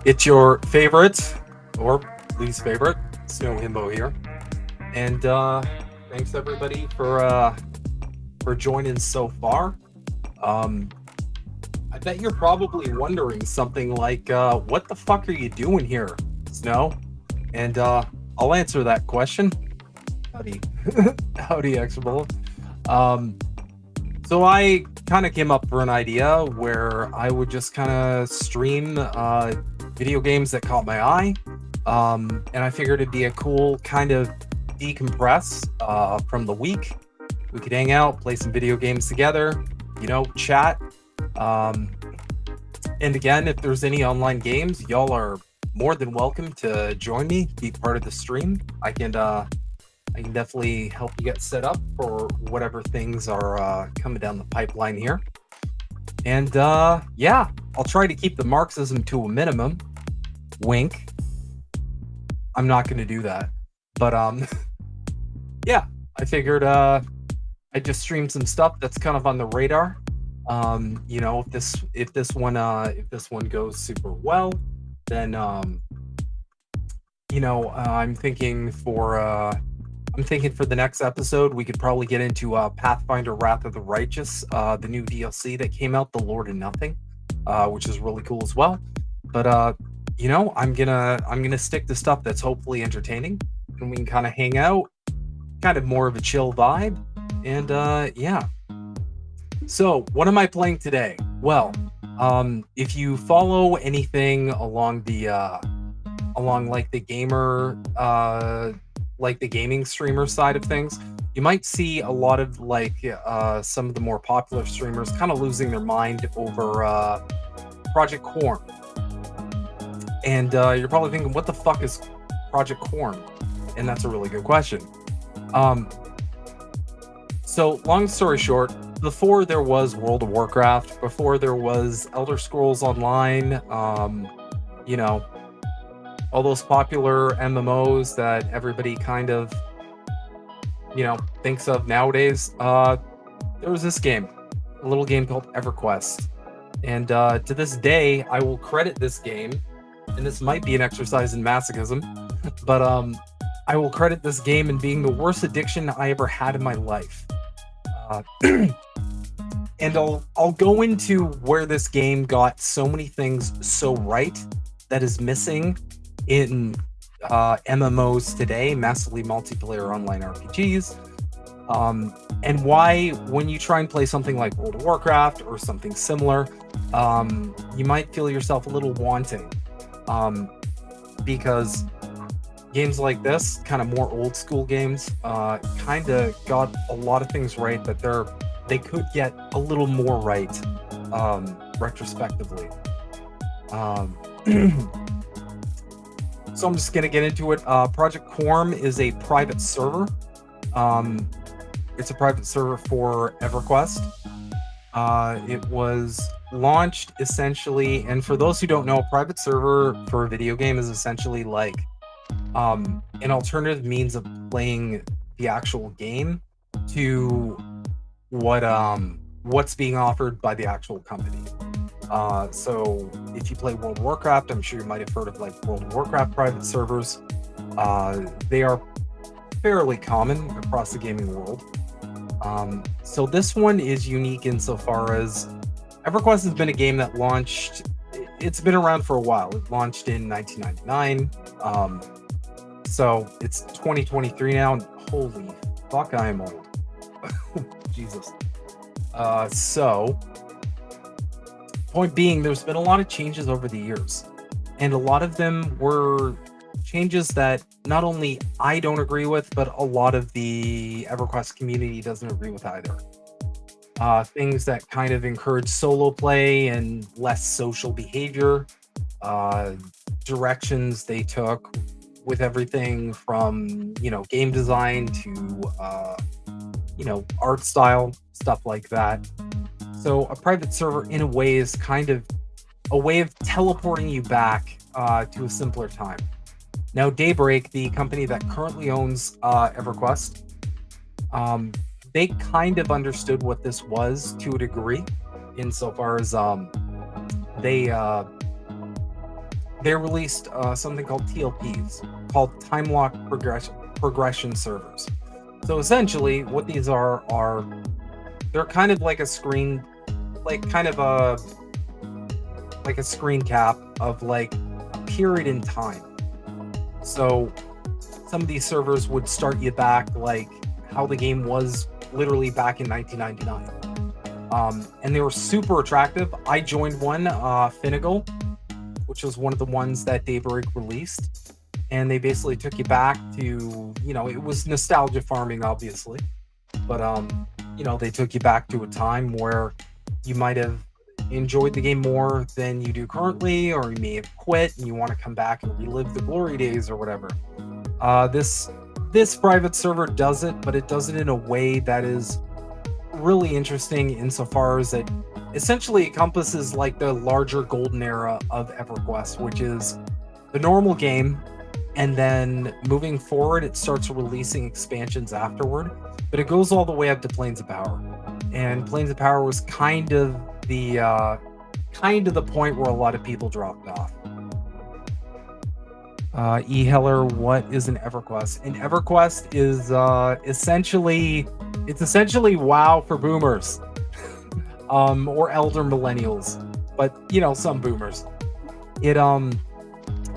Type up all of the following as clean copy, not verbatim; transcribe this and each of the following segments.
It's your favorite or least favorite Snow Himbo here, and thanks everybody for joining so far. Um, I bet you're probably wondering something like, "What the fuck are you doing here, Snow?" And I'll answer that question. Howdy, howdy, Extra. Um, so I kind of came up for an idea where I would just kind of stream video games that caught my eye. And I figured it'd be a cool kind of decompress from the week. We could hang out, play some video games together, chat. Um, and again, if there's any online games, y'all are more than welcome to join me, be part of the stream. I can definitely help you get set up for whatever things are coming down the pipeline here. And yeah, I'll try to keep the Marxism to a minimum. Wink. I'm not going to do that. But yeah, I figured I'd just stream some stuff that's kind of on the radar. If this one goes super well, then I'm thinking for the next episode, we could probably get into Pathfinder Wrath of the Righteous, the new DLC that came out, The Lord of Nothing, which is really cool as well. But I'm gonna stick to stuff that's hopefully entertaining, and we can kind of hang out, kind of more of a chill vibe, and yeah. So, what am I playing today? Well, if you follow anything along like the gaming streamer side of things, you might see a lot of some of the more popular streamers kind of losing their mind over Project Quarm. And you're probably thinking, what the fuck is Project Quarm? And that's a really good question. So long story short, before there was World of Warcraft, before there was Elder Scrolls Online, all those popular MMOs that everybody kind of, thinks of nowadays, there was this game, a little game called EverQuest. And to this day, I will credit this game, and this might be an exercise in masochism, but I will credit this game in being the worst addiction I ever had in my life. And I'll go into where this game got so many things so right that is missing in MMOs today, massively multiplayer online RPGs, and why when you try and play something like World of Warcraft or something similar, you might feel yourself a little wanting, because games like this, kind of more old school games, kind of got a lot of things right that they could get a little more right, retrospectively. So I'm just gonna get into it. Project Quarm is a private server. It's a private server for EverQuest. It was launched essentially, and for those who don't know, a private server for a video game is essentially like an alternative means of playing the actual game to what's being offered by the actual company. So if you play World of Warcraft, I'm sure you might have heard of like World of Warcraft private servers. They are fairly common across the gaming world. So this one is unique insofar as EverQuest has been a game that launched. It's been around for a while. It launched in 1999. So it's 2023 now, and holy fuck, I am old. Jesus. So point being, there's been a lot of changes over the years, and a lot of them were changes that not only I don't agree with, but a lot of the EverQuest community doesn't agree with either. Things that kind of encourage solo play and less social behavior, directions they took with everything from, game design to, art style, stuff like that. So a private server, in a way, is kind of a way of teleporting you back to a simpler time. Now, Daybreak, the company that currently owns EverQuest, they kind of understood what this was to a degree, insofar as they they released something called TLPs, called time lock progression servers. So essentially, what these are they're kind of like a screen, like kind of a screen cap of like a period in time. So some of these servers would start you back like how the game was literally back in 1999. And they were super attractive. I joined one, Finnegal, which was one of the ones that Daybreak released. And they basically took you back to, it was nostalgia farming, obviously. But, they took you back to a time where you might have enjoyed the game more than you do currently, or you may have quit and you want to come back and relive the glory days or whatever. This private server does it, but it does it in a way that is really interesting insofar as it essentially encompasses like the larger golden era of EverQuest, which is the normal game, and then moving forward it starts releasing expansions afterward, but it goes all the way up to Planes of Power. And Planes of Power was kind of the point where a lot of people dropped off. Heller, what is an EverQuest? An EverQuest is essentially WoW for boomers, or elder millennials, but some boomers.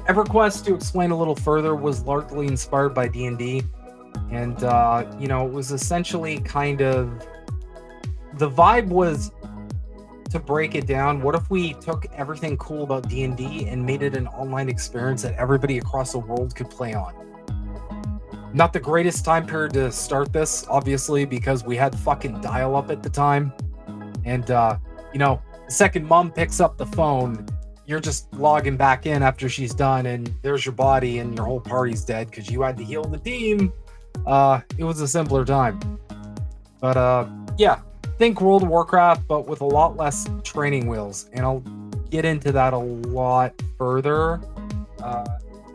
EverQuest, to explain a little further, was largely inspired by D&D, and it was essentially kind of, the vibe was, to break it down, what if we took everything cool about D&D and made it an online experience that everybody across the world could play on? Not the greatest time period to start this, obviously, because we had fucking dial-up at the time. And, the second mom picks up the phone, you're just logging back in after she's done, and there's your body, and your whole party's dead because you had to heal the team. It was a simpler time. But, yeah. Think World of Warcraft, but with a lot less training wheels, and I'll get into that a lot further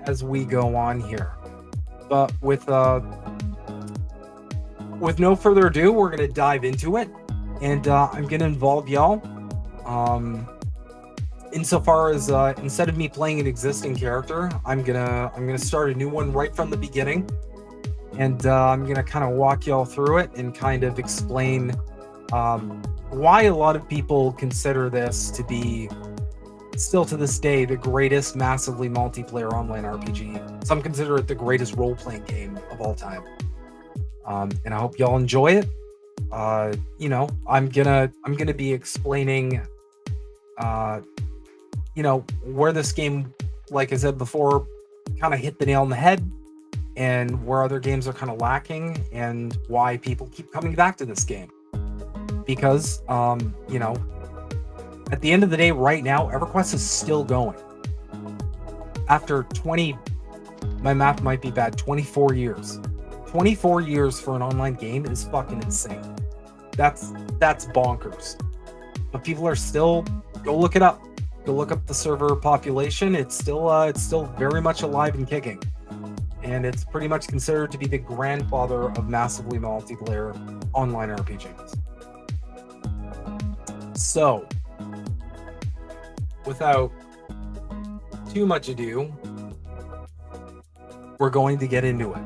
as we go on here. But with no further ado, we're gonna dive into it, and I'm gonna involve y'all. Insofar as instead of me playing an existing character, I'm gonna start a new one right from the beginning, and I'm gonna kind of walk y'all through it and kind of explain why a lot of people consider this to be, still to this day, the greatest massively multiplayer online RPG. Some consider it the greatest role-playing game of all time. And I hope y'all enjoy it. I'm gonna be explaining, where this game, like I said before, kind of hit the nail on the head, and where other games are kind of lacking, and why people keep coming back to this game. Because, at the end of the day, right now, EverQuest is still going. After my math might be bad, 24 years. 24 years for an online game is fucking insane. That's bonkers. But people are still, go look it up. Go look up the server population. It's still very much alive and kicking. And it's pretty much considered to be the grandfather of massively multiplayer online RPGs. So, without too much ado, we're going to get into it.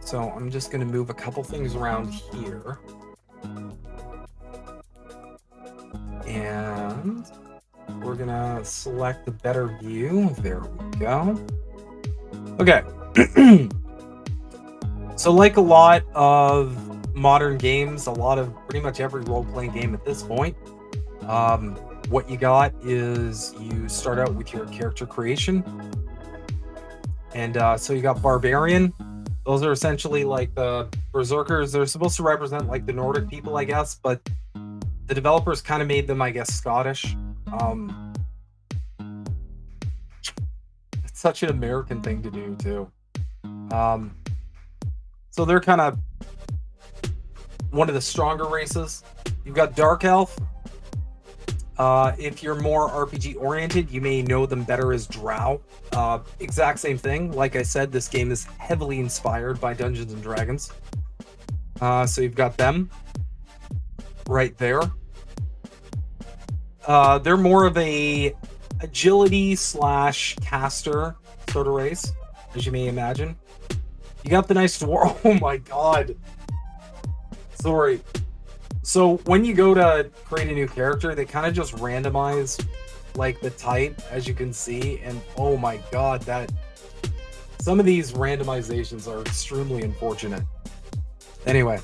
So I'm just going to move a couple things around here. And we're going to select the better view. There we go. Okay. So like a lot of modern games, a lot of pretty much every role-playing game at this point, what you got is you start out with your character creation. And so you got Barbarian. Those are essentially like the Berserkers. They're supposed to represent like the Nordic people, I guess, but the developers kind of made them, I guess, Scottish. It's such an American thing to do, too. So they're kind of one of the stronger races. You've got Dark Elf. If you're more RPG oriented, you may know them better as Drow. Exact same thing. Like I said, this game is heavily inspired by Dungeons and Dragons. So you've got them right there. They're more of a agility slash caster sort of race, as you may imagine. You got the nice dwarf. Oh my god. Sorry. So when you go to create a new character, they kind of just randomize like the type, as you can see, and oh my god, that some of these randomizations are extremely unfortunate. Anyway,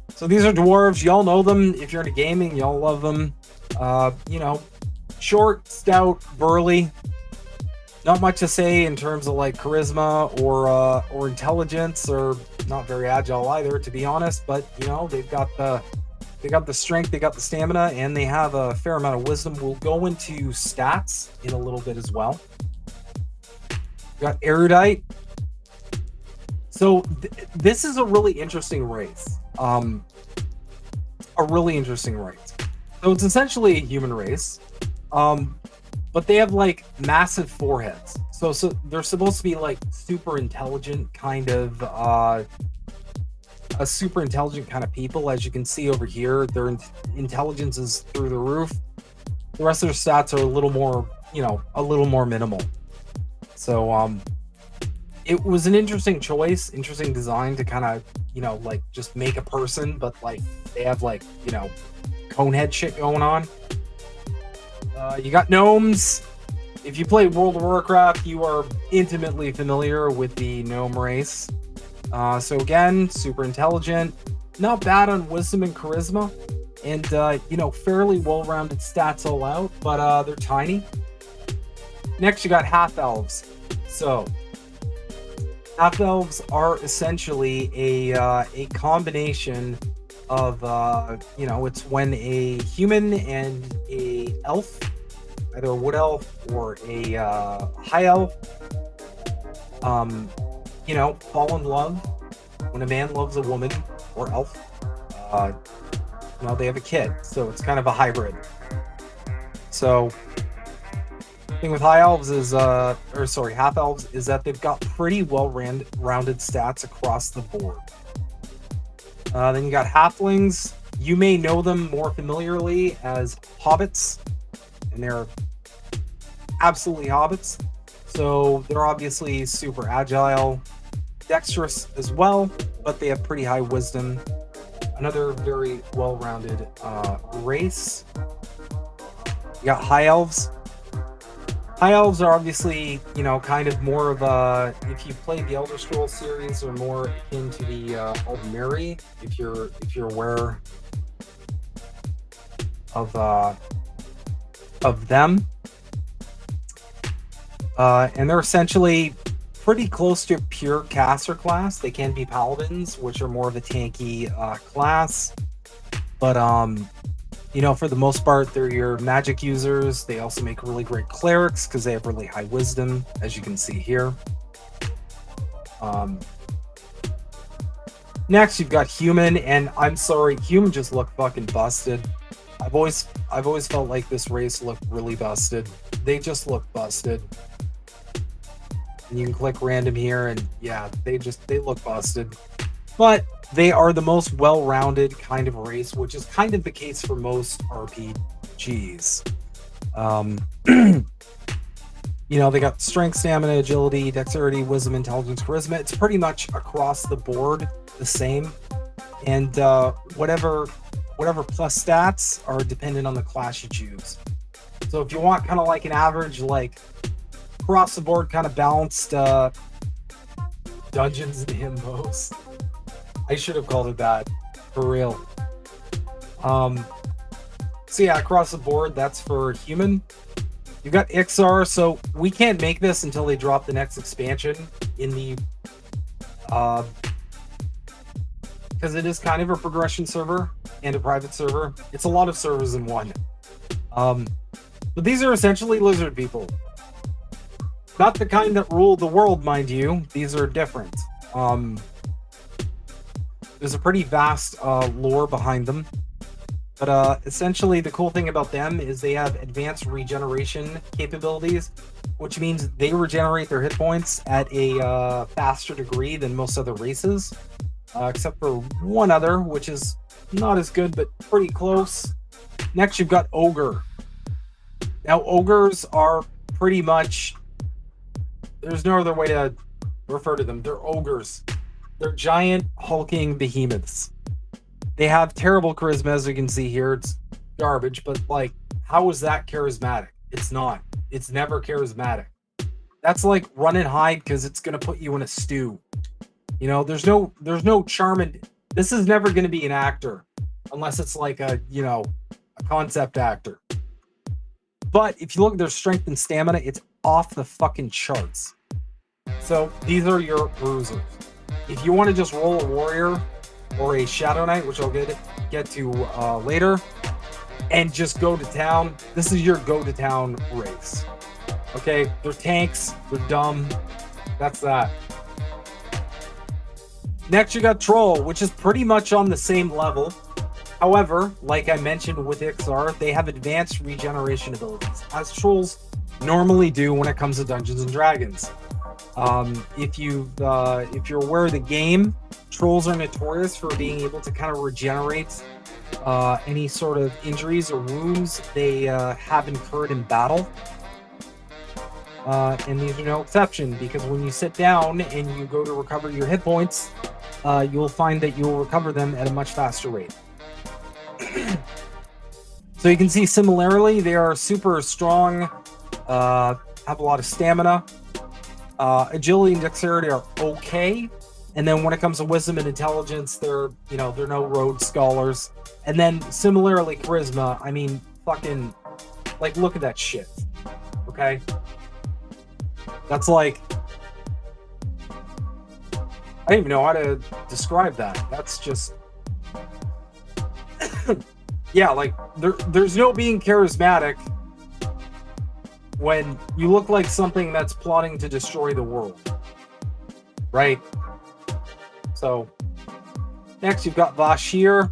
so these are dwarves. Y'all know them. If you're into gaming, y'all love them. You know, short, stout, burly. Not much to say in terms of like charisma or intelligence, or not very agile either, to be honest. But you know, they've got the strength, they got the stamina, and they have a fair amount of wisdom. We'll go into stats in a little bit as well. We got erudite. So this is a really interesting race. A really interesting race. So it's essentially a human race. But they have like massive foreheads. So they're supposed to be like super intelligent kind of a super intelligent kind of people. As you can see over here, their intelligence is through the roof. The rest of their stats are a little more, you know, a little more minimal. So it was an interesting choice, interesting design to kind of, you know, like just make a person, but like they have like, you know, conehead shit going on. You got gnomes. If you play World of Warcraft, you are intimately familiar with the gnome race. So again, super intelligent, not bad on wisdom and charisma, and you know, fairly well-rounded stats all out, but they're tiny. Next, you got half-elves. So half-elves are essentially a combination of you know, it's when a human and a elf, either a wood elf or a high elf, you know, fall in love. When a man loves a woman or elf, you know, they have a kid. So it's kind of a hybrid. So the thing with high elves is, half elves, is that they've got pretty well-rounded stats across the board. Then you got halflings. You may know them more familiarly as hobbits, and they're absolutely hobbits. So they're obviously super agile, dexterous as well, but they have pretty high wisdom. Another very well-rounded race. You got high elves. High elves are obviously, you know, kind of more of a, if you play the Elder Scrolls series, or more akin to the Aldmeri, if you're aware of them. And they're essentially pretty close to a pure caster class. They can be paladins, which are more of a tanky class, but you know, for the most part, they're your magic users. They also make really great clerics because they have really high wisdom, as you can see here. Next, you've got human, and I'm sorry, human just look fucking busted. I've always felt like this race looked really busted. They just look busted. And you can click random here, and yeah, they look busted. But they are the most well-rounded kind of race, which is kind of the case for most RPGs. You know, they got strength, stamina, agility, dexterity, wisdom, intelligence, charisma. It's pretty much across the board the same. And whatever plus stats are dependent on the class you choose. So if you want kind of like an average, like across the board kind of balanced dungeons and himbos. I should have called it that, for real. So yeah, across the board, that's for human. You've got Ixar, so we can't make this until they drop the next expansion in the because it is kind of a progression server and a private server. It's a lot of servers in one. But these are essentially lizard people. Not the kind that rule the world, mind you. These are different. There's a pretty vast lore behind them. But essentially, the cool thing about them is they have advanced regeneration capabilities, which means they regenerate their hit points at a faster degree than most other races, except for one other, which is not as good, but pretty close. Next, you've got Ogre. Now, ogres are pretty much, there's no other way to refer to them. They're ogres. They're giant hulking behemoths. They have terrible charisma, as you can see here. It's garbage, but like, how is that charismatic? It's not. It's never charismatic. That's like run and hide because it's gonna put you in a stew. You know, there's no charm in this. Is never gonna be an actor unless it's like a concept actor. But if you look at their strength and stamina, it's off the fucking charts. So these are your bruisers. If you want to just roll a warrior or a shadow knight, which I'll get to later, and just go to town, this is your go to town race. Okay, they're tanks, they're dumb. That's that. Next, you got Troll, which is pretty much on the same level. However, like I mentioned with Ixar, they have advanced regeneration abilities, as trolls normally do when it comes to Dungeons and Dragons. If you're aware of the game, trolls are notorious for being able to kind of regenerate any sort of injuries or wounds they have incurred in battle. And these are no exception, because when you sit down and you go to recover your hit points, you'll find that you'll recover them at a much faster rate. So you can see similarly, they are super strong, have a lot of stamina. Agility and dexterity are okay. And then when it comes to wisdom and intelligence, they're no Rhodes scholars. And then similarly, charisma, I mean, fucking, like, look at that shit. Okay? That's like, I don't even know how to describe that. That's just, yeah, like, there's no being charismatic when you look like something that's plotting to destroy the world, right? So, next you've got Vashir.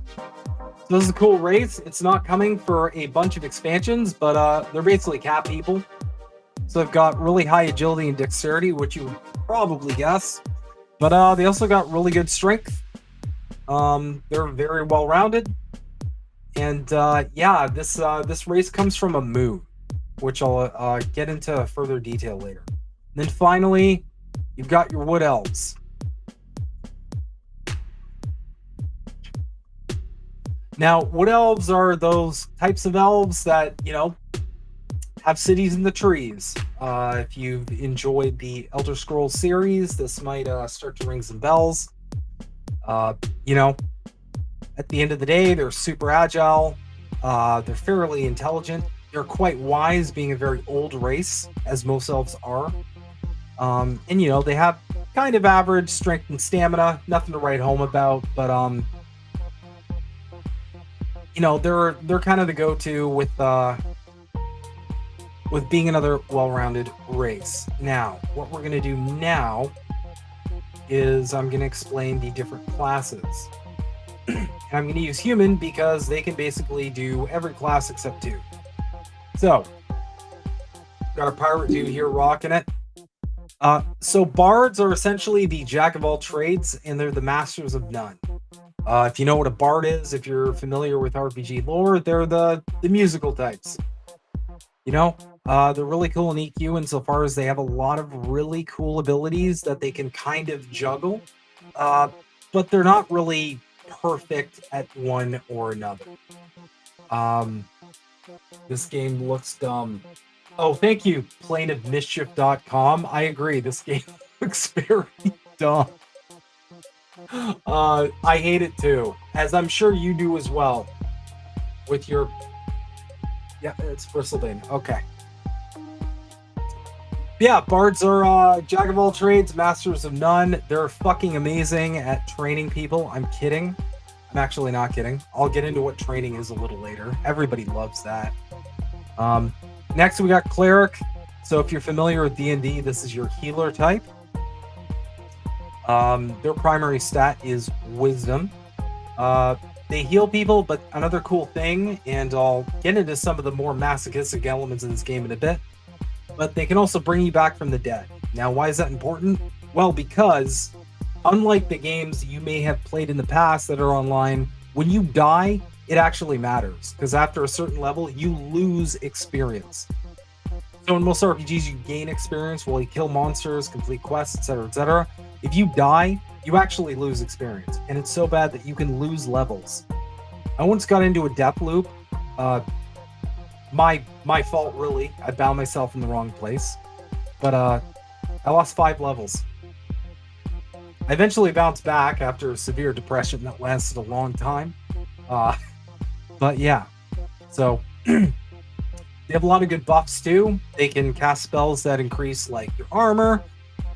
So this is a cool race. It's not coming for a bunch of expansions, but they're basically cat people. So they've got really high agility and dexterity, which you would probably guess. But they also got really good strength. They're very well-rounded. And yeah, this race comes from a moon, which I'll get into further detail later. And then finally, you've got your wood elves. Now, wood elves are those types of elves that, have cities in the trees. If you've enjoyed the Elder Scrolls series, this might start to ring some bells. At the end of the day, they're super agile. They're fairly intelligent. They're quite wise, being a very old race, as most elves are. And they have kind of average strength and stamina. Nothing to write home about, but they're kind of the go-to with being another well-rounded race. Now, what we're going to do now is I'm going to explain the different classes. And I'm going to use human because they can basically do every class except 2. So, got a pirate dude here rocking it. So bards are essentially the jack of all trades, and they're the masters of none. If you know what a bard is, if you're familiar with RPG lore, they're the musical types. They're really cool in EQ insofar as they have a lot of really cool abilities that they can kind of juggle, but they're not really perfect at one or another. This game looks dumb. Oh, thank you, planeofmischief.com. I agree, this game looks very dumb. I hate it too, as I'm sure you do as well. With your... Yeah, it's Bristlebeam. Okay. Yeah, bards are jack of all trades, masters of none. They're fucking amazing at training people. I'm kidding. I'm actually not kidding. I'll get into what training is a little later. Everybody loves that. Next, we got cleric. So if you're familiar with D&D, this is your healer type. Their primary stat is wisdom. They heal people, but another cool thing, and I'll get into some of the more masochistic elements of this game in a bit, but they can also bring you back from the dead. Now, why is that important? Well, because unlike the games you may have played in the past that are online, when you die, it actually matters, because after a certain level, you lose experience. So in most RPGs, you gain experience while you kill monsters, complete quests, etc., etc. If you die, you actually lose experience, and it's so bad that you can lose levels. I once got into a death loop. My fault, really. I bound myself in the wrong place, but I lost 5 levels. I eventually bounced back after severe depression that lasted a long time. But yeah, so they have a lot of good buffs too. They can cast spells that increase like your armor,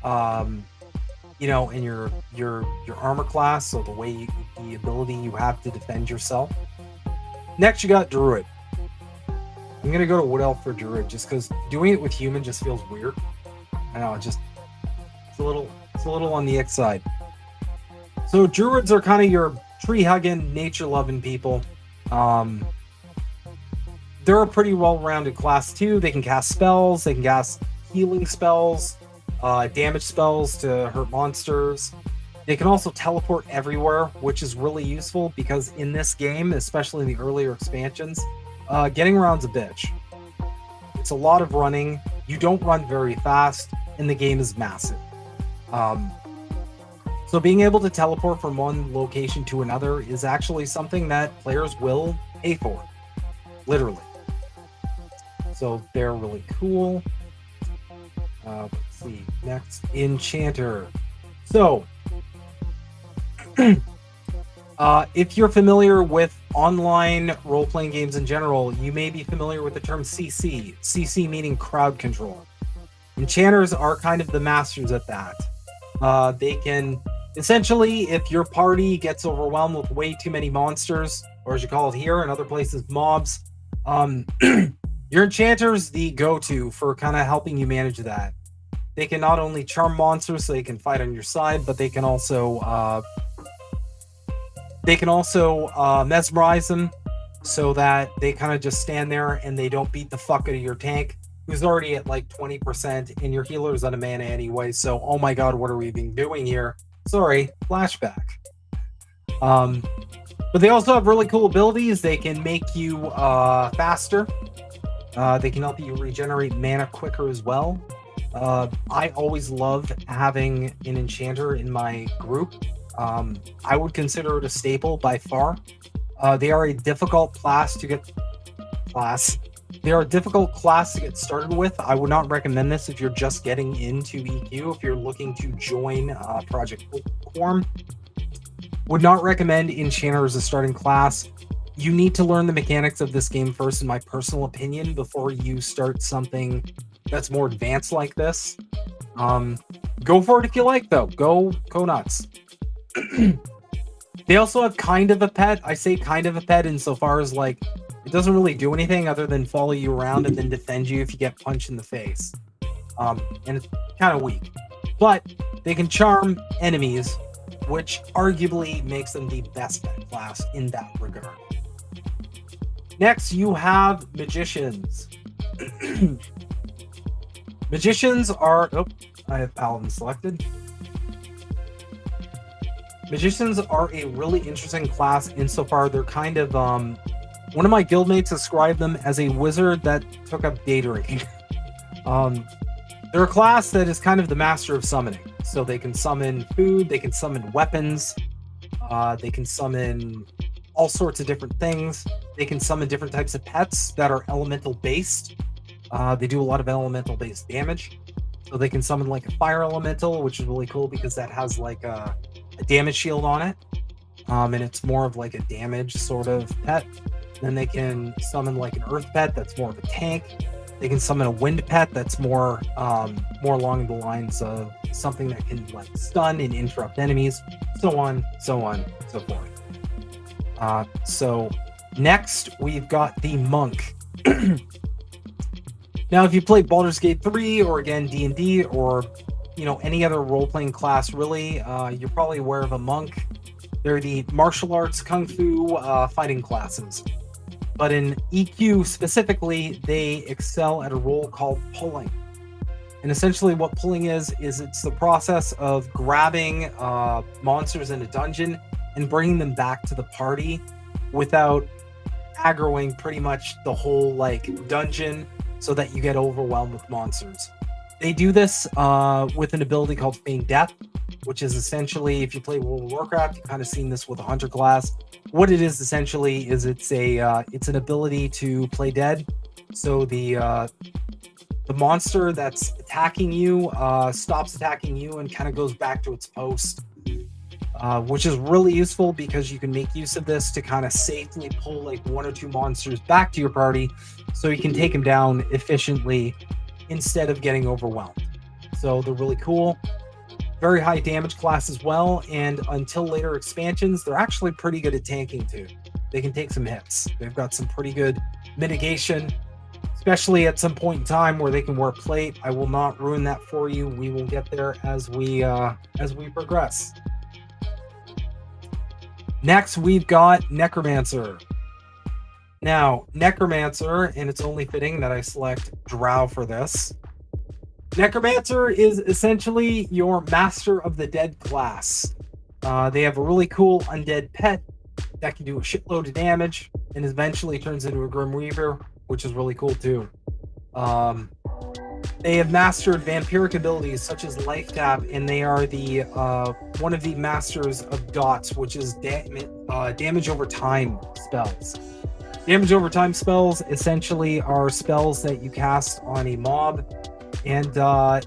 you know, and your armor class. So the ability you have to defend yourself. Next, you got Druid. I'm gonna go to Wood Elf for Druid just because doing it with human just feels weird. I know, it's a little on the X side. So Druids are kind of your tree-hugging, nature-loving people. They're a pretty well-rounded class too. They can cast spells, they can cast healing spells, damage spells to hurt monsters. They can also teleport everywhere, which is really useful because in this game, especially in the earlier expansions, getting around's a bitch. It's a lot of running. You don't run very fast, and the game is massive. So being able to teleport from one location to another is actually something that players will pay for, literally. So they're really cool. Let's see, next, Enchanter. So, if you're familiar with online role-playing games in general, you may be familiar with the term CC. CC meaning crowd control. Enchanters are kind of the masters at that. They can, essentially, if your party gets overwhelmed with way too many monsters, or as you call it here, in other places, mobs, your enchanter's the go-to for kind of helping you manage that. They can not only charm monsters so they can fight on your side, but they can also mesmerize them so that they kind of just stand there and they don't beat the fuck out of your tank, who's already at like 20%, and your healer's on a mana anyway, so oh my god, what are we even doing here? Sorry, flashback. But they also have really cool abilities. They can make you faster. They can help you regenerate mana quicker as well. I always loved having an enchanter in my group. I would consider it a staple by far. They are a difficult class to get started with. I would not recommend this if you're just getting into EQ. If you're looking to join Project Quarm, would not recommend Enchanter as a starting class. You need to learn the mechanics of this game first, in my personal opinion, before you start something that's more advanced like this. Go for it if you like, though. Go nuts. They also have kind of a pet. I say kind of a pet insofar as, like, it doesn't really do anything other than follow you around and then defend you if you get punched in the face. And it's kind of weak. But they can charm enemies, which arguably makes them the best pet class in that regard. Next, you have Magicians. Magicians are... Oh, I have Paladin selected. Magicians are a really interesting class insofar they're kind of... one of my guildmates described them as a wizard that took up datering. They're a class that is kind of the master of summoning. So they can summon food, they can summon weapons, they can summon all sorts of different things. They can summon different types of pets that are elemental based. They do a lot of elemental based damage. So they can summon like a fire elemental, which is really cool because that has like a damage shield on it. And it's more of like a damage sort of pet. Then they can summon like an earth pet that's more of a tank. They can summon a wind pet that's more along the lines of something that can like stun and interrupt enemies, so on, so forth. So next we've got the monk. Now, if you play Baldur's Gate 3 or again D&D or any other role-playing class, really, you're probably aware of a monk. They're the martial arts, kung fu, fighting classes. But in EQ specifically, they excel at a role called pulling. And essentially what pulling is it's the process of grabbing monsters in a dungeon and bringing them back to the party without aggroing pretty much the whole like dungeon so that you get overwhelmed with monsters. They do this with an ability called Feign Death, which is essentially, if you play World of Warcraft, you've kind of seen this with a hunter class. What it is essentially is it's an ability to play dead. So the monster that's attacking you stops attacking you and kind of goes back to its post, which is really useful because you can make use of this to kind of safely pull like 1 or 2 monsters back to your party so you can take them down efficiently instead of getting overwhelmed. So they're really cool. Very high damage class as well, and until later expansions, they're actually pretty good at tanking too. They can take some hits. They've got some pretty good mitigation, especially at some point in time where they can wear plate. I will not ruin that for you. We will get there as we progress. Next, we've got Necromancer. Now, Necromancer, and it's only fitting that I select Drow for this. Necromancer is essentially your Master of the Dead class. They have a really cool undead pet that can do a shitload of damage and eventually turns into a Grim Reaper, which is really cool too. They have mastered vampiric abilities such as Life Tap, and they are the one of the masters of dots, which is damage over time spells. Damage over time spells essentially are spells that you cast on a mob, and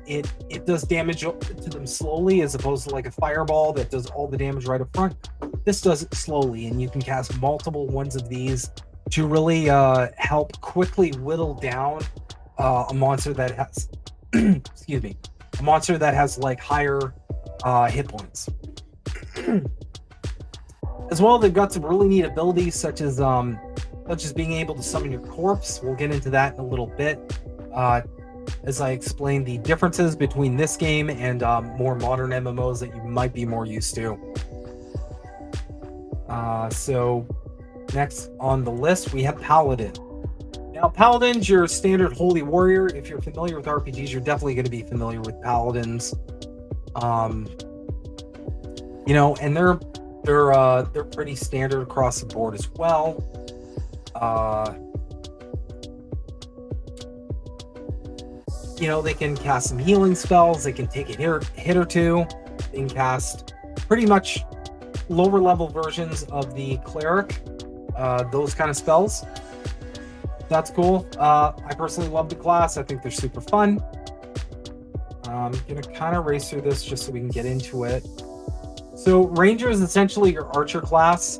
it does damage to them slowly as opposed to like a fireball that does all the damage right up front. This does it slowly, and you can cast multiple ones of these to really help quickly whittle down a monster that has excuse me, a monster that has like higher hit points. As well, they've got some really neat abilities such as being able to summon your corpse. We'll get into that in a little bit as I explain the differences between this game and more modern MMOs that you might be more used to. So next on the list, we have Paladin. Now, Paladin's your standard holy warrior. If you're familiar with RPGs, you're definitely going to be familiar with Paladins. You know, and they're pretty standard across the board as well. You know, they can cast some healing spells. They can take a hit or two. They can cast pretty much lower level versions of the cleric, those kind of spells. That's cool. I personally love the class. I think they're super fun. I'm gonna kind of race through this just so we can get into it. So Ranger is essentially your archer class.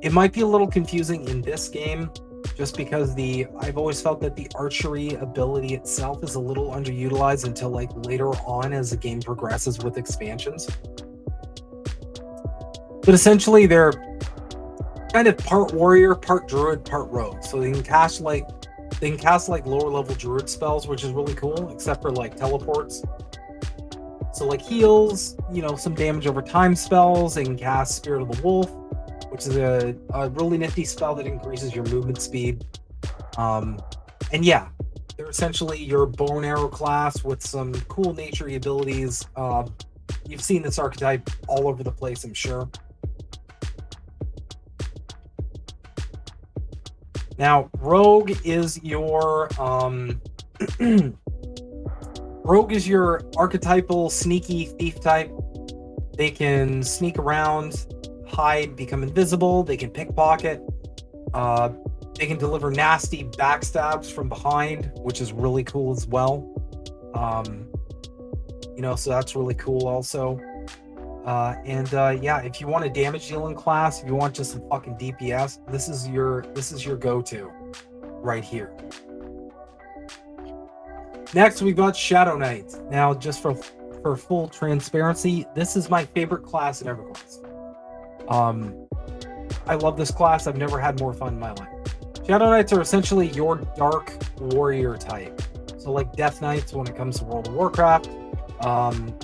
It might be a little confusing in this game just because I've always felt that the archery ability itself is a little underutilized until like later on as the game progresses with expansions. But essentially they're kind of part warrior, part druid, part rogue. So they can cast like lower level druid spells, which is really cool, except for like teleports. So like heals, you know, some damage over time spells. They can cast Spirit of the Wolf, which is a really nifty spell that increases your movement speed. And yeah, they're essentially your bow and arrow class with some cool nature-y abilities. You've seen this archetype all over the place, I'm sure. Now, Rogue is your archetypal sneaky thief type. They can sneak around, hide, become invisible. They can pickpocket. They can deliver nasty backstabs from behind, which is really cool as well. You know, so that's really cool also. Yeah, if you want a damage dealing class, if you want just some fucking DPS, this is your go-to right here. Next, we've got Shadow Knight. Now, just for full transparency, this is my favorite class in EverQuest. I love this class. I've never had more fun in my life. Shadow Knights are essentially your dark warrior type. So like Death Knights when it comes to World of Warcraft.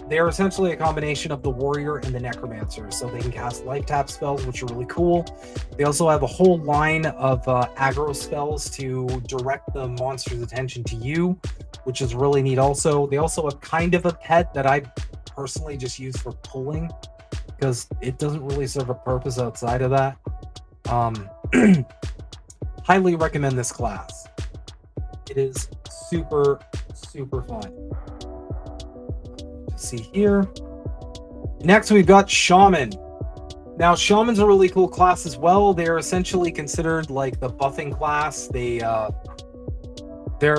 They are essentially a combination of the warrior and the necromancer, so they can cast life tap spells, which are really cool. They also have a whole line of aggro spells to direct the monster's attention to you, which is really neat also. They also have kind of a pet that I personally just use for pulling because it doesn't really serve a purpose outside of that. Highly recommend this class. It is super, super fun. Let's see here. Next, we've got Shaman. Now, Shaman's a really cool class as well. They're essentially considered like the buffing class. They're,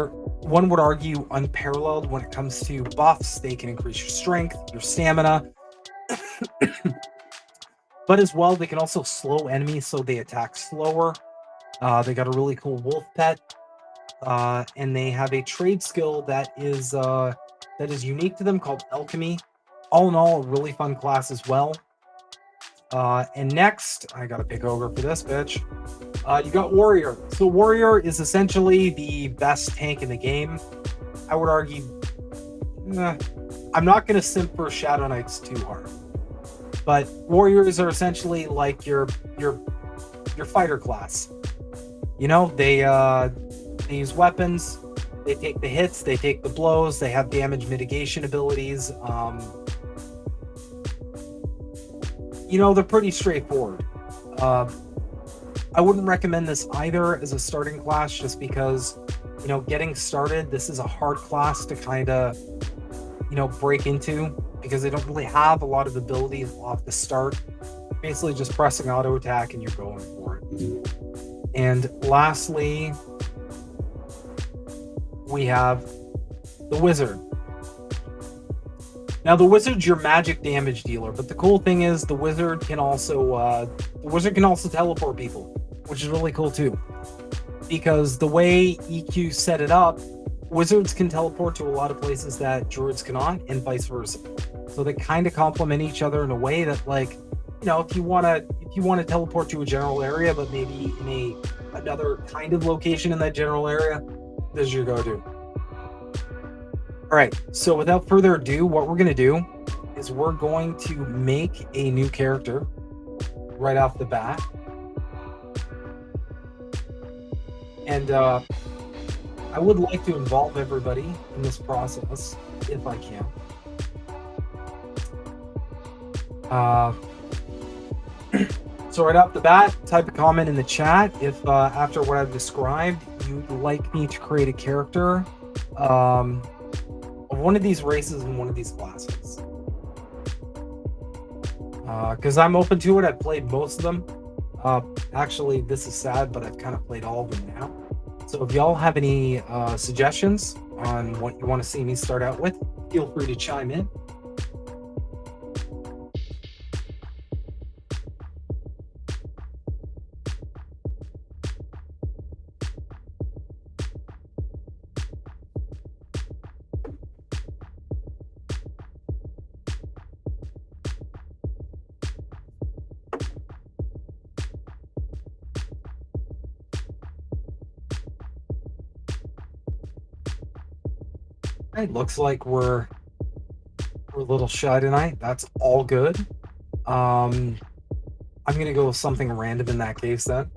one would argue, unparalleled when it comes to buffs. They can increase your strength, your stamina, but as well, they can also slow enemies so they attack slower. They got a really cool wolf pet, and they have a trade skill that is unique to them called Alchemy. All in all, a really fun class as well. And next, I gotta pick Ogre for this bitch. You got Warrior. So Warrior is essentially the best tank in the game. I would argue, I'm not gonna simp for Shadow Knights too hard, but Warriors are essentially like your fighter class. You know, they use weapons, they take the hits, they take the blows, they have damage mitigation abilities. You know, they're pretty straightforward. I wouldn't recommend this either as a starting class, just because, you know, getting started, this is a hard class to kind of, you know, break into, because they don't really have a lot of abilities off the start. Basically just pressing auto attack and you're going for it. And lastly, we have the Wizard. Now, the Wizard's your magic damage dealer, but the cool thing is the Wizard can also teleport people, which is really cool too. Because the way EQ set it up, Wizards can teleport to a lot of places that Druids cannot, and vice versa. So they kind of complement each other in a way that, like, you know, if you want to teleport to a general area, but maybe in another kind of location in that general area, this is your go-to. All right, so without further ado, what we're going to do is we're going to make a new character right off the bat. And I would like to involve everybody in this process, if I can. So right off the bat, type a comment in the chat if after what I've described, you'd like me to create a character of one of these races and one of these classes. Because I'm open to it. I've played most of them. Actually, this is sad, but I've kind of played all of them now. So if y'all have any suggestions on what you want to see me start out with, feel free to chime in. It looks like we're a little shy tonight. That's all good. I'm gonna go with something random in that case then.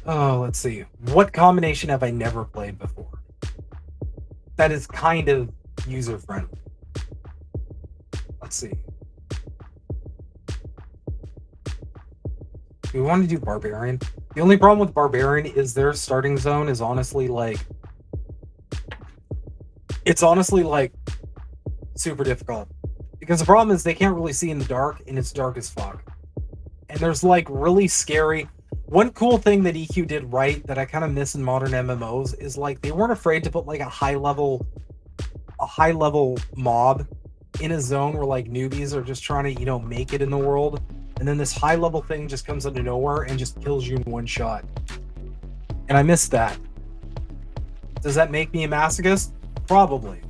Oh, let's see. What combination have I never played before? That is kind of user friendly. Let's see. We want to do Barbarian. The only problem with Barbarian is their starting zone is honestly like, it's honestly like super difficult, because the problem is they can't really see in the dark, and it's dark as fuck. And there's like really scary. One cool thing that EQ did right that I kind of miss in modern MMOs is like they weren't afraid to put like a high level mob in a zone where like newbies are just trying to, you know, make it in the world, and then this high level thing just comes out of nowhere and just kills you in one shot. And I miss that. Does that make me a masochist? Probably.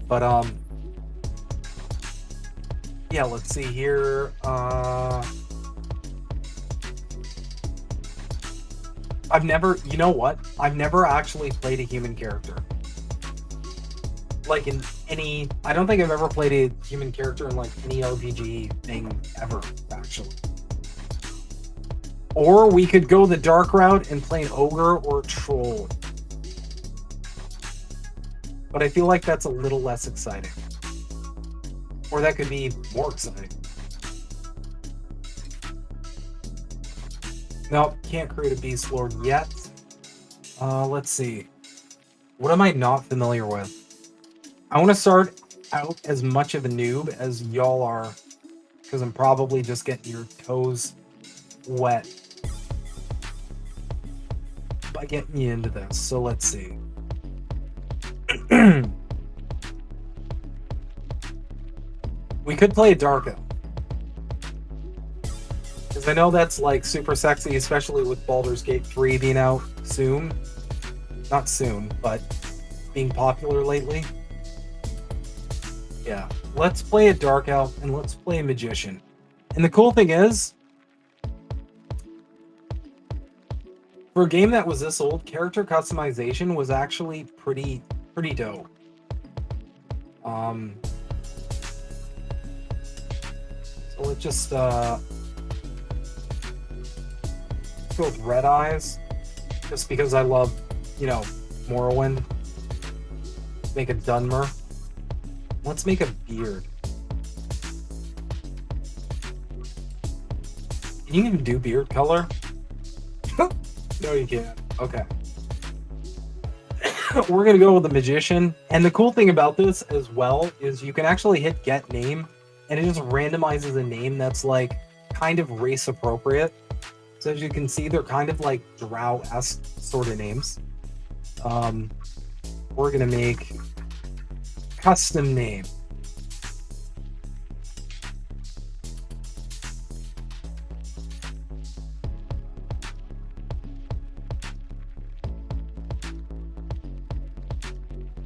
But yeah, let's see here. I've never, you know what? I've never actually played a human character. Like in any, I don't think I've ever played a human character in like any RPG thing ever, actually. Or we could go the dark route and play an ogre or a troll. But I feel like that's a little less exciting. Or that could be more exciting. Nope, can't create a beast lord yet. Let's see. What am I not familiar with? I want to start out as much of a noob as y'all are, because I'm probably just getting your toes wet by getting you into this. So let's see. We could play Darko, because I know that's like super sexy, especially with Baldur's Gate 3 being out soon. Not soon, but being popular lately. Yeah, let's play a Dark Elf and let's play a Magician. And the cool thing is, for a game that was this old, character customization was actually pretty dope. So let's just go with Red Eyes, just because I love, Morrowind. Make a Dunmer. Let's make a beard. Can you even do beard color? No, you can't. Okay. We're going to go with the Magician. And the cool thing about this as well is you can actually hit get name and it just randomizes a name that's like kind of race appropriate. So as you can see, they're kind of like drow-esque sort of names. We're going to make custom name.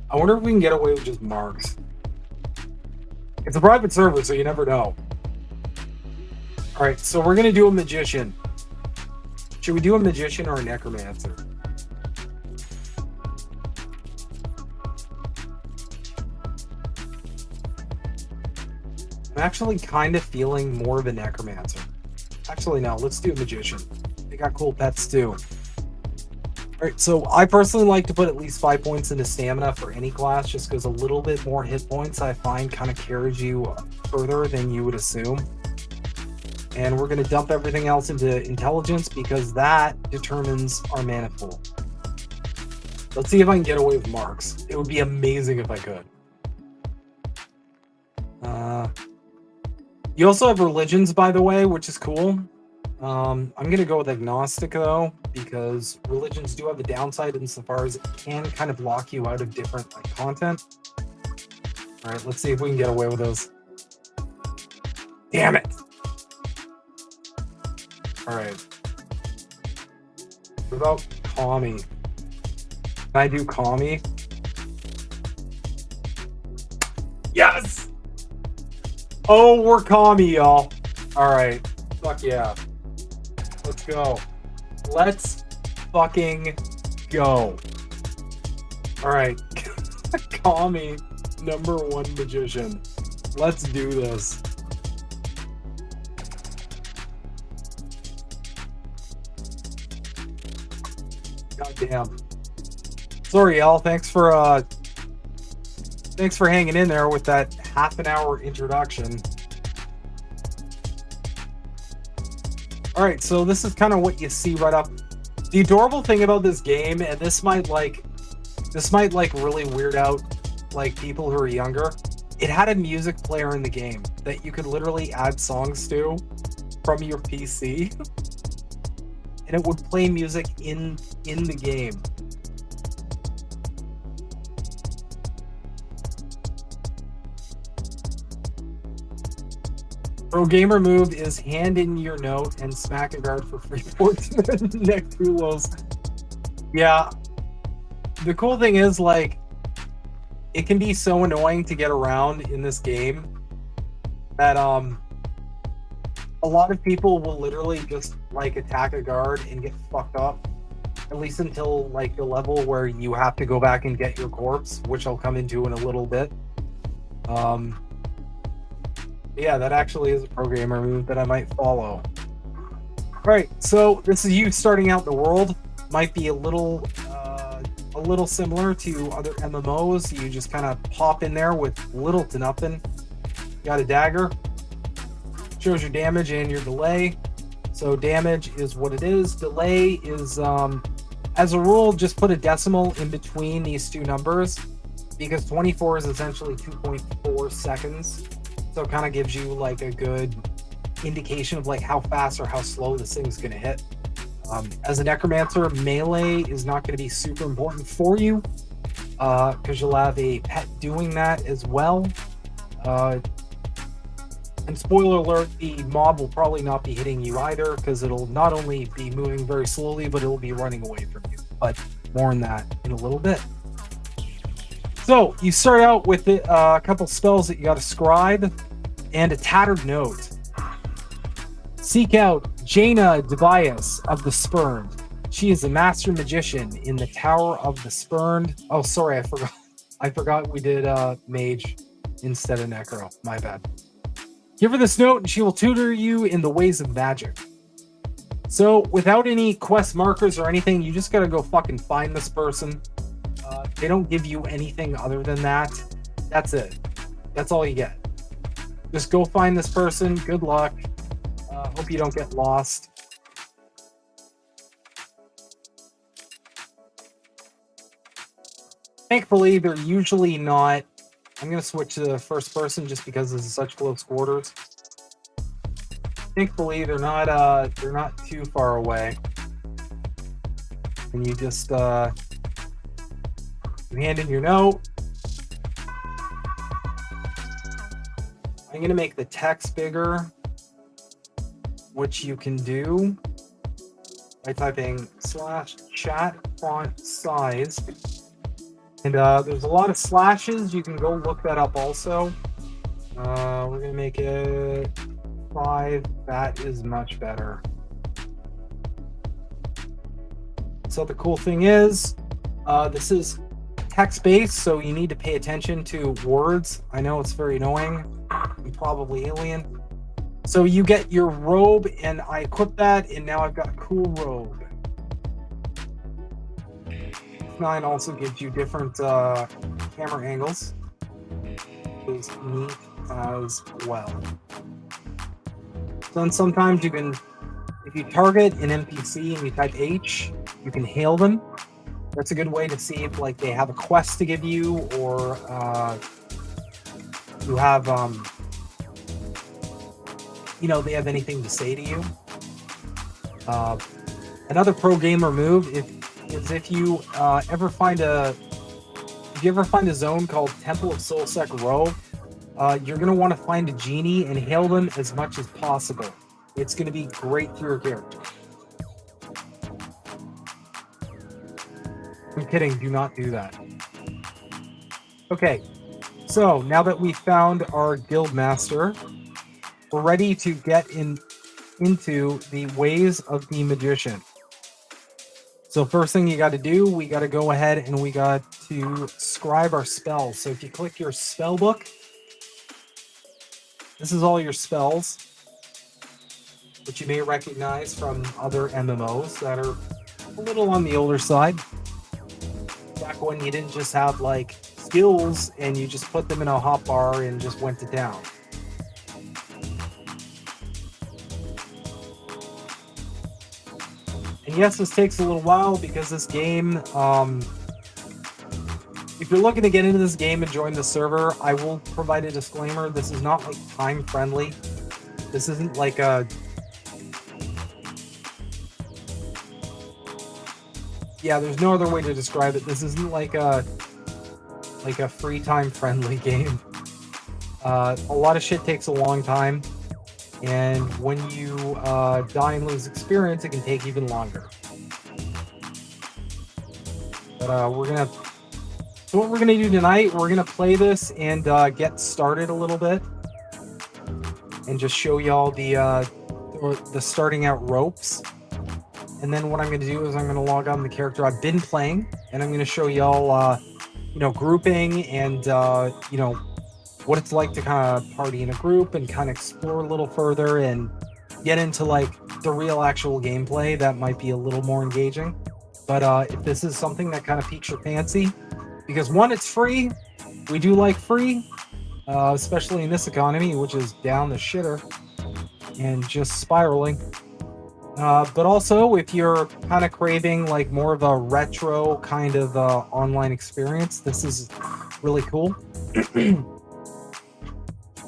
I wonder if we can get away with just marks. It's a private server, so you never know. Alright, so we're going to do a Magician. Should we do a Magician or a Necromancer? I'm actually kind of feeling more of a Necromancer. Actually, no, let's do a Magician. They got cool pets too. Alright, so I personally like to put at least 5 points into stamina for any class, just because a little bit more hit points I find kind of carries you further than you would assume. And we're going to dump everything else into intelligence because that determines our mana pool. Let's see if I can get away with marks. It would be amazing if I could. You also have religions, by the way, which is cool. I'm going to go with agnostic, though, because religions do have a downside insofar as it can kind of lock you out of different content. All right, let's see if we can get away with those. Damn it! All right. What about Kami? Can I do Kami? Yes! Oh, we're Kami, y'all. All right. Fuck yeah. Let's go. Let's fucking go. All right. Kami, #1 Magician. Let's do this. God damn. Sorry, y'all. Thanks for hanging in there with that half an hour introduction. All right, so this is kind of what you see right up. The adorable thing about this game, and this might really weird out people who are younger. It had a music player in the game that you could literally add songs to from your PC, and it would play music in the game. Pro gamer move is hand in your note and smack a guard for free points. Neck too lows. Yeah. The cool thing is, it can be so annoying to get around in this game that a lot of people will literally just attack a guard and get fucked up. At least until the level where you have to go back and get your corpse, which I'll come into in a little bit. Yeah, that actually is a pro gamer move that I might follow. Right, so this is you starting out in the world. Might be a little similar to other MMOs. You just kind of pop in there with little to nothing. Got a dagger. Shows your damage and your delay. So damage is what it is. Delay is As a rule, just put a decimal in between these two numbers because 24 is essentially 2.4 seconds. So it kind of gives you like a good indication of like how fast or how slow this thing's going to hit. As a necromancer, melee is not going to be super important for you because you'll have a pet doing that as well. And spoiler alert, the mob will probably not be hitting you either because it'll not only be moving very slowly, but it'll be running away from you. But more on that in a little bit. So you start out with a couple spells that you got to scribe and a tattered note. Seek out Jaina Debias of the Spurned. She is a master magician in the Tower of the Spurned. Oh, sorry, I forgot. I forgot we did mage instead of necro. My bad. Give her this note and she will tutor you in the ways of magic. So without any quest markers or anything, you just gotta go fucking find this person. They don't give you anything other than that. That's it. That's all you get. Just go find this person. Good luck. Hope you don't get lost. Thankfully, they're usually not. I'm going to switch to the first person just because this is such close quarters. Thankfully, they're not too far away. And you just you hand in your note. I'm going to make the text bigger, which you can do by typing /chat font size. And there's a lot of slashes. You can go look that up also. We're going to make it 5. That is much better. So the cool thing is, this is text-based, so you need to pay attention to words. I know it's very annoying. I'm probably alien. So you get your robe, and I equip that, and now I've got a cool robe. 9 also gives you different camera angles, which is neat as well. So then sometimes you can, if you target an NPC and you type H, you can hail them. That's a good way to see if like they have a quest to give you, or you have they have anything to say to you. Another pro gamer move is if you ever find a zone called Temple of Soulsec Row, you're going to want to find a genie and hail them as much as possible. It's going to be great for your character. I'm kidding, do not do that. Okay, so now that we found our guild master, we're ready to get into the ways of the magician. So first thing you got to do, we got to go ahead and we got to scribe our spells. So if you click your spell book, this is all your spells, which you may recognize from other MMOs that are a little on the older side. Back when you didn't just have like skills and you just put them in a hotbar and just went to town. And yes, this takes a little while because this game, if you're looking to get into this game and join the server, I will provide a disclaimer. This is not like time friendly. This isn't like a... Yeah, there's no other way to describe it. This isn't like a free time friendly game. A lot of shit takes a long time. And when you die and lose experience, it can take even longer. But so what we're gonna do tonight, we're gonna play this and get started a little bit, and just show y'all the starting out ropes. And then what I'm gonna do is I'm gonna log on the character I've been playing, and I'm gonna show y'all grouping and what it's like to kind of party in a group and kind of explore a little further and get into like the real actual gameplay that might be a little more engaging. But if this is something that kind of piques your fancy, because one, it's free. We do like free, especially in this economy, which is down the shitter and just spiraling. But also, if you're kind of craving like more of a retro kind of online experience, this is really cool.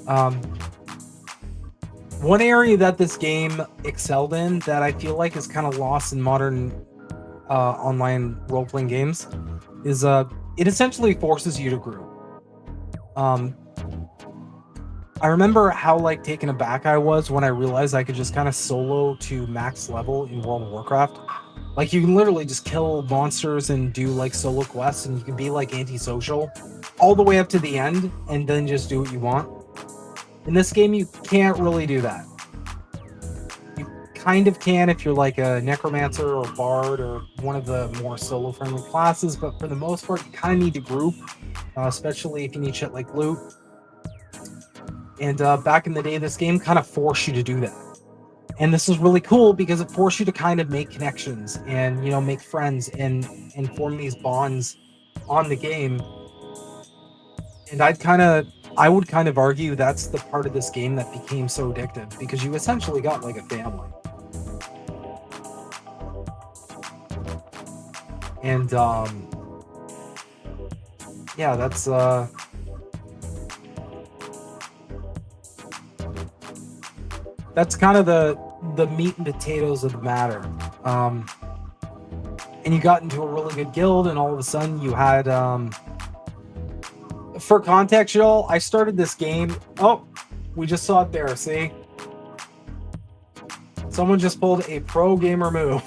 um, One area that this game excelled in that I feel like is kind of lost in modern online role playing games is it essentially forces you to group. Um, I remember how like taken aback I was when I realized I could just kind of solo to max level in World of Warcraft. Like you can literally just kill monsters and do like solo quests, and you can be like antisocial all the way up to the end, and then just do what you want. In this game, you can't really do that. You kind of can if you're like a necromancer or bard or one of the more solo friendly classes, but for the most part, you kind of need to group, especially if you need shit like loot. And back in the day, this game kind of forced you to do that. And this is really cool because it forced you to kind of make connections and make friends and form these bonds on the game. And I would kind of argue that's the part of this game that became so addictive because you essentially got like a family. And yeah, that's kind of the meat and potatoes of the matter. Um, and you got into a really good guild, and all of a sudden you had for context, y'all, I started this game. Oh, we just saw it there. See, someone just pulled a pro gamer move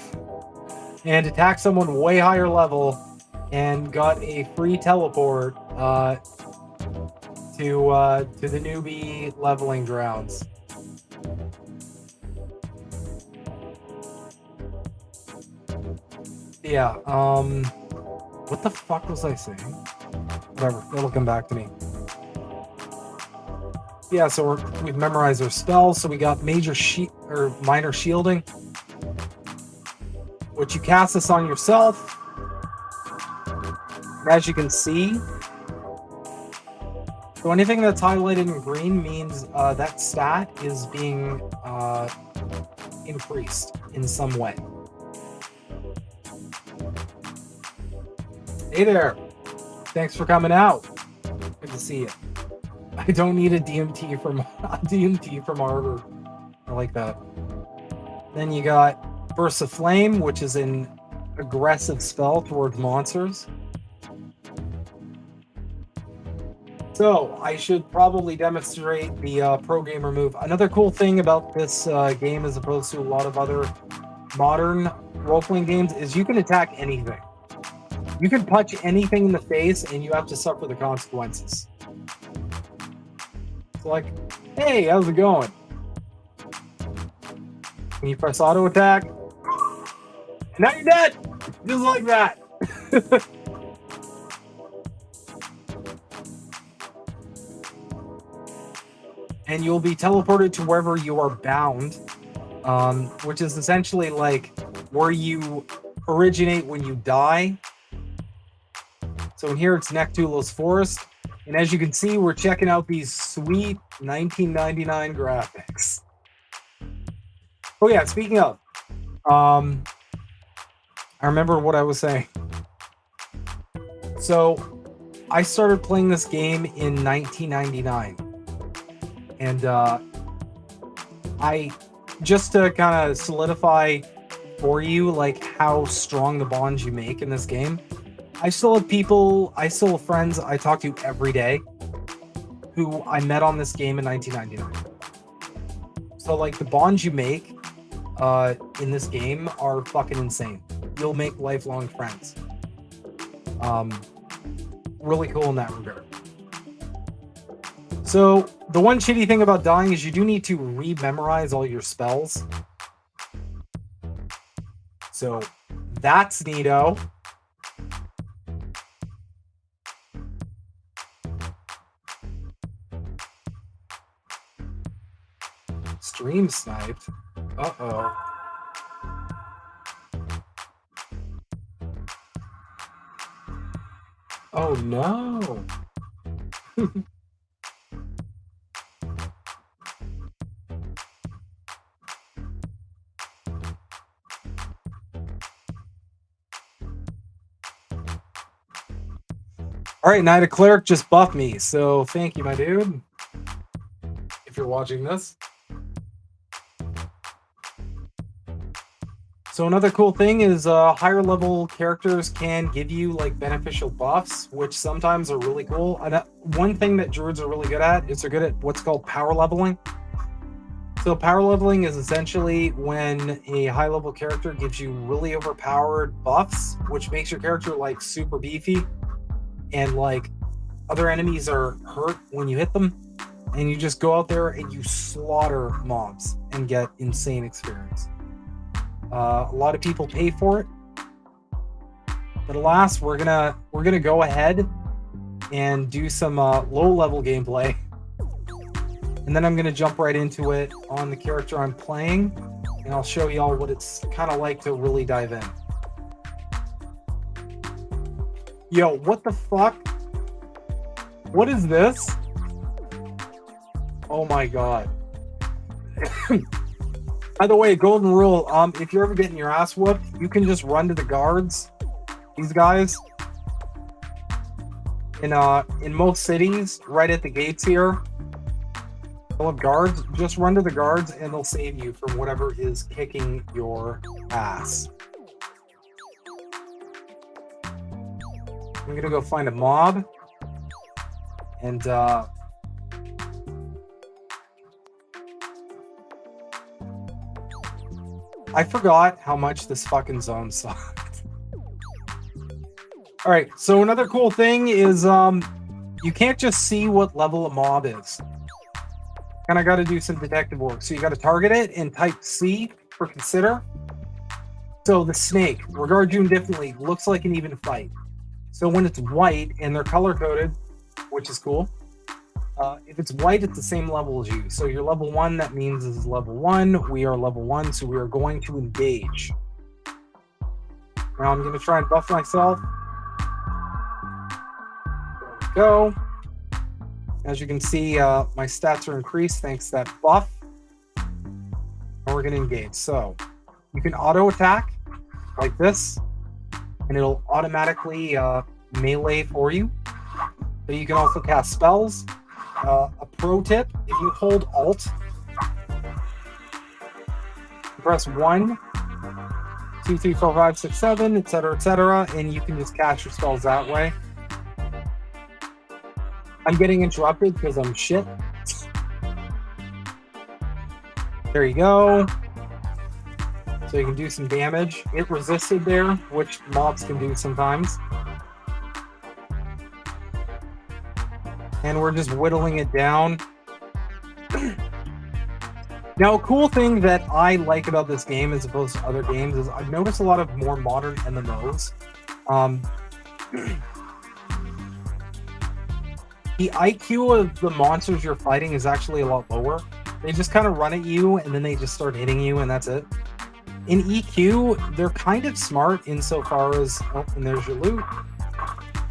and attacked someone way higher level, and got a free teleport to the newbie leveling grounds. Yeah. What the fuck was I saying? Whatever. It'll come back to me. Yeah. So we've memorized our spells. So we got minor shielding, which you cast this on yourself. As you can see, so anything that's highlighted in green means that stat is being increased in some way. Hey there. Thanks for coming out. Good to see you. I don't need a DMT from Harvard. I like that. Then you got Burst of Flame, which is an aggressive spell towards monsters. So I should probably demonstrate the pro gamer move. Another cool thing about this game, as opposed to a lot of other modern role-playing games, is you can attack anything. You can punch anything in the face, and you have to suffer the consequences. It's like, hey, how's it going? When you press auto attack, and now you're dead, just like that. And you'll be teleported to wherever you are bound, which is essentially like where you originate when you die. So in here, it's Nectulos Forest. And as you can see, we're checking out these sweet 1999 graphics. Oh yeah, speaking of, I remember what I was saying. So I started playing this game in 1999. And I, just to kind of solidify for you, like how strong the bonds you make in this game, I still have friends I talk to every day who I met on this game in 1999. So like the bonds you make in this game are fucking insane. You'll make lifelong friends. Really cool in that regard. So the one shitty thing about dying is you do need to rememorize all your spells. So that's neato. Stream sniped. Uh-oh. Oh no. All right, Knight of Cleric just buffed me, so thank you, my dude. If you're watching this. So another cool thing is higher level characters can give you like beneficial buffs, which sometimes are really cool. And one thing that druids are really good at is they're good at what's called power leveling. So power leveling is essentially when a high level character gives you really overpowered buffs, which makes your character like super beefy, and like other enemies are hurt when you hit them, and you just go out there and you slaughter mobs and get insane experience. A lot of people pay for it, but alas, we're gonna go ahead and do some low level gameplay, and then I'm gonna jump right into it on the character I'm playing, and I'll show y'all what it's kind of like to really dive in. Yo, what the fuck? What is this? Oh my god. By the way, golden rule, if you're ever getting your ass whooped, you can just run to the guards. These guys. In most cities, right at the gates here, they'll have guards. Just run to the guards and they'll save you from whatever is kicking your ass. I'm gonna go find a mob. And I forgot how much this fucking zone sucked. All right, so another cool thing is you can't just see what level a mob is. Kind of got to do some detective work. So you got to target it and type C for consider. So the snake, regard you indifferently, looks like an even fight. So when it's white and they're color coded, which is cool. If it's white, it's the same level as you. So you're level 1, that means this is level 1. We are level 1, so we are going to engage. Now I'm going to try and buff myself. There we go. As you can see, my stats are increased thanks to that buff. And we're going to engage. So you can auto attack like this, and it'll automatically melee for you. But you can also cast spells. A pro tip, if you hold Alt, press 1, 2, 3, 4, 5, 6, 7, etc., and you can just cast your spells that way. I'm getting interrupted because I'm shit. There you go. So you can do some damage. It resisted there, which mobs can do sometimes. And we're just whittling it down. Now, a cool thing that I like about this game as opposed to other games is I've noticed a lot of more modern MMOs. The IQ of the monsters you're fighting is actually a lot lower. They just kind of run at you and then they just start hitting you and that's it. In EQ, they're kind of smart insofar as... Oh, and there's your loot.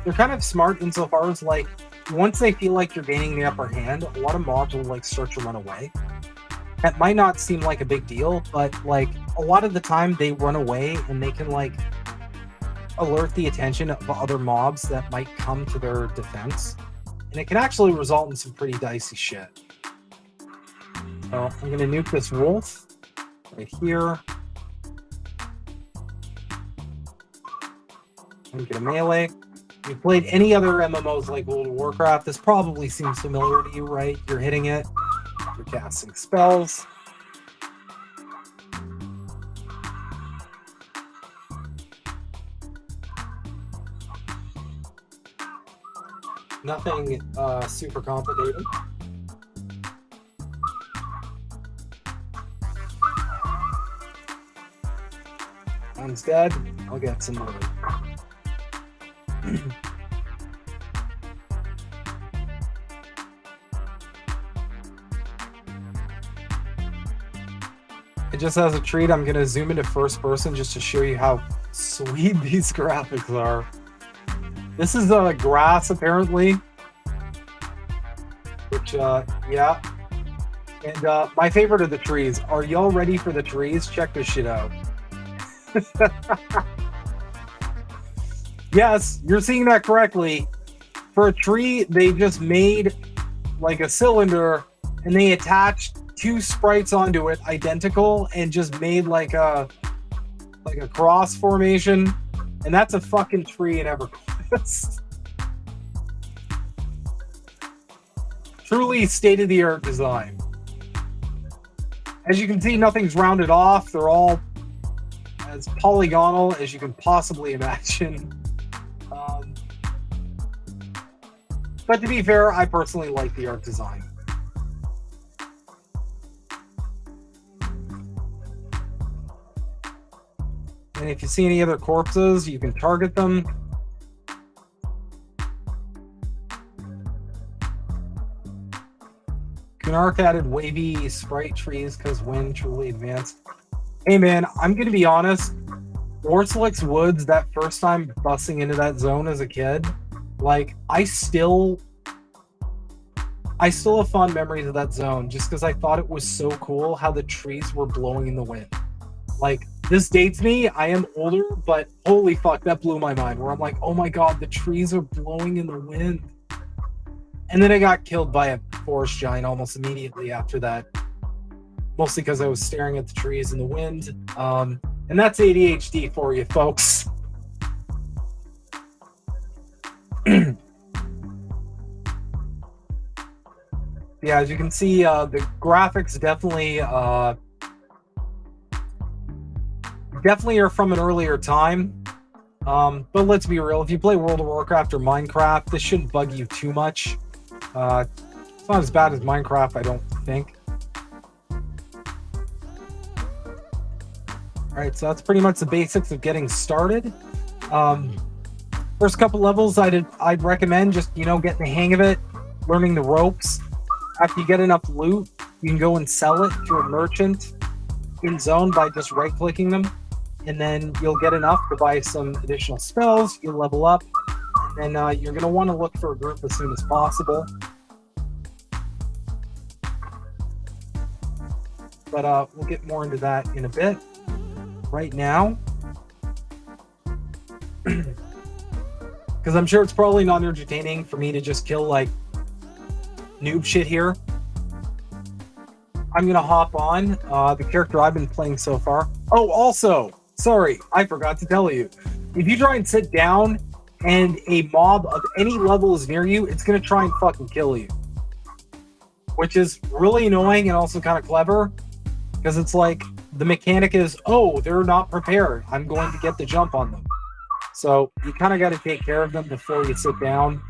They're kind of smart insofar as, like, once they feel like you're gaining the upper hand, a lot of mobs will like start to run away. That might not seem like a big deal, but like a lot of the time they run away and they can like alert the attention of other mobs that might come to their defense. And it can actually result in some pretty dicey shit. So I'm gonna nuke this wolf right here. I'm gonna get a melee. If you played any other MMOs like World of Warcraft, this probably seems familiar to you, right? You're hitting it, you're casting spells. Nothing super complicated. One's dead. I'll get some more. Just as a treat, I'm going to zoom into first person just to show you how sweet these graphics are. This is grass, apparently. Which, yeah. And my favorite are the trees. Are y'all ready for the trees? Check this shit out. Yes, you're seeing that correctly. for a tree, they just made like a cylinder and they attached two sprites onto it, identical, and just made like a cross formation. And that's a fucking tree in EverQuest. Truly state-of-the-art design. As you can see, nothing's rounded off. They're all as polygonal as you can possibly imagine. But to be fair, I personally like the art design. And if you see any other corpses, you can target them. Kunark added wavy sprite trees because wind truly advanced. Hey man, I'm gonna be honest. Orsolix Woods, that first time busting into that zone as a kid, like I still have fond memories of that zone just because I thought it was so cool how the trees were blowing in the wind. Like, this dates me, I am older, but holy fuck, that blew my mind. Where I'm like, oh my god, the trees are blowing in the wind. And then I got killed by a forest giant almost immediately after that. Mostly because I was staring at the trees in the wind. And that's ADHD for you, folks. Yeah, as you can see, the graphics definitely are from an earlier time. But let's be real, if you play World of Warcraft or Minecraft, this shouldn't bug you too much. It's not as bad as Minecraft, I don't think. Alright, so that's pretty much the basics of getting started. First couple levels I'd recommend just, getting the hang of it, learning the ropes. After you get enough loot, you can go and sell it to a merchant in zone by just right-clicking them. And then you'll get enough to buy some additional spells, you'll level up, and you're going to want to look for a group as soon as possible. But we'll get more into that in a bit. Right now, because I'm sure it's probably not entertaining for me to just kill like noob shit here. I'm gonna hop on the character I've been playing so far. Oh, also, sorry, I forgot to tell you. If you try and sit down and a mob of any level is near you, it's gonna try and fucking kill you. Which is really annoying and also kind of clever, because it's like, the mechanic is, oh, they're not prepared, I'm going to get the jump on them. So you kind of got to take care of them before you sit down.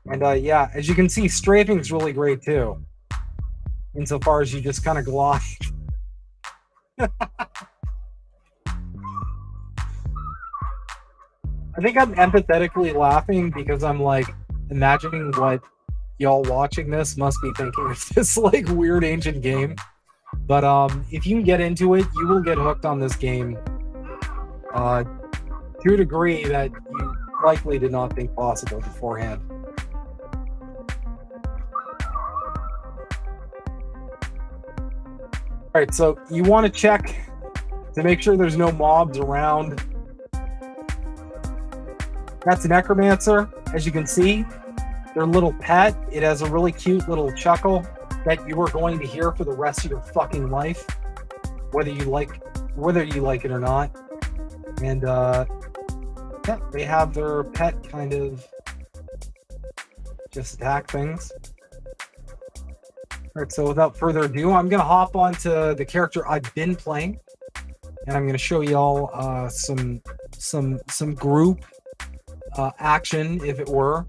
And yeah, as you can see, strafing is really great too, insofar as you just kind of glide. I think I'm empathetically laughing because I'm like imagining what y'all watching this must be thinking of this like weird ancient game. But if you can get into it, you will get hooked on this game to a degree that you likely did not think possible beforehand. All right, so you want to check to make sure there's no mobs around. That's a necromancer, as you can see. Their little pet, it has a really cute little chuckle that you are going to hear for the rest of your fucking life, whether you like it or not. And yeah, they have their pet kind of just attack things. All right, so without further ado, I'm gonna hop onto the character I've been playing, and I'm gonna show y'all some group action, if it were.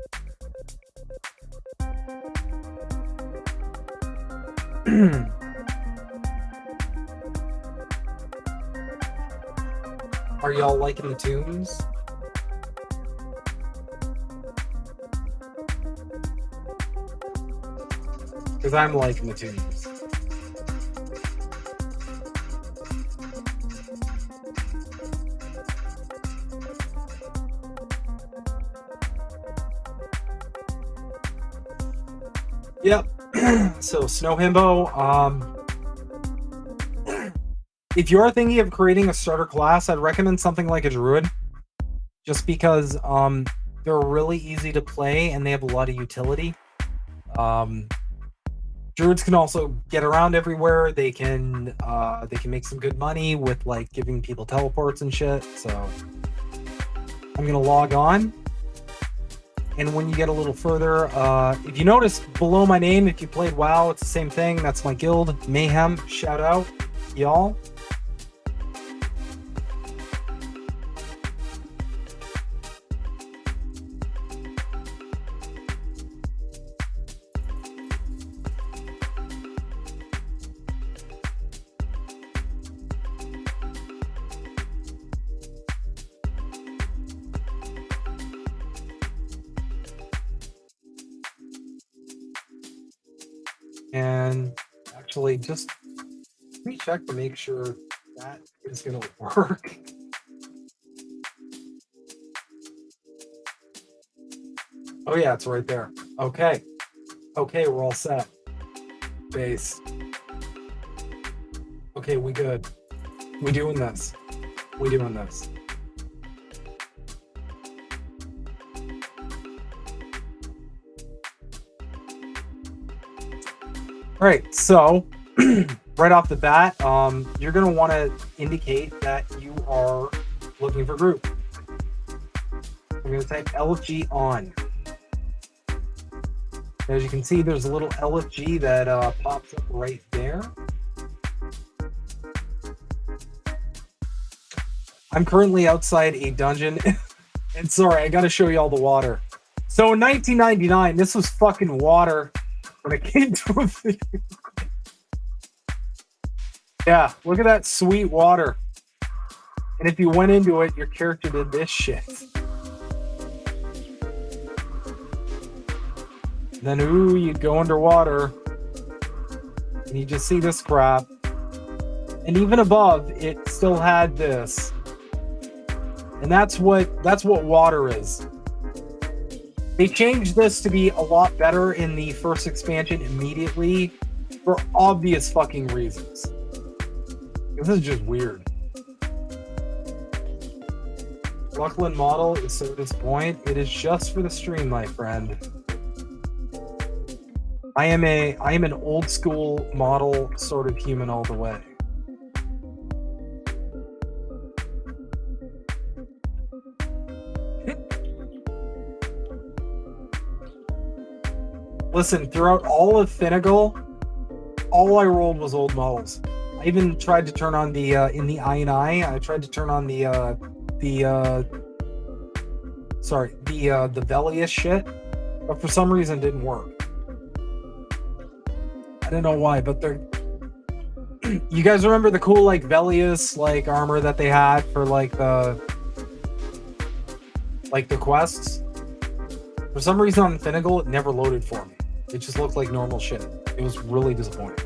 Are y'all liking the tunes? Because I'm liking the tunes. Yep. So Snow Himbo, If you're thinking of creating a starter class, I'd recommend something like a druid, just because they're really easy to play and they have a lot of utility. Druids can also get around everywhere. They can make some good money with like giving people teleports and shit. So I'm gonna log on. And when you get a little further, if you notice below my name, if you played WoW, it's the same thing. That's my guild, Mayhem. Shout out, y'all. And actually, just let me check to make sure that is going to work. Oh yeah, it's right there. Okay. Okay, we're all set. Base. Okay, we good. We doing this. We doing this. All right, so right off the bat, you're going to want to indicate that you are looking for group. We're going to type LFG on. As you can see, there's a little LFG that pops up right there. I'm currently outside a dungeon, and sorry, I got to show you all the water. So in 1999, this was fucking water. When it came to a video. Yeah, look at that sweet water. And if you went into it, your character did this shit. And then, ooh, you go underwater. And you just see this crap. And even above, it still had this. And that's what water is. They changed this to be a lot better in the first expansion immediately for obvious fucking reasons. This is just weird. Luckland model is so disappointing. It is just for the stream, my friend. I am an old school model sort of human all the way. Listen, throughout all of Finnegal, all I rolled was old models. I even tried to turn on the in the I tried to turn on the Velius shit, but for some reason it didn't work. I don't know why, but they're. You guys remember the cool like Velius like armor that they had for like the quests? For some reason on Finnegal, it never loaded for me. It just looked like normal shit. It was really disappointing.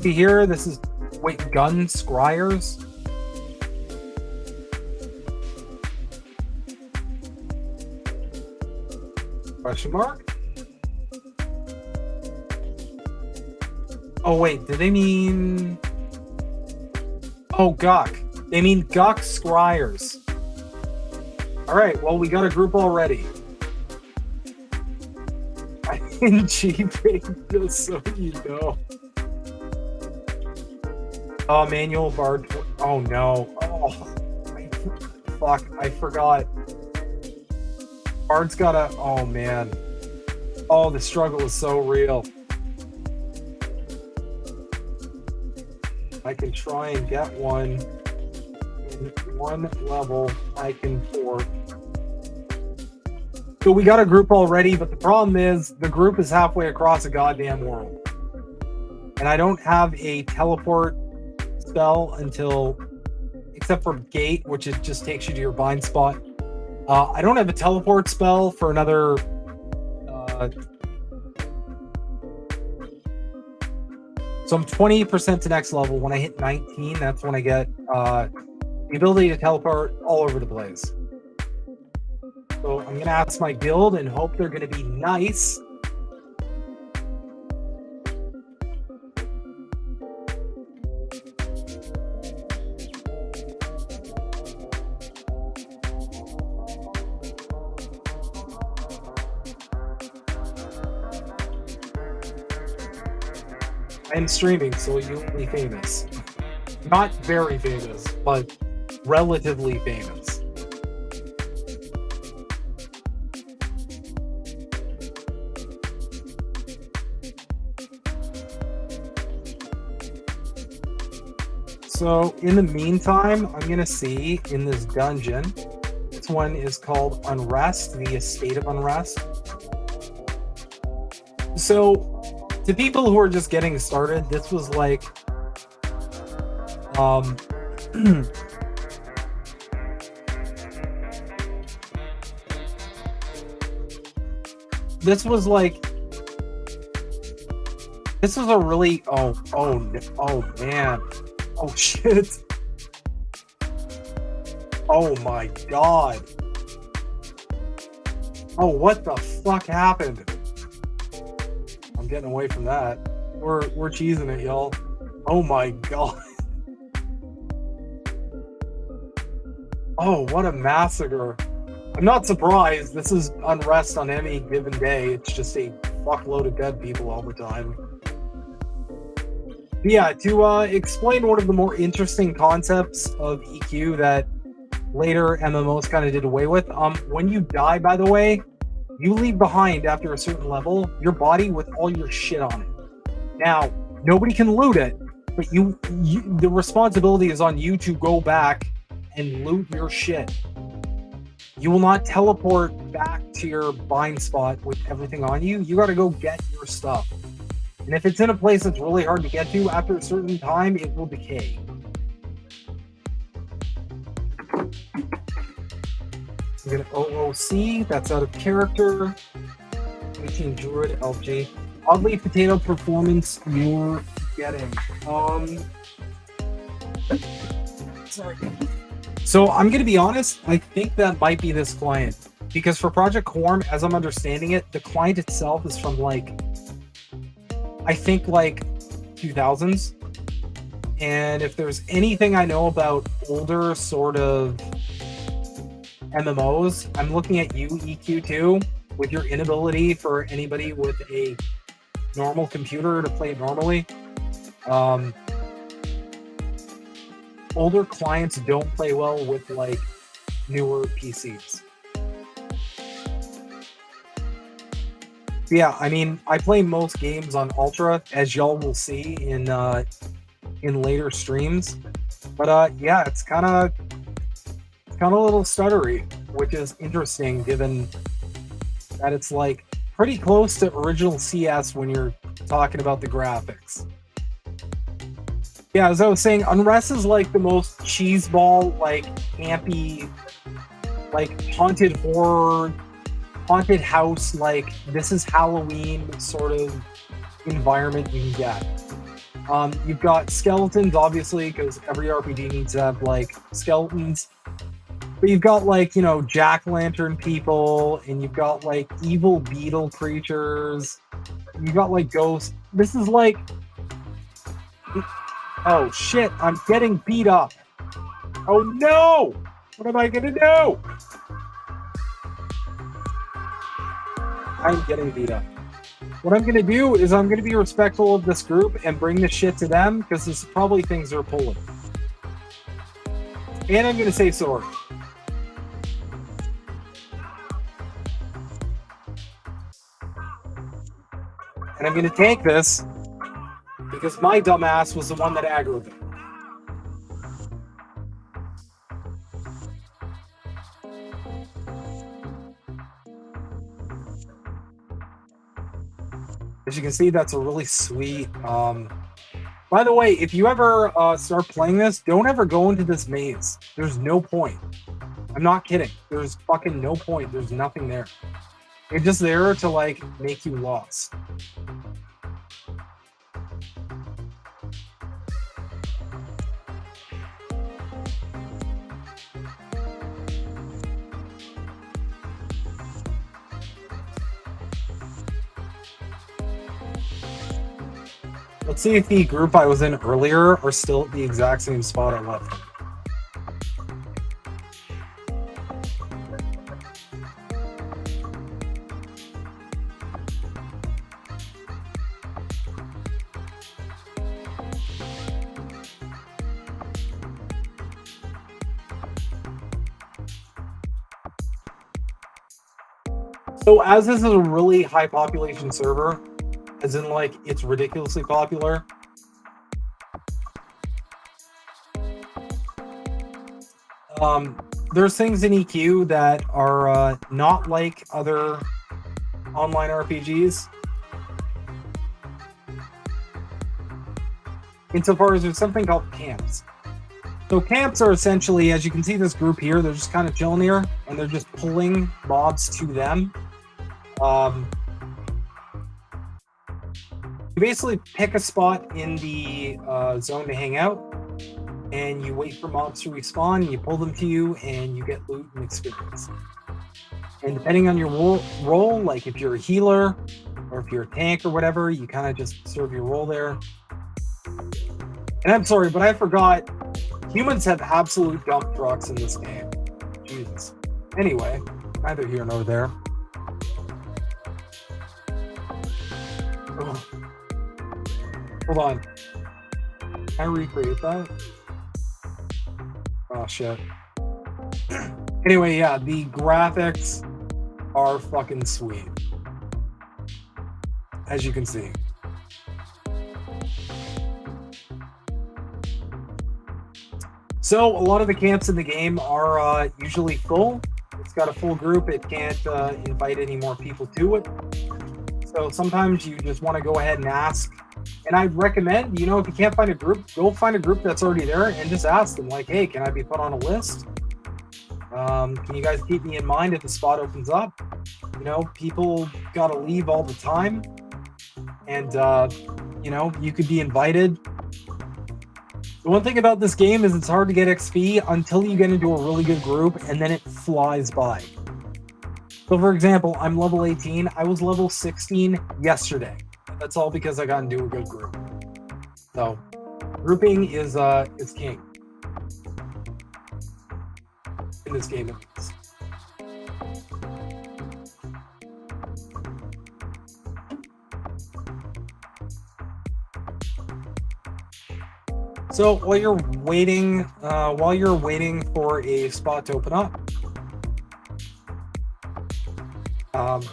See here, this is gun scryers. Question mark? Oh wait, did they mean? Oh, Gok. They mean Gok scryers. Alright, well, we got a group already. I'm in G-Ping, just so you know. Oh, manual bard. Oh, no. Oh, fuck, I forgot. Bard's gotta. Oh, man. Oh, the struggle is so real. I can try and get one. One level I can port. So we got a group already, but the problem is the group is halfway across the goddamn world. And I don't have a teleport spell until, except for Gate, which it just takes you to your bind spot. I don't have a teleport spell for another so I'm 20% to next level. When I hit 19, that's when I get the ability to teleport all over the place. So I'm going to ask my guild and hope they're going to be nice. I am streaming, so you'll be famous. Not very famous, but relatively famous. So in the meantime, I'm gonna see in this dungeon. This one is called Unrest, the Estate of Unrest. So to people who are just getting started, this was like this was like this is a really oh man. Oh shit. Oh my god. Oh, what the fuck happened? I'm getting away from that. We're cheesing it, y'all. Oh my god. Oh, what a massacre. I'm not surprised. This is Unrest on any given day. It's just a fuckload of dead people all the time. Yeah, to explain one of the more interesting concepts of EQ that later MMOs kind of did away with. When you die, by the way, you leave behind after a certain level your body with all your shit on it. Now, nobody can loot it, but the responsibility is on you to go back and loot your shit. You will not teleport back to your bind spot with everything on you. You got to go get your stuff. And if it's in a place that's really hard to get to, after a certain time, it will decay. I'm gonna OOC, that's out of character. 18 Druid LG. Oddly potato performance you're getting. Sorry. So I'm gonna be honest, I think that might be this client. Because for Project Quarm, as I'm understanding it, the client itself is from like I think like 2000s. And if there's anything I know about older sort of MMOs, I'm looking at you, EQ2, with your inability for anybody with a normal computer to play it normally. Older clients don't play well with like newer PCs. Yeah, I mean, I play most games on Ultra, as y'all will see in later streams. But yeah, it's kind of a little stuttery, which is interesting given that it's like pretty close to original CS when you're talking about the graphics. Yeah, as I was saying, Unrest is like the most cheeseball, like campy, like haunted horror, haunted house, like this is Halloween sort of environment you can get. You've got skeletons, obviously, because every RPG needs to have like skeletons. But you've got like, you know, jack-o'-lantern people, and you've got like evil beetle creatures. You've got like ghosts. This is like, oh shit, I'm getting beat up. Oh no! What am I gonna do? I'm getting beat up. What I'm gonna do is I'm gonna be respectful of this group and bring this shit to them, because this is probably things they're pulling. And I'm gonna say sorry. And I'm gonna take this because my dumbass was the one that aggroed them. As you can see, that's a really sweet. By the way, if you ever start playing this, don't ever go into this maze. There's no point. I'm not kidding. There's fucking no point. There's nothing there. It's just there to like make you lost. Let's see if the group I was in earlier are still at the exact same spot I left them. So as this is a really high population server, as in like it's ridiculously popular, there's things in EQ that are not like other online RPGs. Insofar as there's something called camps. So camps are essentially, as you can see this group here, they're just kind of chilling here, and they're just pulling mobs to them. You basically pick a spot in the zone to hang out, and you wait for mobs to respawn, you pull them to you, and you get loot and experience. And depending on your role, like if you're a healer, or if you're a tank or whatever, you kind of just serve your role there. And I'm sorry, but I forgot, humans have absolute dump trucks in this game. Jesus. Anyway, neither here nor there. Oh. Hold on. Can I recreate that? Oh, shit. Anyway, yeah, the graphics are fucking sweet. As you can see. So, a lot of the camps in the game are usually full. It's got a full group. It can't invite any more people to it. So, sometimes you just want to go ahead and ask. And I'd recommend, you know, if you can't find a group, go find a group that's already there and just ask them, like, hey, can I be put on a list? Can you guys keep me in mind if the spot opens up? You know, people got to leave all the time. And, you know, you could be invited. The one thing about this game is it's hard to get XP until you get into a really good group, and then it flies by. So, for example, I'm level 18. I was level 16 yesterday. That's all because I got into a good group. So, grouping is king. In this game, at least. So while you're waiting for a spot to open up,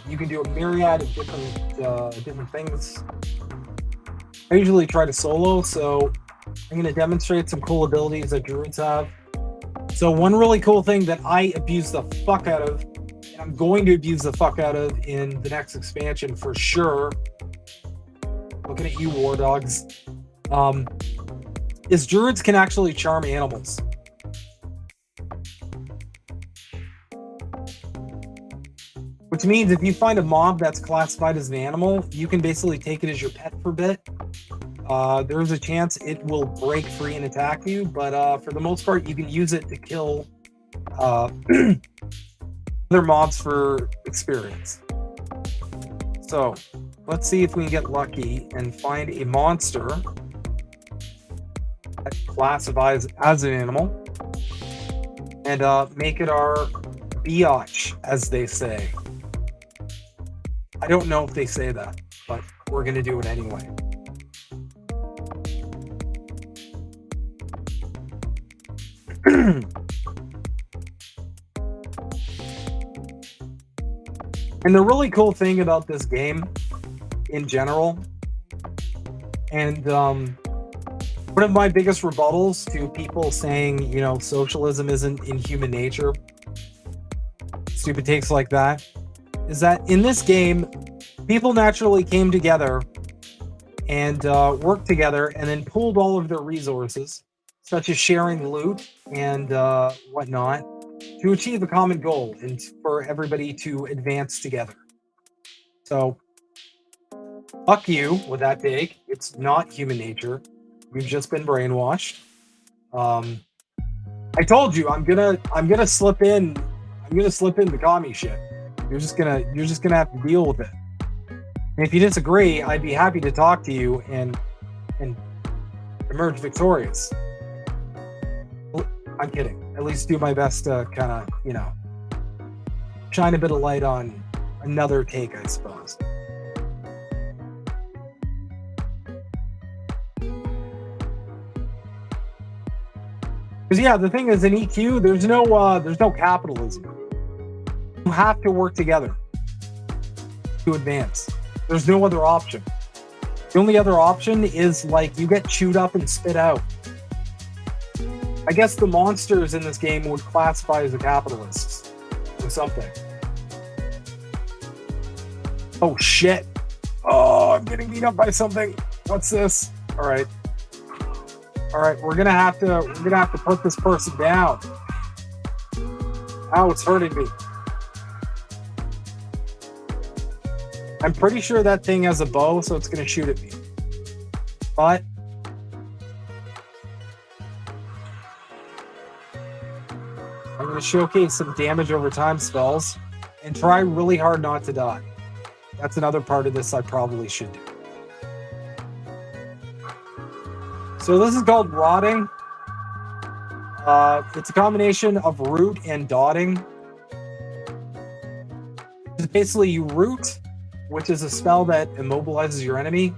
you can do a myriad of different things. I usually try to solo, so I'm going to demonstrate some cool abilities that druids have. So one really cool thing that I abuse the fuck out of, and I'm going to abuse the fuck out of in the next expansion for sure. Looking at you, war dogs. Is druids can actually charm animals. Which means if you find a mob that's classified as an animal, you can basically take it as your pet for a bit. There's a chance it will break free and attack you, but for the most part, you can use it to kill other mobs for experience. So let's see if we can get lucky and find a monster that classifies as an animal and make it our biatch, as they say. I don't know if they say that, but we're going to do it anyway. And the really cool thing about this game in general, and one of my biggest rebuttals to people saying, you know, socialism isn't in human nature, stupid takes like that, is that in this game, people naturally came together and worked together and then pooled all of their resources, such as sharing loot and whatnot, to achieve a common goal and for everybody to advance together. So, fuck you with that take. It's not human nature. You've just been brainwashed. I told you I'm gonna slip in. I'm gonna slip in the commie shit. You're just gonna have to deal with it. And if you disagree, I'd be happy to talk to you and emerge victorious. I'm kidding. At least do my best to kind of, you know, shine a bit of light on another take, I suppose. Because yeah, the thing is, in EQ, there's no capitalism. You have to work together. to advance. There's no other option. The only other option is like you get chewed up and spit out. I guess the monsters in this game would classify as the capitalists or something. Oh shit. Oh, I'm getting beat up by something. What's this? All right. All right, we're gonna have to put this person down. Ow, it's hurting me. I'm pretty sure that thing has a bow, so it's gonna shoot at me. But I'm gonna showcase some damage over time spells and try really hard not to die. That's another part of this I probably should do. So this is called rotting. It's a combination of root and dotting. It's basically you root, which is a spell that immobilizes your enemy,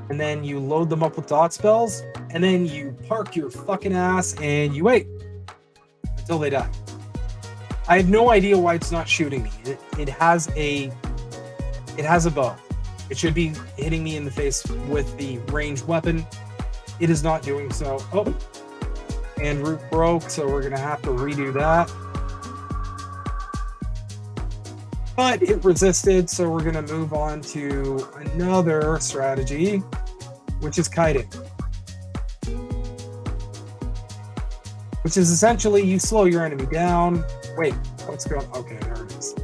and then you load them up with dot spells, and then you park your fucking ass and you wait until they die. I have no idea why it's not shooting me. It has a bow. It should be hitting me in the face with the ranged weapon. It is not doing so. Oh, and root broke, so we're gonna have to redo that. But it resisted, so we're gonna move on to another strategy, which is kiting. Which is essentially you slow your enemy down. Wait, what's going on? Okay, there it is.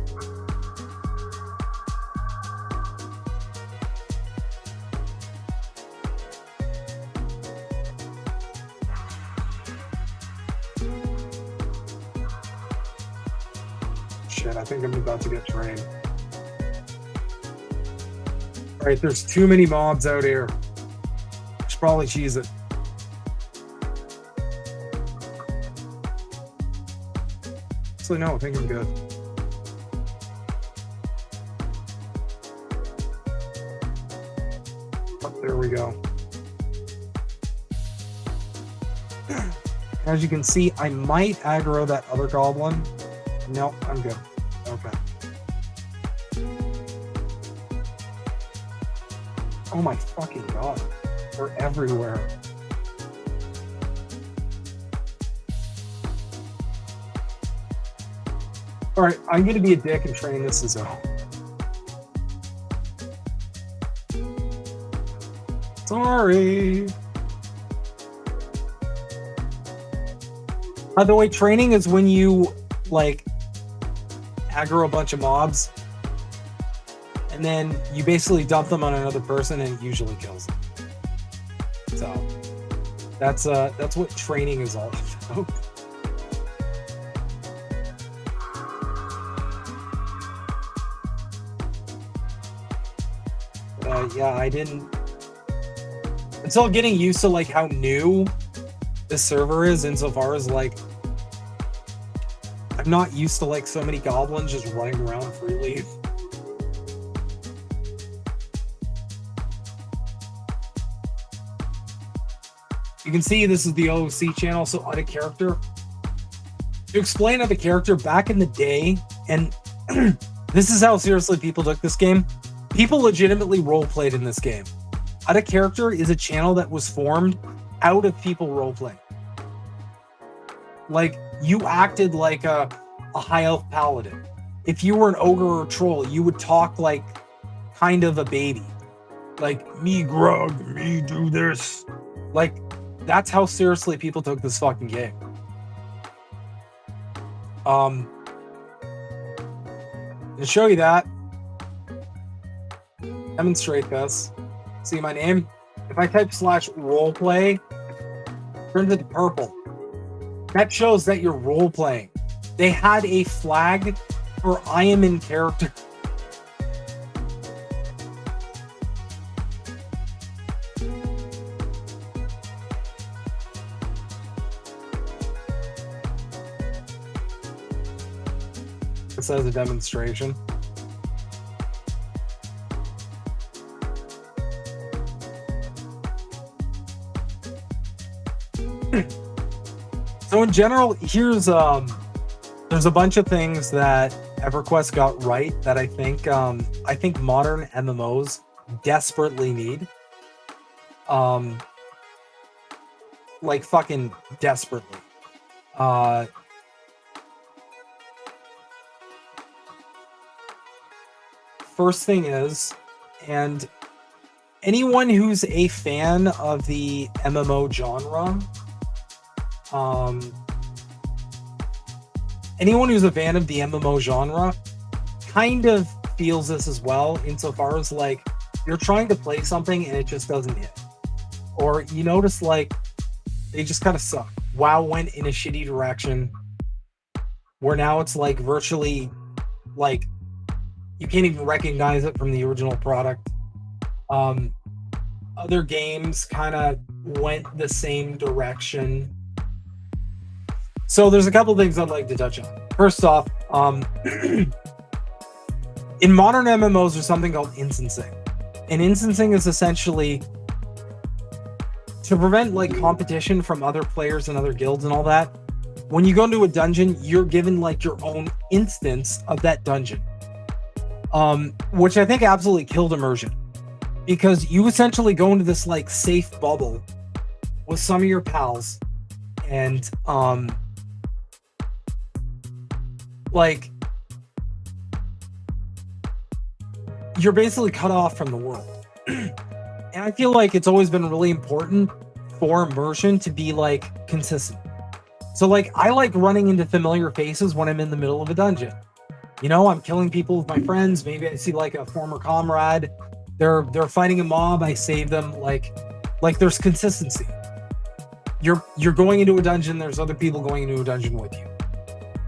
Shit, I think I'm about to get trained. Alright, there's too many mobs out here. I should probably cheese it. Actually, no, I think I'm good. Oh, there we go. As you can see, I might aggro that other goblin. No, I'm good. Okay. Oh my fucking god. They're everywhere. Alright, I'm gonna be a dick and train this as well. Sorry. By the way, training is when you, like, aggro a bunch of mobs, and then you basically dump them on another person, and it usually kills them. So that's what training is all about. Yeah, I didn't until getting used to like how new this server is, insofar as like I'm not used to like so many goblins just running around freely. You can see this is the OOC channel, so out of character. To explain out of character, back in the day, and this is how seriously people took this game. People legitimately roleplayed in this game. Out of Character is a channel that was formed out of people roleplaying. Like, you acted like a high elf paladin. If you were an ogre or a troll, you would talk like kind of a baby. Like, me grog, me do this. Like, that's how seriously people took this fucking game. To show you that, demonstrate this. See my name? If I type /roleplay, it turns into purple. That shows that you're role-playing. They had a flag for I am in character. This as a demonstration. So in general, here's there's a bunch of things that EverQuest got right that I think modern MMOs desperately need. Like fucking desperately. First thing is, and anyone who's a fan of the MMO genre, anyone who's a fan of the MMO genre kind of feels this as well, insofar as like you're trying to play something and it just doesn't hit. Or you notice like they just kind of suck. WoW went in a shitty direction where now it's like virtually like you can't even recognize it from the original product. Other games kind of went the same direction. So there's a couple things I'd like to touch on. First off, in modern MMOs, there's something called instancing. And instancing is essentially to prevent like competition from other players and other guilds and all that. When you go into a dungeon, you're given like your own instance of that dungeon, which I think absolutely killed immersion, because you essentially go into this like safe bubble with some of your pals, and like you're basically cut off from the world. And I feel like it's always been really important for immersion to be like consistent. So like I like running into familiar faces when I'm in the middle of a dungeon. You know, I'm killing people with my friends. Maybe I see like a former comrade. They're fighting a mob. I save them. Like there's consistency. You're going into a dungeon. There's other people going into a dungeon with you.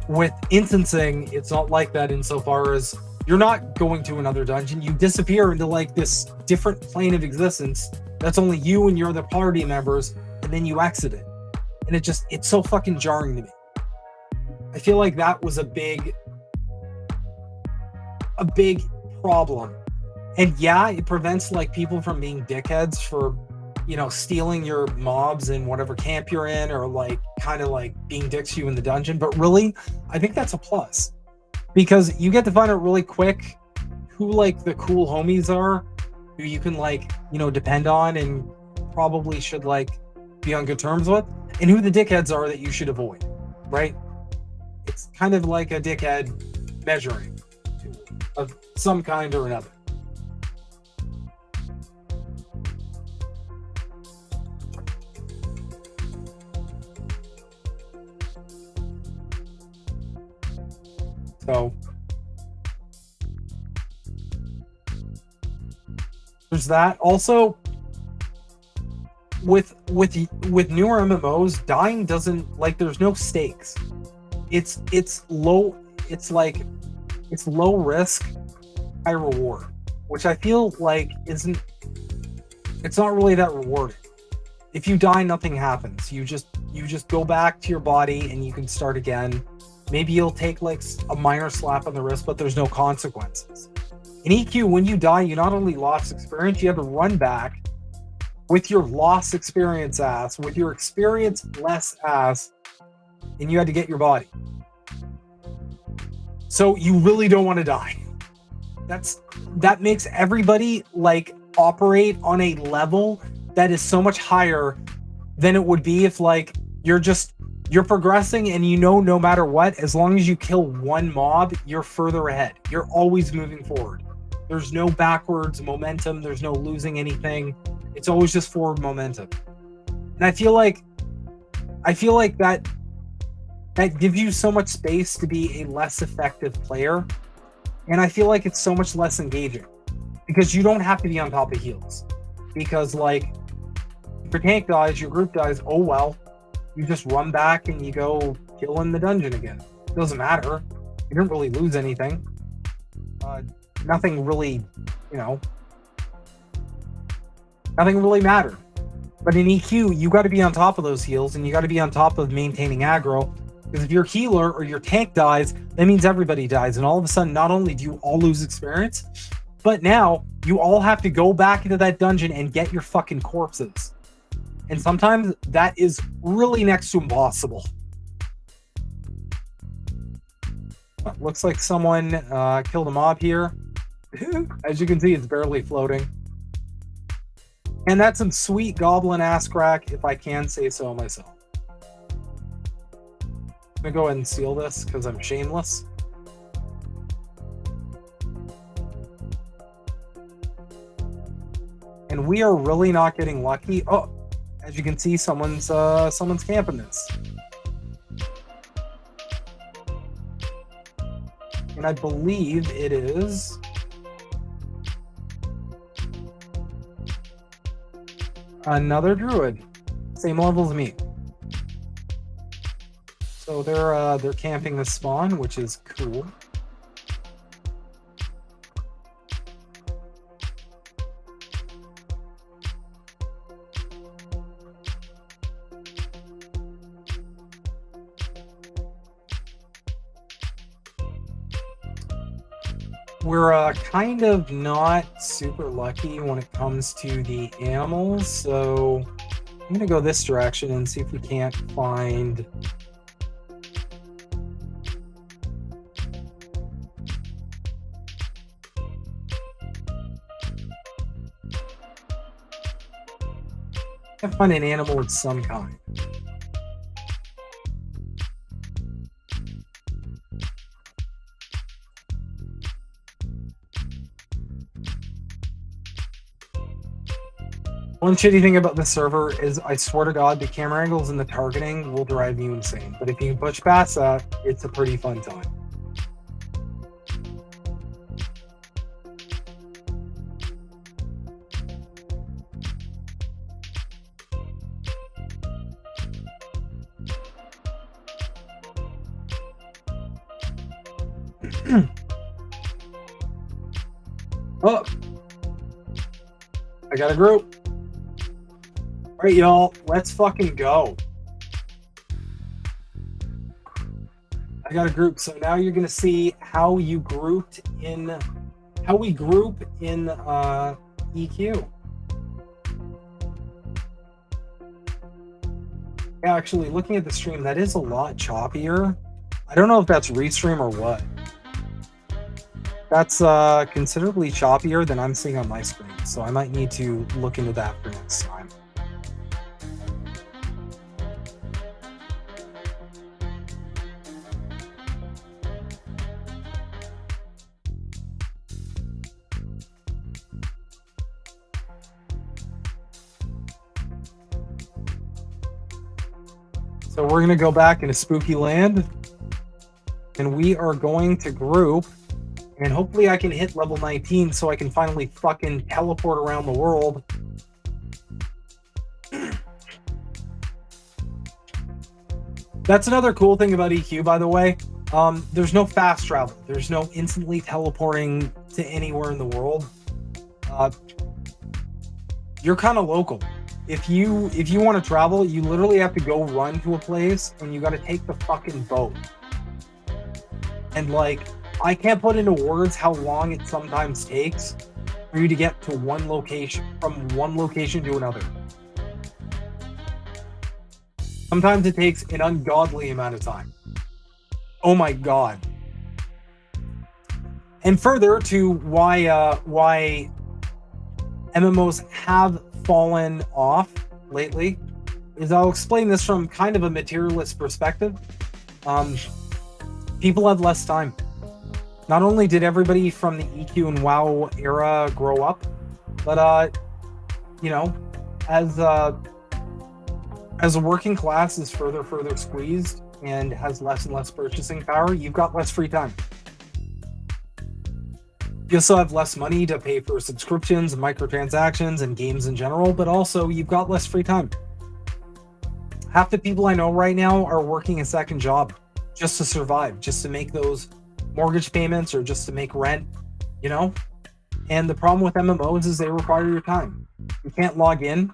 With instancing, it's not like that insofar as you're not going to another dungeon. You disappear into like this different plane of existence that's only you and your other party members, and then you exit it. And it's so fucking jarring to me. I feel like that was a big problem. And yeah, it prevents like people from being dickheads for, you know, stealing your mobs in whatever camp you're in, or like kind of like being dicks to you in the dungeon. But really, I think that's a plus, because you get to find out really quick who like the cool homies are, who you can like, you know, depend on and probably should like be on good terms with, and who the dickheads are that you should avoid, right? It's kind of like a dickhead measuring of some kind or another. So there's that. Also, with newer MMOs, dying doesn't like there's no stakes. It's low. It's like it's low risk, high reward, which I feel like it's not really that rewarding. If you die, nothing happens. You just go back to your body and you can start again. Maybe you'll take like a minor slap on the wrist, but there's no consequences. In EQ, when you die, you not only lost experience, you have to run back with your lost experience ass, with your experience less ass, and you had to get your body. So you really don't want to die. That makes everybody like operate on a level that is so much higher than it would be if like you're progressing, and you know, no matter what, as long as you kill one mob, you're further ahead. You're always moving forward. There's no backwards momentum. There's no losing anything. It's always just forward momentum. And I feel like that gives you so much space to be a less effective player. And I feel like it's so much less engaging, because you don't have to be on top of heals. Because like if your tank dies, your group dies, oh well. You just run back and you go kill in the dungeon again. It doesn't matter. You didn't really lose anything. Nothing really, you know, nothing really mattered. But in EQ, you got to be on top of those heals, and you got to be on top of maintaining aggro. Because if your healer or your tank dies, that means everybody dies. And all of a sudden, not only do you all lose experience, but now you all have to go back into that dungeon and get your fucking corpses. And sometimes that is really next to impossible. Looks like someone killed a mob here. As you can see, it's barely floating. And that's some sweet goblin ass crack, if I can say so myself. I'm gonna go ahead and seal this because I'm shameless. And we are really not getting lucky. Oh, as you can see, someone's camping this. And I believe it is another druid, same level as me. So they're camping the spawn, which is cool. We're kind of not super lucky when it comes to the animals, so I'm gonna go this direction and see if we can't find an animal of some kind. One shitty thing about this server is, I swear to God, the camera angles and the targeting will drive you insane. But if you can push past that, it's a pretty fun time. Oh, I got a group. All right, y'all, let's fucking go. I got a group, so now you're gonna see how we group in EQ. Yeah, actually, looking at the stream, that is a lot choppier. I don't know if that's restream or what. That's considerably choppier than I'm seeing on my screen, so I might need to look into that for next time. So we're going to go back into Spooky Land, and we are going to group, and hopefully I can hit level 19 so I can finally fucking teleport around the world. That's another cool thing about EQ, by the way. There's no fast travel. There's no instantly teleporting to anywhere in the world. You're kind of local. If you want to travel, you literally have to go run to a place, and you got to take the fucking boat. And like, I can't put into words how long it sometimes takes for you to get to one location, from one location to another. Sometimes it takes an ungodly amount of time. Oh my god. And further to why MMOs have fallen off lately is, I'll explain this from kind of a materialist perspective. People have less time. Not only did everybody from the EQ and WoW era grow up, but you know, as a working class is further squeezed and has less and less purchasing power, you've got less free time. You still have less money to pay for subscriptions, microtransactions, and games in general, but also you've got less free time. Half the people I know right now are working a second job just to survive, just to make those mortgage payments or just to make rent, you know? And the problem with MMOs is they require your time. You can't log in.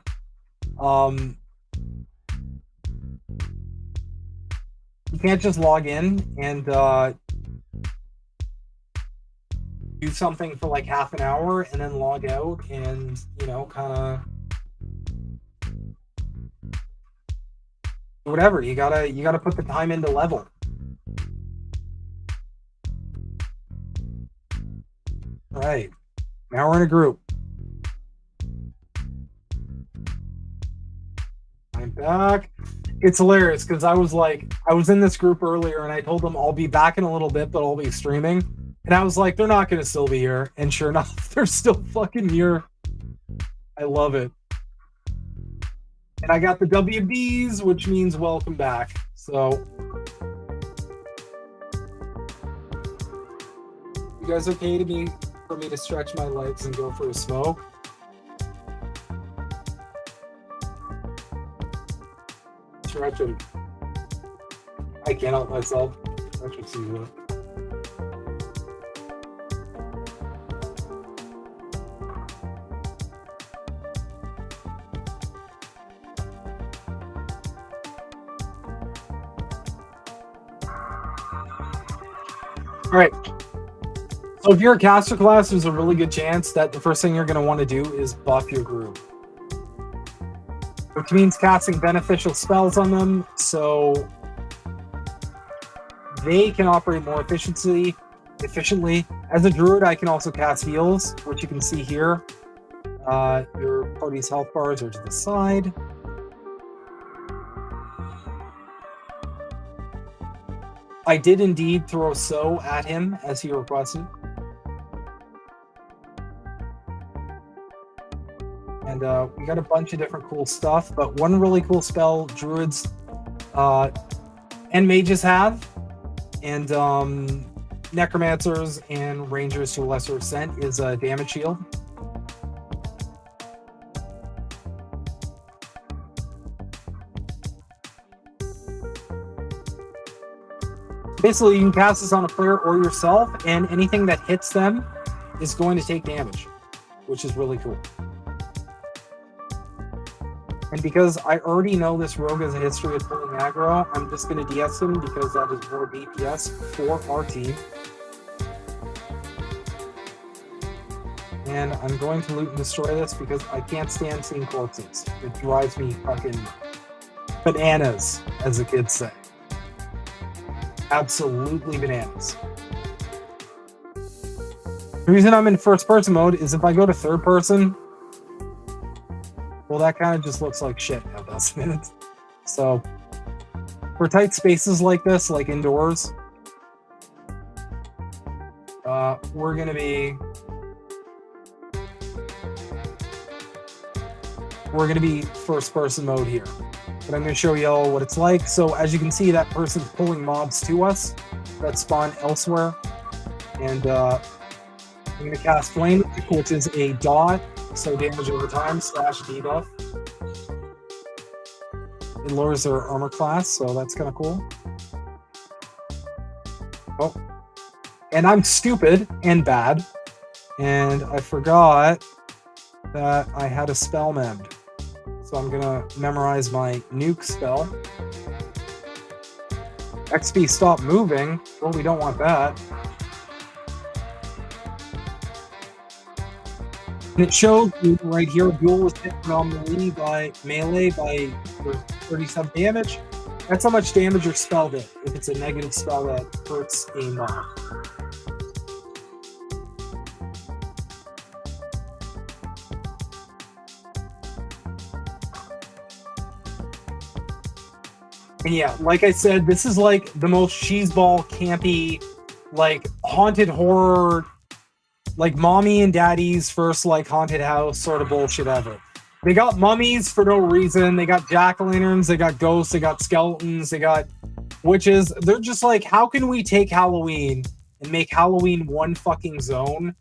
You can't just log in and do something for like half an hour and then log out and, you know, kind of whatever. You gotta put the time into level. right. Now we're in a group. I'm back. It's hilarious because I was in this group earlier and I told them I'll be back in a little bit, but I'll be streaming. And I was like, they're not going to still be here. And sure enough, they're still fucking here. I love it. And I got the WBs, which means welcome back. So, you guys okay for me to stretch my legs and go for a smoke? Stretching. I can't help myself. I should see that. All right. So if you're a caster class, there's a really good chance that the first thing you're going to want to do is buff your group, which means casting beneficial spells on them so they can operate more efficiently. As a druid, I can also cast heals, which you can see here. Your party's health bars are to the side. I did indeed throw So at him as he requested. And we got a bunch of different cool stuff, but one really cool spell druids and mages have, and necromancers and rangers to a lesser extent, is a damage shield. Basically, you can cast this on a player or yourself, and anything that hits them is going to take damage, which is really cool. And because I already know this rogue has a history of pulling aggro, I'm just going to DS him because that is more DPS for our team. And I'm going to loot and destroy this because I can't stand seeing corpses. It drives me fucking bananas, as the kids say. Absolutely bananas. The reason I'm in first person mode is if I go to third person, well, that kind of just looks like shit now, doesn't it? So, for tight spaces like this, like indoors, we're gonna be first person mode here. But I'm going to show you all what it's like. So as you can see, that person's pulling mobs to us that spawn elsewhere. And I'm going to cast Flame, which is a dot, so damage over time, / debuff. It lowers their armor class, so that's kind of cool. Oh. And I'm stupid and bad. And I forgot that I had a spell memmed. So I'm gonna memorize my nuke spell. XP stop moving. Well, we don't want that. And it shows you right here, duel was hit predominantly by melee by 37 damage. That's how much damage your spell did if it's a negative spell that hurts a mob. And yeah, like I said, this is like the most cheeseball, campy, like haunted horror, like mommy and daddy's first like haunted house sort of bullshit ever. They got mummies for no reason. They got jack-o'-lanterns. They got ghosts. They got skeletons. They got witches. They're just like, how can we take Halloween and make Halloween one fucking zone?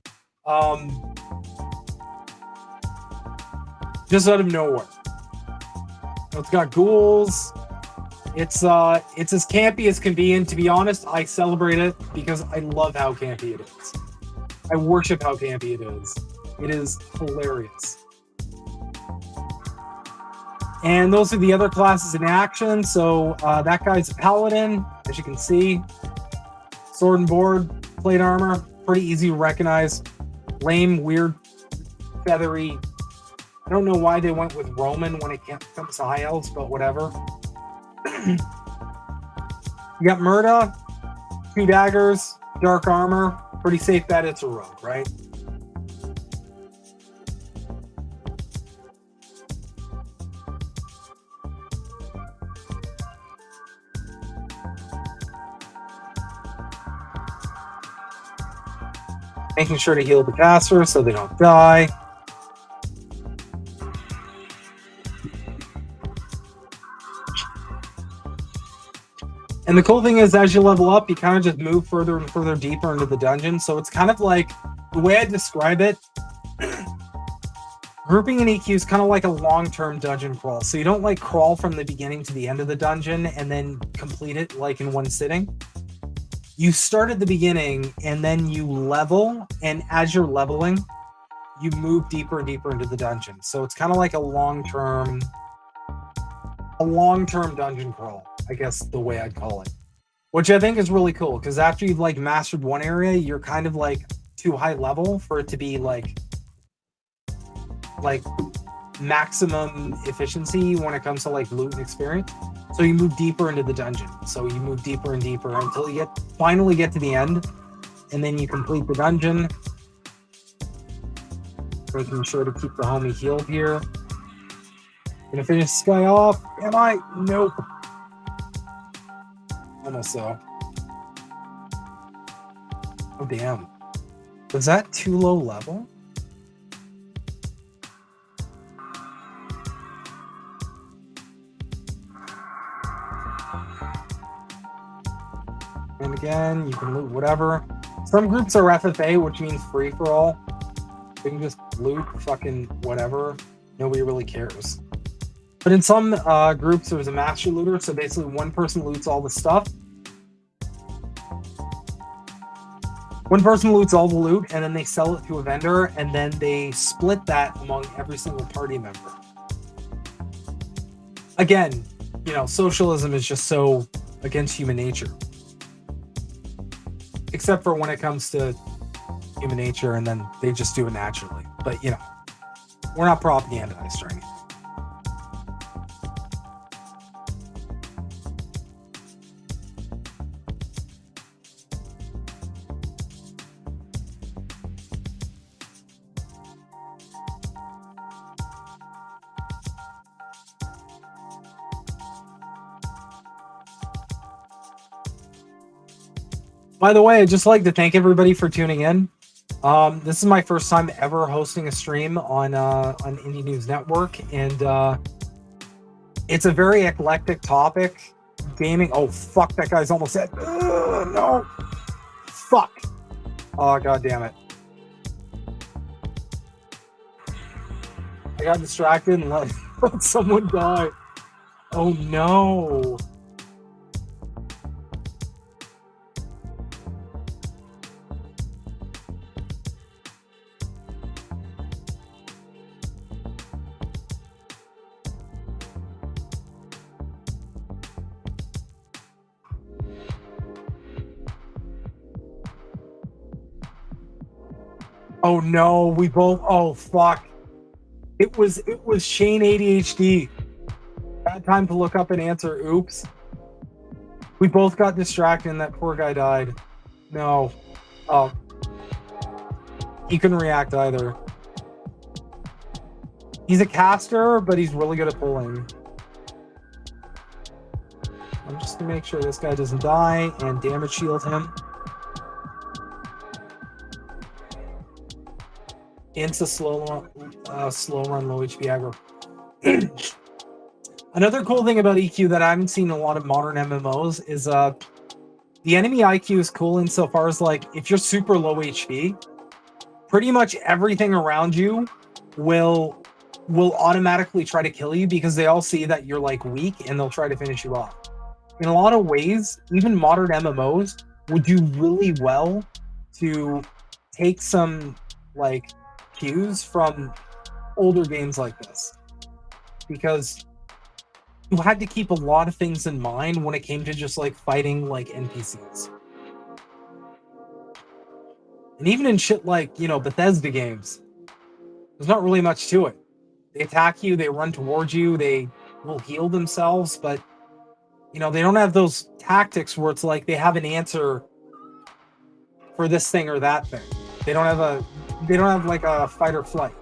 Just out of nowhere. It's got ghouls. It's as campy as can be, and to be honest, I celebrate it because I love how campy it is. I worship how campy it is. It is hilarious. And those are the other classes in action. So that guy's a paladin, as you can see. Sword and board, plate armor, pretty easy to recognize. Lame, weird, feathery. I don't know why they went with Roman when it comes to high elves, but whatever. You got Murda, 2 daggers, dark armor. Pretty safe bet it's a rogue, right? Making sure to heal the caster so they don't die. And the cool thing is, as you level up, you kind of just move further and further deeper into the dungeon. So it's kind of like, the way I describe it, grouping an EQ is kind of like a long-term dungeon crawl. So you don't like crawl from the beginning to the end of the dungeon and then complete it like in one sitting. You start at the beginning and then you level, and as you're leveling, you move deeper and deeper into the dungeon. So it's kind of like a long-term dungeon crawl, I guess the way I'd call it. Which I think is really cool, because after you've like mastered one area, you're kind of like too high level for it to be like maximum efficiency when it comes to like loot and experience. So you move deeper into the dungeon. So you move deeper and deeper until you finally get to the end, and then you complete the dungeon. Making sure to keep the homie healed here. Gonna finish this guy off. Am I? Nope. Almost so. Oh damn. Was that too low level? And again, you can loot whatever. Some groups are FFA, which means free for all. You can just loot fucking whatever. Nobody really cares. But in some groups, there's a master looter, so basically one person loots all the stuff. One person loots all the loot, and then they sell it to a vendor, and then they split that among every single party member. Again, you know, socialism is just so against human nature. Except for when it comes to human nature, and then they just do it naturally. But, you know, we're not propagandized or anything. By the way, I'd just like to thank everybody for tuning in. This is my first time ever hosting a stream on Indie News Network, and it's a very eclectic topic. Gaming. Oh fuck, that guy's almost dead. No. Fuck. Oh god damn it. I got distracted and let someone die. Oh no. Oh no, we both. Oh fuck! It was Shane ADHD. Bad time to look up and answer. Oops. We both got distracted, and that poor guy died. No. Oh. He couldn't react either. He's a caster, but he's really good at pulling. I'm just gonna make sure this guy doesn't die and damage shield him. Into slow run, low HP aggro. Another cool thing about EQ that I haven't seen in a lot of modern MMOs is the enemy IQ is cool insofar as like if you're super low HP, pretty much everything around you will automatically try to kill you because they all see that you're like weak and they'll try to finish you off. In a lot of ways, even modern MMOs would do really well to take some like cues from older games like this, because you had to keep a lot of things in mind when it came to just like fighting like NPCs. And even in shit like, you know, Bethesda games, there's not really much to it. They attack you, they run towards you, they will heal themselves, but you know, they don't have those tactics where it's like they have an answer for this thing or that thing. They don't have like a fight or flight.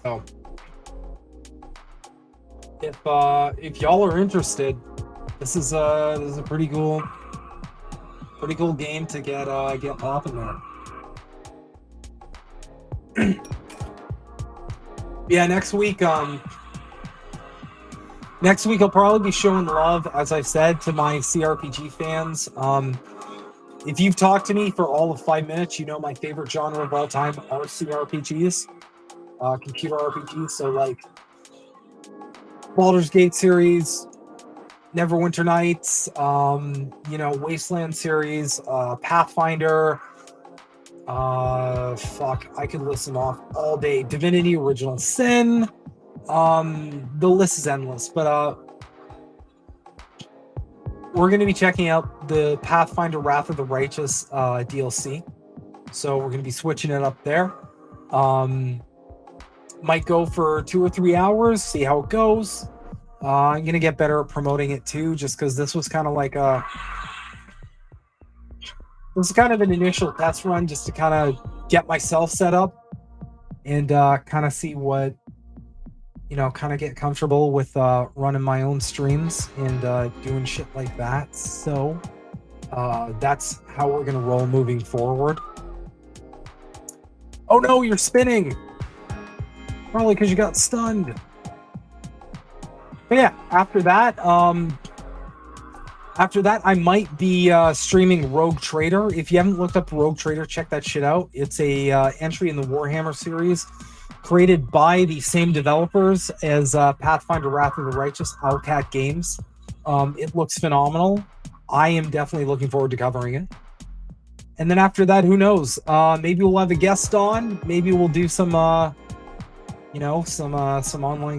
So if y'all are interested, this is a pretty cool game to get popping there. Yeah, next week I'll probably be showing love, as I said, to my CRPG fans. If you've talked to me for all of 5 minutes, you know my favorite genre of all time are CRPGs, computer RPGs. So like Baldur's Gate series, Neverwinter Nights, Wasteland series, Pathfinder. I could list them off all day. Divinity, Original Sin. The list is endless, but we're going to be checking out the Pathfinder Wrath of the Righteous DLC. So we're going to be switching it up there. Might go for 2 or 3 hours, see how it goes. I'm going to get better at promoting it too, just because this was kind of like an initial test run just to kind of get myself set up and kind of see what, kind of get comfortable with running my own streams and doing shit like that. So that's how we're going to roll moving forward. Oh no, you're spinning. Probably because you got stunned. But yeah, after that, I might be streaming Rogue Trader. If you haven't looked up Rogue Trader, check that shit out. It's a entry in the Warhammer series created by the same developers as Pathfinder Wrath of the Righteous, Owlcat Games. It looks phenomenal. I am definitely looking forward to covering it. And then after that, who knows? Maybe we'll have a guest on. Maybe we'll do some online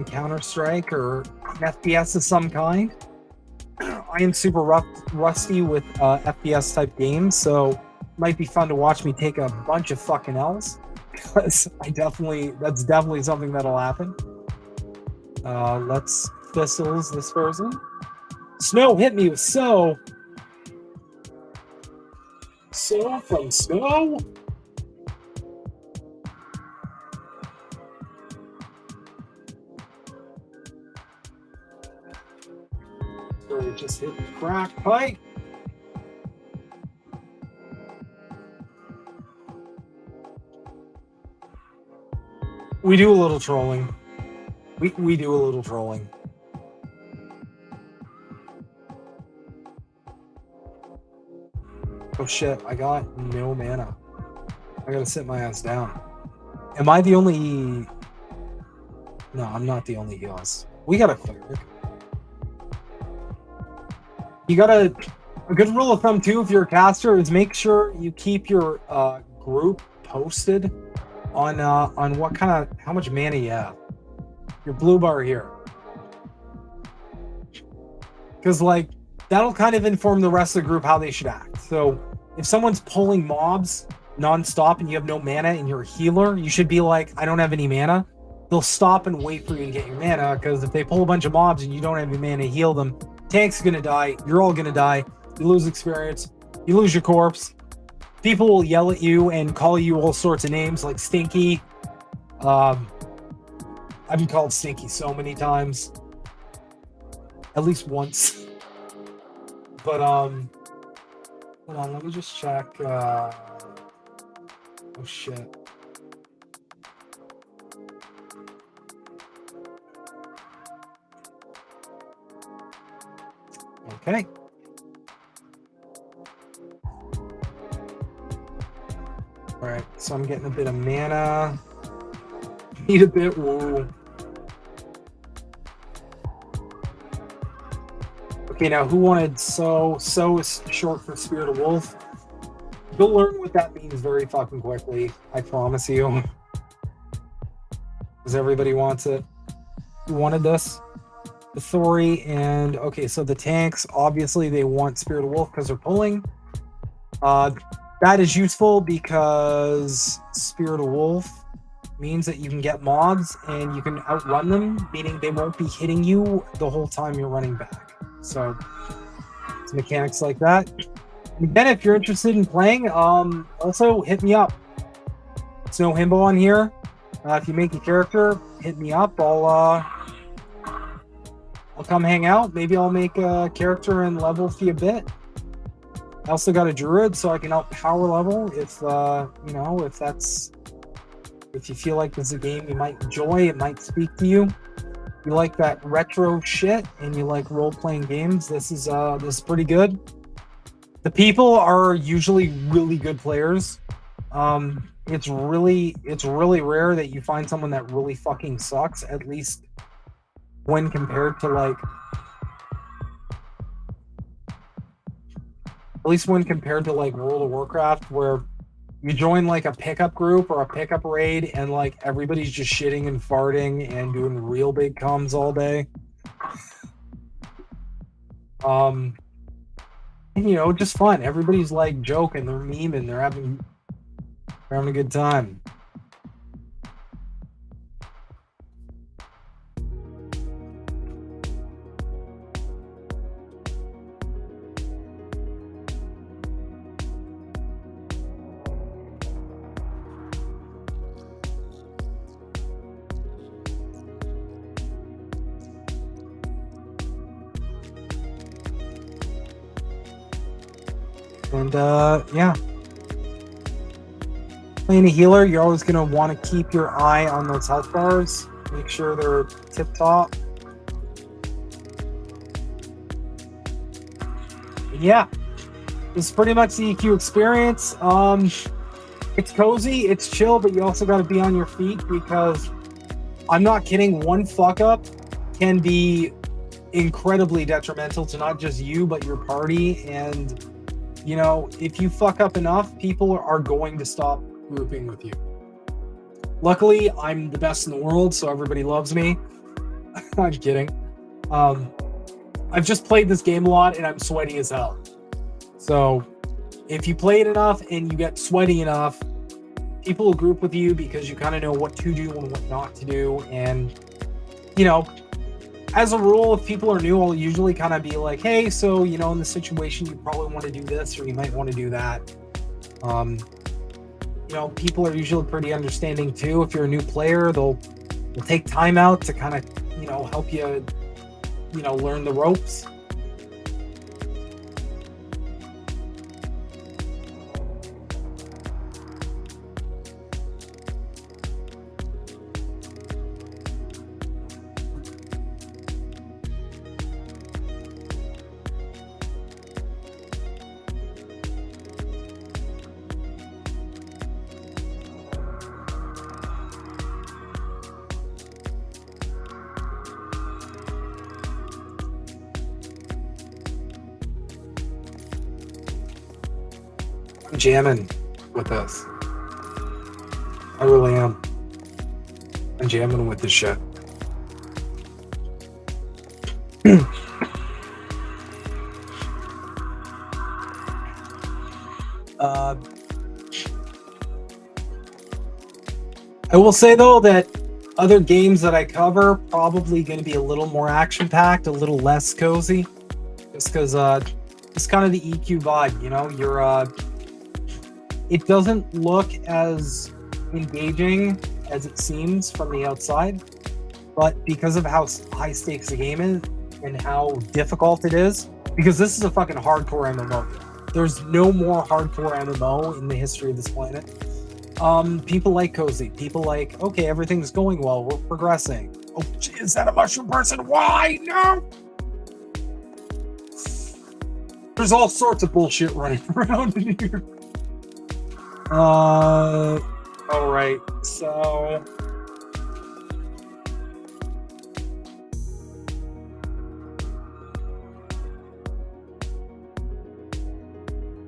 Counter-Strike or an FPS of some kind. I am super rusty with FPS type games, so it might be fun to watch me take a bunch of fucking L's. Because that's definitely something that'll happen. Let's thistles this person. Snow hit me with so from Snow. So we just hit the crack pipe. We do a little trolling. We do a little trolling. Oh shit, I got no mana. I gotta sit my ass down. Am I the only... No, I'm not the only heals. We got a cleric. You gotta... A good rule of thumb too, if you're a caster, is make sure you keep your group posted on what kind of... How much mana you have. Your blue bar here. Because, like, that'll kind of inform the rest of the group how they should act. So if someone's pulling mobs non-stop and you have no mana and you're a healer, you should be like, I don't have any mana. They'll stop and wait for you to get your mana, because if they pull a bunch of mobs and you don't have any mana to heal them, tank's gonna die, you're all gonna die, you lose experience, you lose your corpse. People will yell at you and call you all sorts of names like Stinky. I've been called Stinky so many times. At least once. But hold on, let me just check. Oh shit. Okay. All right, so I'm getting a bit of mana. Need a bit. Whoa. Okay, now who wanted so is short for Spirit of Wolf. You'll learn what that means very fucking quickly. I promise you. Because everybody wants it. Who wanted this? The Thori and okay, so the tanks, obviously they want Spirit of Wolf because they're pulling. That is useful because Spirit of Wolf means that you can get mobs and you can outrun them, meaning they won't be hitting you the whole time you're running back. So it's mechanics like that. And then if you're interested in playing, also hit me up. Snow Himbo on here. If you make a character, hit me up. I'll come hang out. Maybe I'll make a character and level for you a bit. I also got a druid, so I can help power level if if you feel like this is a game you might enjoy, it might speak to you. You like that retro shit and you like role-playing games, this is pretty good. The people are usually really good players. It's really rare that you find someone that really fucking sucks, at least when compared to like World of Warcraft, where you join like a pickup group or a pickup raid and like everybody's just shitting and farting and doing real big comes all day. Just fun. Everybody's like joking, they're memeing, they're having a good time. And yeah. Playing a healer, you're always going to want to keep your eye on those health bars. Make sure they're tip top. Yeah. This is pretty much the EQ experience. It's cozy, it's chill, but you also got to be on your feet because I'm not kidding, one fuck up can be incredibly detrimental to not just you, but your party. And if you fuck up enough, people are going to stop grouping with you. Luckily, I'm the best in the world, so everybody loves me. I'm kidding. I've just played this game a lot, and I'm sweaty as hell. So if you play it enough and you get sweaty enough, people will group with you because you kind of know what to do and what not to do. And, as a rule, if people are new, I'll usually kind of be like, hey, so, in the situation, you probably want to do this or you might want to do that. People are usually pretty understanding too. If you're a new player, they'll take time out to kind of, help you, learn the ropes. I'm jamming with this. I really am. I'm jamming with this shit. I will say though that other games that I cover probably going to be a little more action-packed, a little less cozy, just because it's kind of the EQ vibe. You're it doesn't look as engaging as it seems from the outside, but because of how high stakes the game is and how difficult it is, because this is a fucking hardcore MMO. There's no more hardcore MMO in the history of this planet. People like cozy. People like, okay, everything's going well. We're progressing. Oh, is that a mushroom person? Why? No! There's all sorts of bullshit running around in here. Alright, so...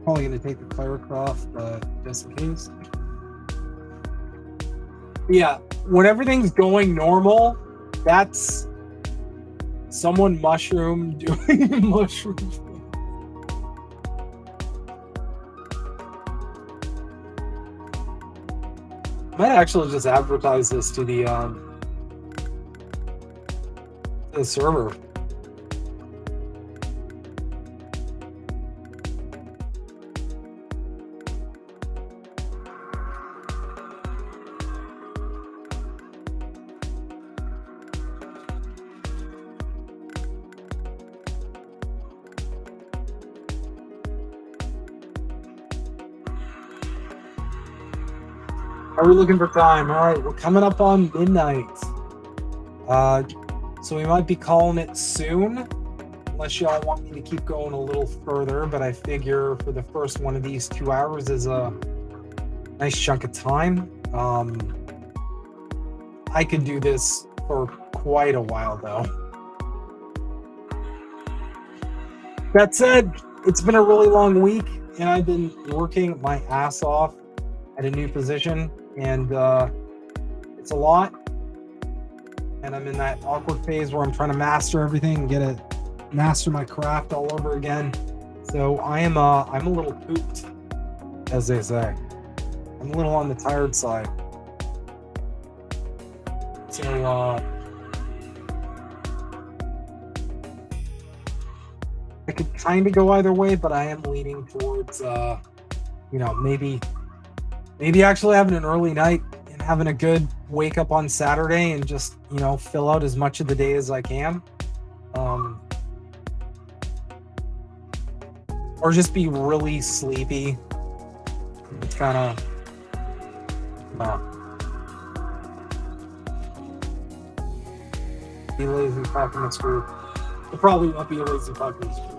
Probably gonna take the cleric off, but just in case. Yeah, when everything's going normal, that's someone mushroom doing mushrooms. I might actually just advertise this to the server. Are we looking for time? All right, we're coming up on midnight. So we might be calling it soon, unless y'all want me to keep going a little further. But I figure for the first one of these 2 hours is a nice chunk of time. I could do this for quite a while, though. That said, it's been a really long week, and I've been working my ass off at a new position, and it's a lot. And I'm in that awkward phase where I'm trying to master everything and master my craft all over again. So I'm a little pooped, as they say. I'm a little on the tired side. So I could kind of go either way, but I am leaning towards maybe actually having an early night and having a good wake up on Saturday and just fill out as much of the day as I can, or just be really sleepy. It's kind of be lazy fucking this group. It probably won't be a lazy fucking this group.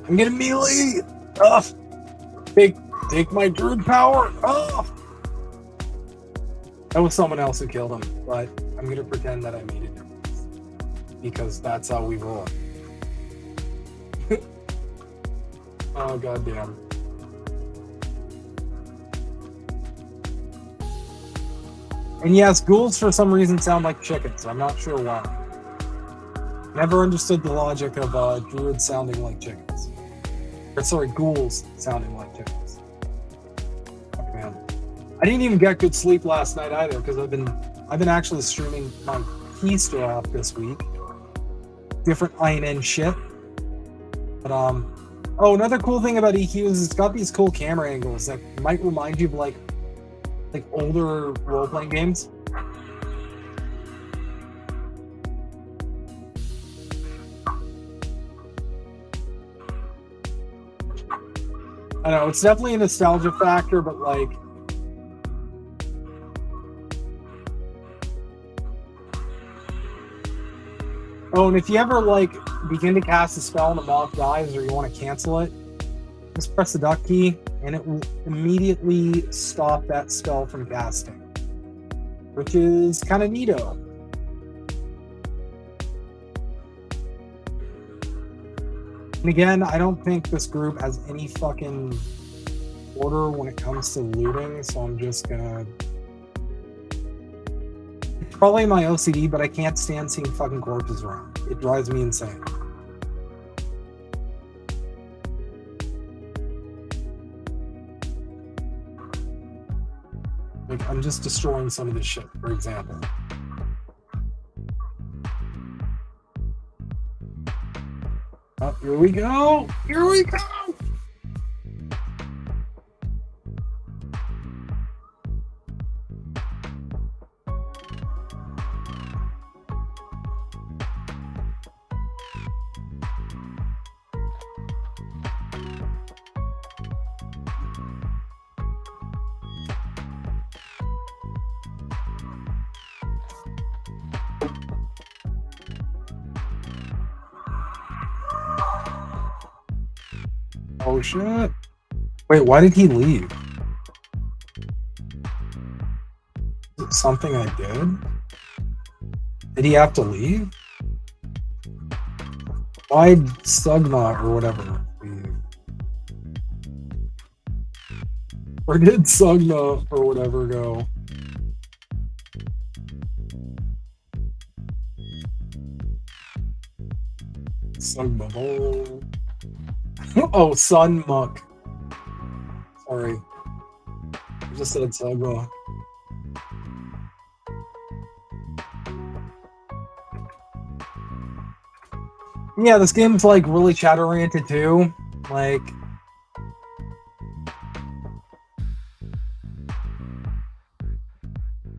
I'm gonna melee. Take my druid power. That was someone else who killed him, but I'm gonna pretend that I made a difference because that's how we roll. Oh goddamn. And yes, ghouls for some reason sound like chickens. I'm not sure why. Never understood the logic of druids sounding like chickens. Or sorry, ghouls sounding like chickens. Oh, man. I didn't even get good sleep last night either because I've been actually streaming my Keister off this week. Different INN shit. But another cool thing about EQ is it's got these cool camera angles that might remind you of like older role-playing games. I know it's definitely a nostalgia factor, but like, and if you ever like begin to cast a spell and the mob dies, or you want to cancel it, just press the duck key, and it will immediately stop that spell from casting, which is kind of neato. And again, I don't think this group has any fucking order when it comes to looting, so I'm just gonna... It's probably my OCD, but I can't stand seeing fucking corpses around. It drives me insane. Like, I'm just destroying some of this shit, for example. Oh, here we go! Here we go! Oh shit. Wait, why did he leave? Is it something I did? Did he have to leave? Why Sugma or whatever leave? Or did Sugma or whatever go? Sugma. Oh, Sun Muck. Sorry. I just said Sugwa. Yeah, this game's like really chat oriented too. Like,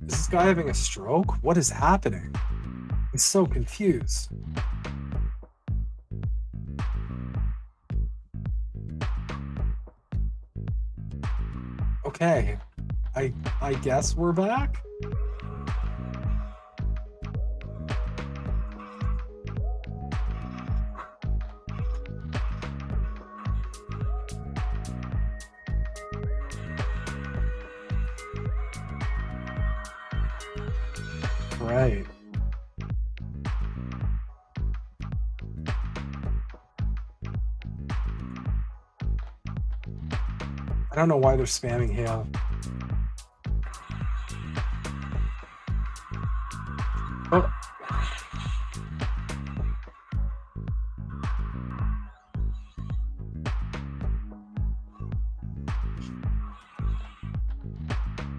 is this guy having a stroke? What is happening? He's so confused. Okay, I guess we're back. Right. I don't know why they're spamming hail. Oh.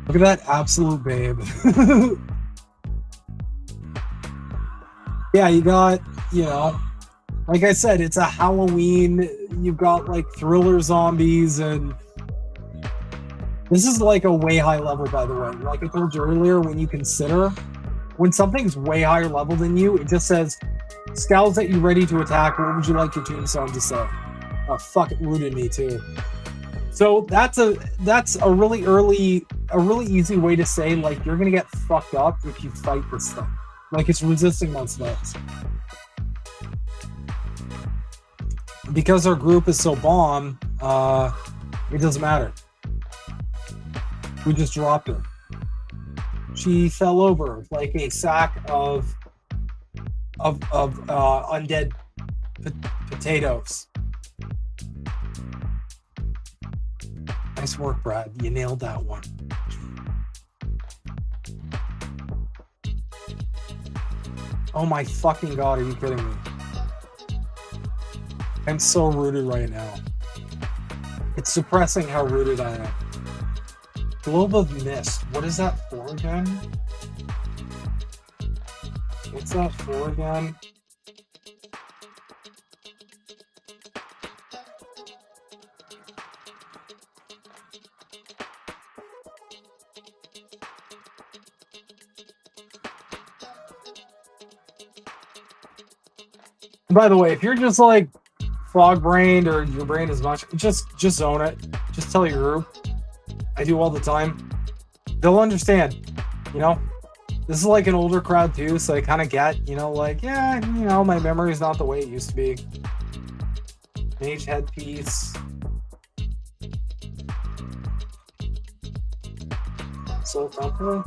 Look at that absolute babe. Yeah, you got, you know, like I said, it's a Halloween. You've got like thriller zombies, and this is like a way high level, by the way. Like I told you earlier, when you consider when something's way higher level than you, it just says, "Scowls at you, ready to attack. What would you like your tombstone to say?" Oh, fuck, it rooted me too. So that's a really easy way to say like you're gonna get fucked up if you fight this thing. Like it's resisting my spells. Because our group is so bomb, it doesn't matter. We just dropped her. She fell over like a sack of undead potatoes. Nice work, Brad. You nailed that one. Oh my fucking god, are you kidding me? I'm so rooted right now. It's depressing how rooted I am. Globe of Mist. What is that for again? What's that for again? By the way, if you're just like fog-brained or your brain is much, just own it. Just tell your group. I do all the time. They'll understand. You know, this is like an older crowd too, so I kind of get, you know, like, yeah, you know, my memory is not the way it used to be. Mage headpiece. Soul Temple.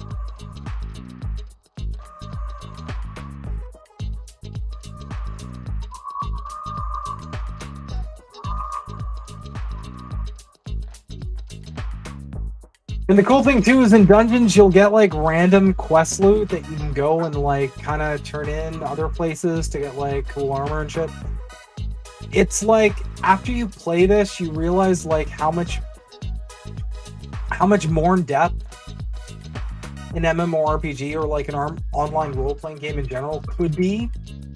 And the cool thing too is in dungeons you'll get like random quest loot that you can go and like kind of turn in other places to get like cool armor and shit. It's like after you play this, you realize like how much more in depth an MMORPG or like an online role-playing game in general could be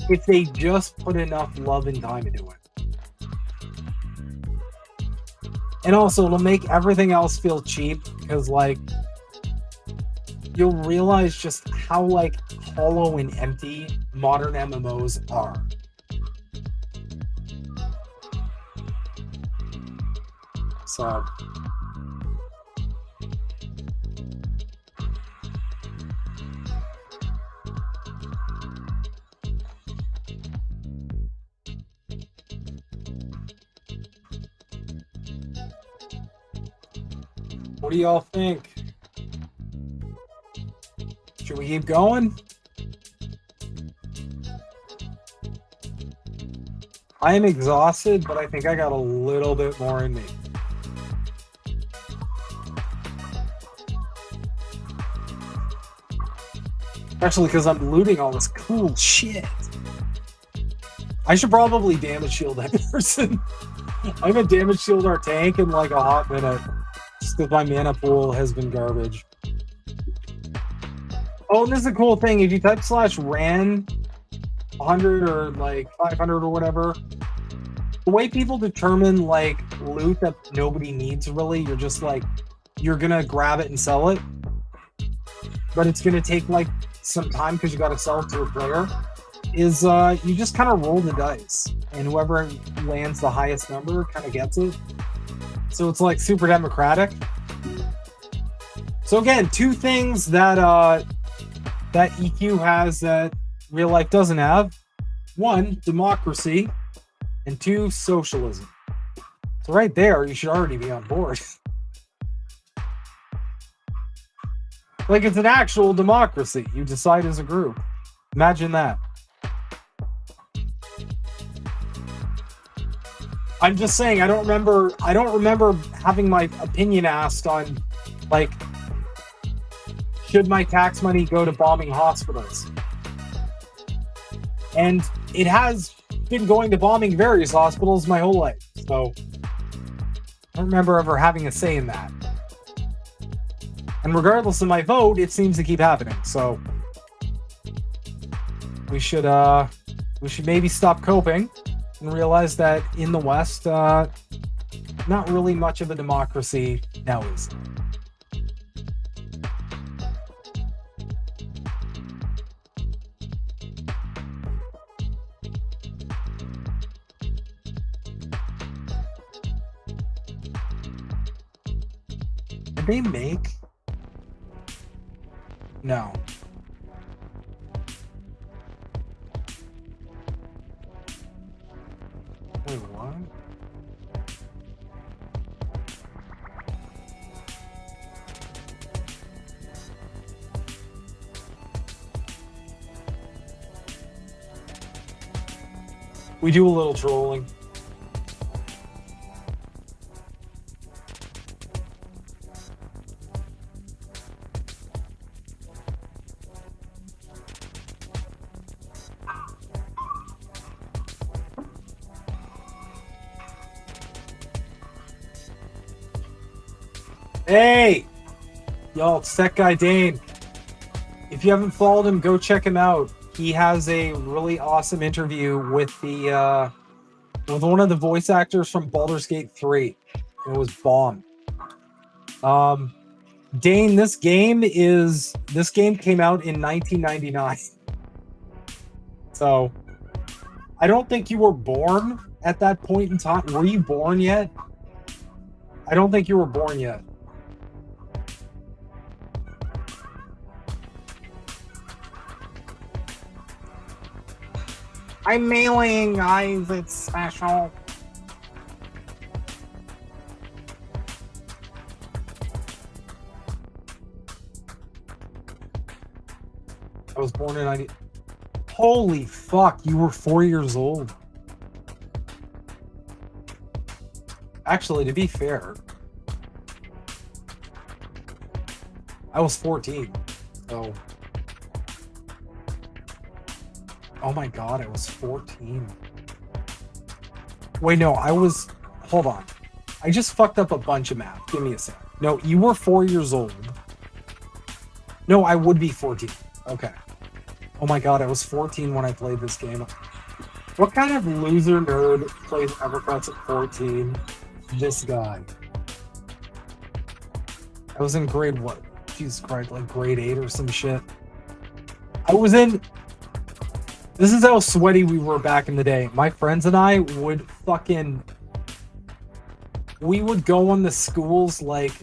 if they just put enough love and time into it. And also, it'll make everything else feel cheap because, like, you'll realize just how, like, hollow and empty modern MMOs are. So... what do y'all think? Should we keep going? I am exhausted, but I think I got a little bit more in me. Especially because I'm looting all this cool shit. I should probably damage shield that person. I'm gonna damage shield our tank in like a hot minute. Just because my mana pool has been garbage. Oh, and this is a cool thing. If you type /ran 100 or like 500 or whatever, the way people determine like loot that nobody needs really, you're just like, you're gonna grab it and sell it, but it's gonna take like some time because you gotta sell it to a player, is you just kind of roll the dice and whoever lands the highest number kind of gets it. So it's like super democratic. So again, two things that that EQ has that real life doesn't have. One, democracy, and two, socialism. So right there, you should already be on board. Like it's an actual democracy. You decide as a group. Imagine that. I'm just saying, I don't remember having my opinion asked on, like, should my tax money go to bombing hospitals? And it has been going to bombing various hospitals my whole life. So I don't remember ever having a say in that. And regardless of my vote, it seems to keep happening. So we should maybe stop coping and realize that in the West, not really much of a democracy now is. Did they make? No. Wait, what? We do a little trolling. Hey! Y'all, it's that guy Dane. If you haven't followed him, go check him out. He has a really awesome interview with the with one of the voice actors from Baldur's Gate 3. It was bomb. Dane, this game came out in 1999. So I don't think you were born at that point in time. Were you born yet? I don't think you were born yet. I'm mailing, guys. It's special. I was born in 90. Holy fuck, you were 4 years old. Actually, to be fair, I was 14. So. Oh my god, I was 14. Wait, no, I was... Hold on. I just fucked up a bunch of math. Give me a sec. No, you were 4 years old. No, I would be 14. Okay. Oh my god, I was 14 when I played this game. What kind of loser nerd plays EverQuest at 14? This guy. I was in grade what? Jesus Christ, like grade 8 or some shit. I was in... This is how sweaty we were back in the day. My friends and I would fucking... We would go on the school's, like,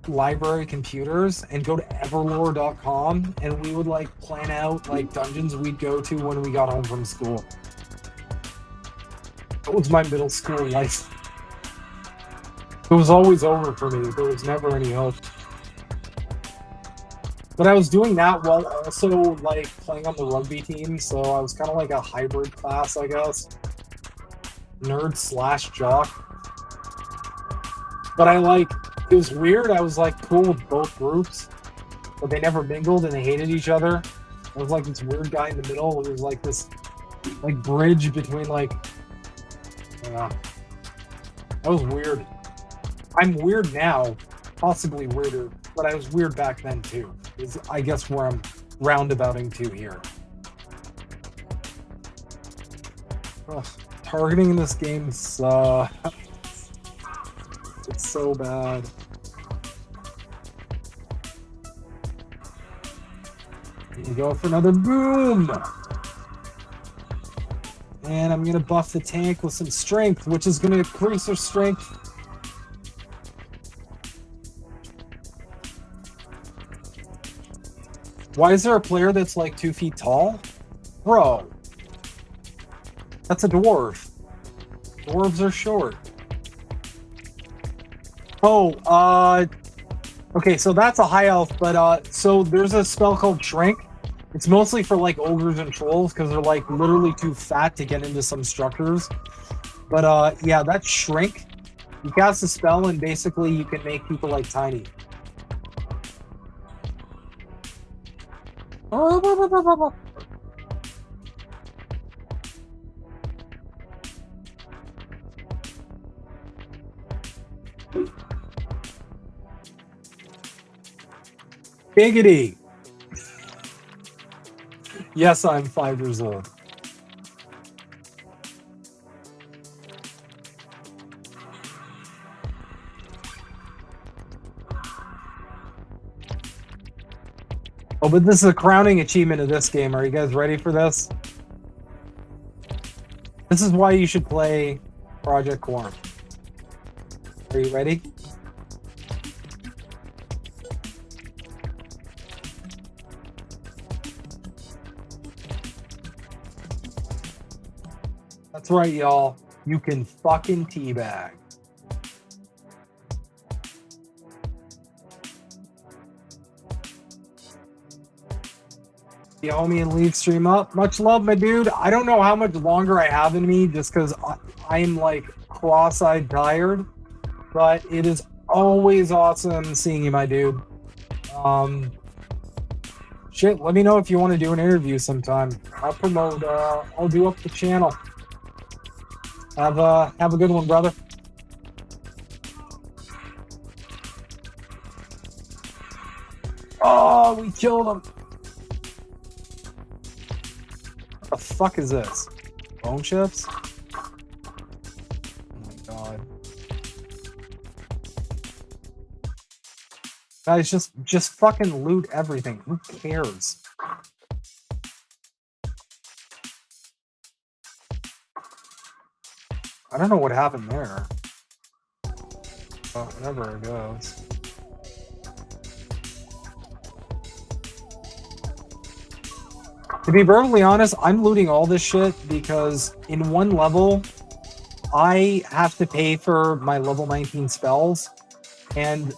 library computers and go to everlore.com and we would, like, plan out, like, dungeons we'd go to when we got home from school. That was my middle school life. It was always over for me. There was never any hope. But I was doing that while also, like, playing on the rugby team, so I was kind of like a hybrid class, I guess. Nerd / jock. But it was weird, I was, like, cool with both groups, but they never mingled and they hated each other. I was, like, this weird guy in the middle. It was, like, this, like, bridge between, like, That was weird. I'm weird now, possibly weirder, but I was weird back then too. Is I guess where I'm roundabouting to here. Ugh, targeting in this game sucks. It's so bad. Here we go for another boom. And I'm gonna buff the tank with some strength, which is gonna increase her strength. Why is there a player that's like 2 feet tall? Bro. That's a dwarf. Dwarves are short. Oh, okay, so that's a high elf, but so there's a spell called Shrink. It's mostly for like ogres and trolls because they're like literally too fat to get into some structures. But yeah, that's Shrink. You cast a spell and basically you can make people like tiny. Biggity. Yes, I'm 5 years old. Oh, but this is a crowning achievement of this game. Are you guys ready for this? This is why you should play Project Quarm. Are you ready? That's right, y'all. You can fucking teabag. The homie and leave stream up. Much love, my dude. I don't know how much longer I have in me just because I'm like cross-eyed tired, but it is always awesome seeing you, my dude. Shit, let me know if you want to do an interview sometime. I'll promote, I'll do up the channel. Have a good one, brother. Oh, we killed him. What the fuck is this? Bone chips? Oh my god. Guys, just fucking loot everything. Who cares? I don't know what happened there. But whatever it goes. To be perfectly honest, I'm looting all this shit because in one level, I have to pay for my level 19 spells, and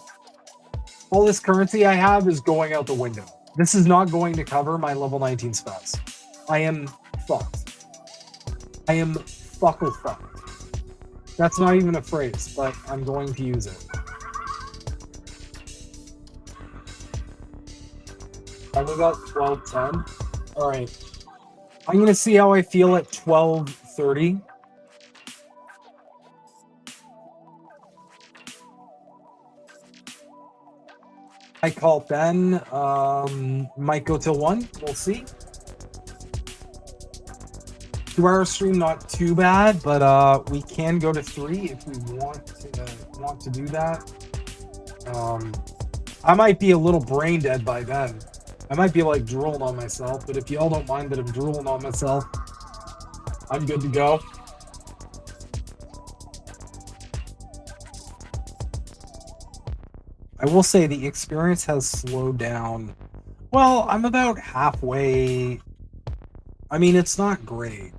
all this currency I have is going out the window. This is not going to cover my level 19 spells. I am fucked. I am fuckle fucked. That's not even a phrase, but I'm going to use it. I only got 1210. All right. I'm going to see how I feel at 1230. I call Ben. Might go till 1. We'll see. 2-hour stream, not too bad, but we can go to 3 if we want to do that. I might be a little brain dead by then. I might be like drooling on myself, but if y'all don't mind that I'm drooling on myself, I'm good to go. I will say the experience has slowed down. Well, I'm about halfway. I mean, it's not great,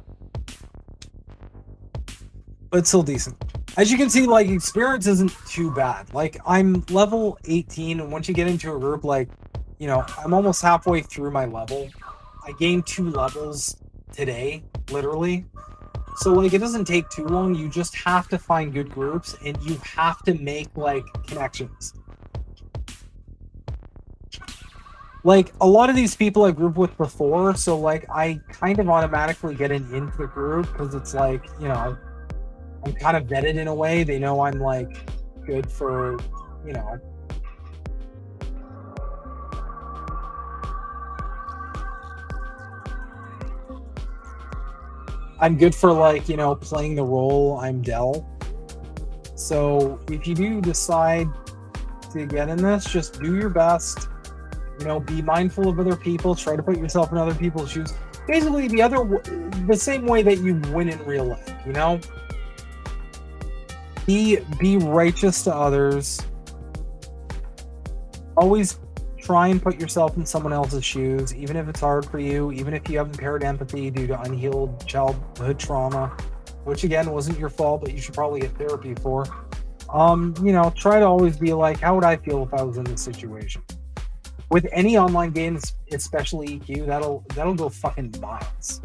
but it's still decent. As you can see, like, experience isn't too bad. Like, I'm level 18, and once you get into a group, like, you know, I'm almost halfway through my level. I gained 2 levels today, literally. So, like, it doesn't take too long. You just have to find good groups, and you have to make, like, connections. Like, a lot of these people I grouped with before, so, like, I kind of automatically get into the group, because it's like, you know, I'm kind of vetted in a way. They know I'm like good for, you know. I'm good for like, you know, playing the role I'm Dell. So if you do decide to get in this, just do your best. You know, be mindful of other people. Try to put yourself in other people's shoes. Basically, the same way that you win in real life. You know, be righteous to others. Always try and put yourself in someone else's shoes, even if it's hard for you, even if you have impaired empathy due to unhealed childhood trauma, which again wasn't your fault, but you should probably get therapy for. You know, try to always be like, how would I feel if I was in this situation? With any online games, especially EQ, that'll go fucking miles.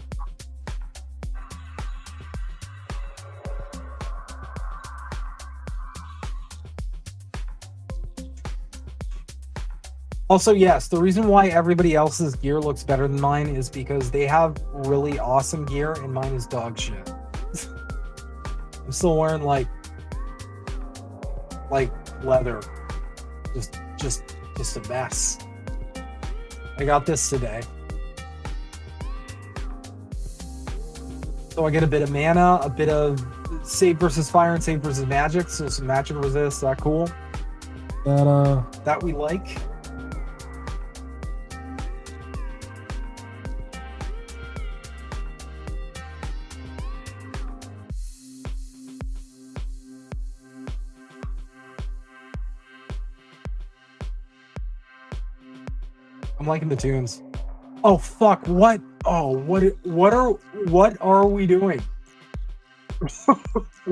Also, yes, the reason why everybody else's gear looks better than mine is because they have really awesome gear and mine is dog shit. I'm still wearing like leather. Just a mess. I got this today. So I get a bit of mana, a bit of save versus fire and save versus magic, so some magic resist, that cool. That we like. I'm liking the tunes. Oh fuck! What? Oh, what are we doing?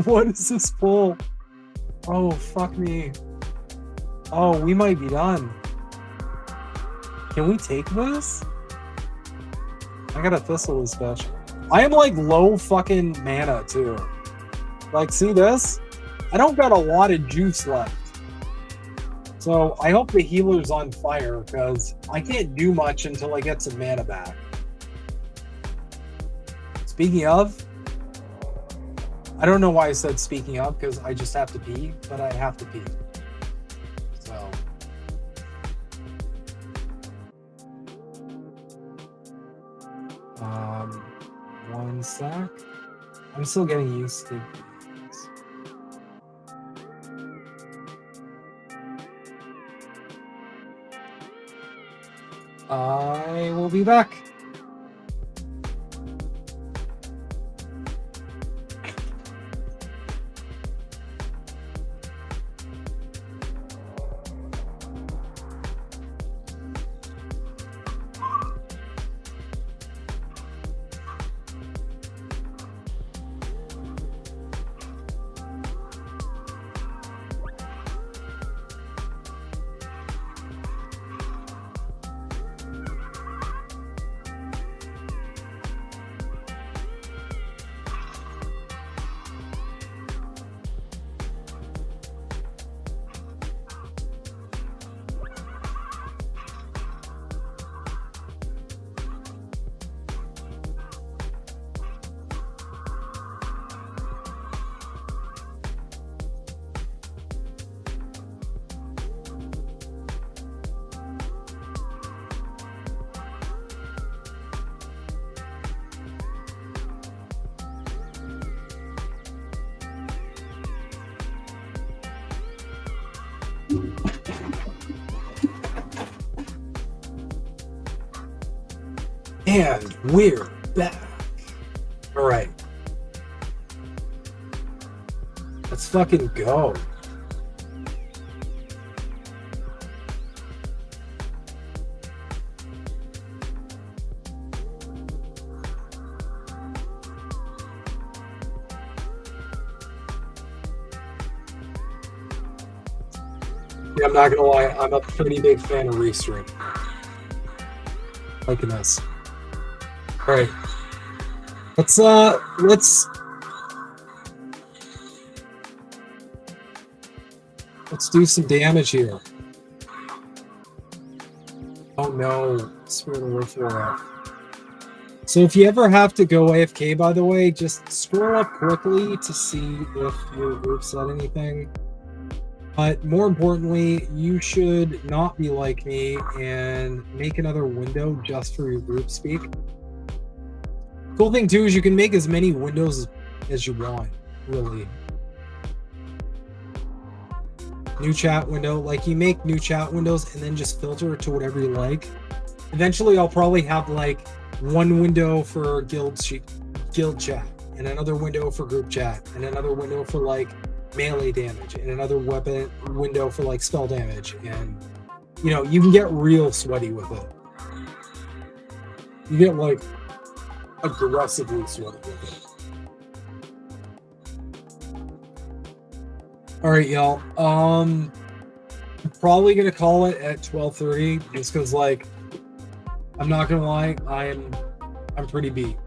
What is this pull? Oh fuck me! Oh, we might be done. Can we take this? I got a thistle this bitch. I am like low fucking mana too. Like, see this? I don't got a lot of juice left. So I hope the healer's on fire because I can't do much until I get some mana back. Speaking of, I don't know why I said speaking of because I just have to pee, but I have to pee. So. One sec. I'm still getting used to these. I will be back. And we're back. All right. Let's fucking go. Yeah, I'm not gonna lie, I'm a pretty big fan of Restream. Liking this. All right, let's do some damage here. Oh no, Spirit of Warfare. So if you ever have to go AFK, by the way, just scroll up quickly to see if your group said anything. But more importantly, you should not be like me and make another window just for your group speak. Cool thing too is you can make as many windows as you want, really. New chat window, like you make new chat windows and then just filter it to whatever you like. Eventually I'll probably have like one window for guild chat and another window for group chat and another window for like melee damage and another weapon window for like spell damage, and you know, you can get real sweaty with it. You get like aggressively sweaty with it. All right, y'all. I'm probably gonna call it at 12:30 just because, like, I'm not gonna lie, I'm pretty beat.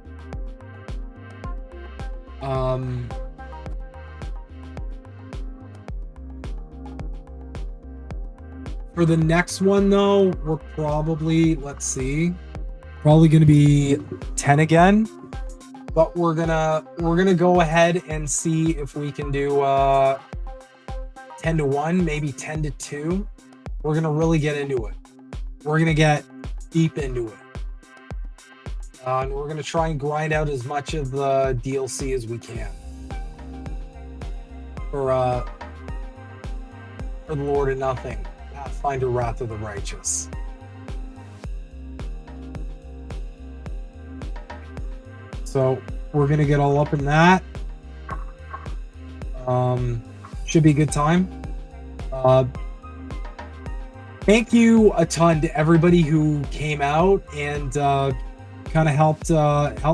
For the next one though, we're probably, let's see, probably gonna be 10 again, but we're gonna go ahead and see if we can do 10 to 1, maybe 10 to 2. We're gonna really get into it. We're gonna get deep into it. And we're gonna try and grind out as much of the DLC as we can. For the Lord of Nothing, Pathfinder Wrath of the Righteous. So we're gonna get all up in that. Should be a good time. Thank you a ton to everybody who came out and kind of helped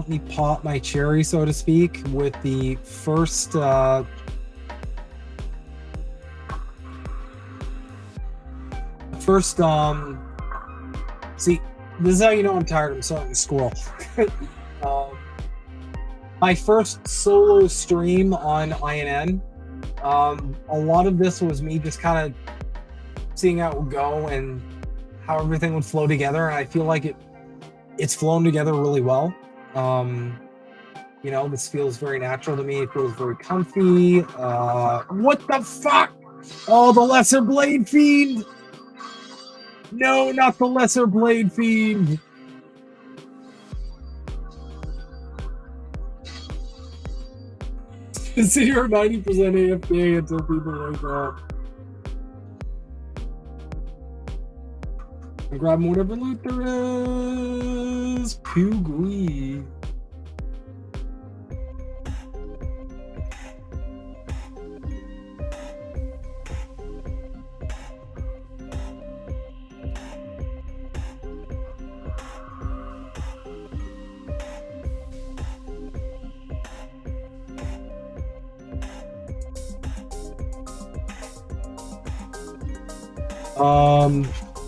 me pop my cherry, so to speak, with the first see, this is how you know I'm tired. I'm starting to squirrel. My first solo stream on INN. A lot of this was me just kind of seeing how it would go and how everything would flow together, and I feel like it's flown together really well. You know, this feels very natural to me. It feels very comfy. What the fuck? Oh, the Lesser Blade Fiend! No, not the Lesser Blade Fiend! Consider you're 90% AFK until people wake up. And grab whatever loot there is. Pugly.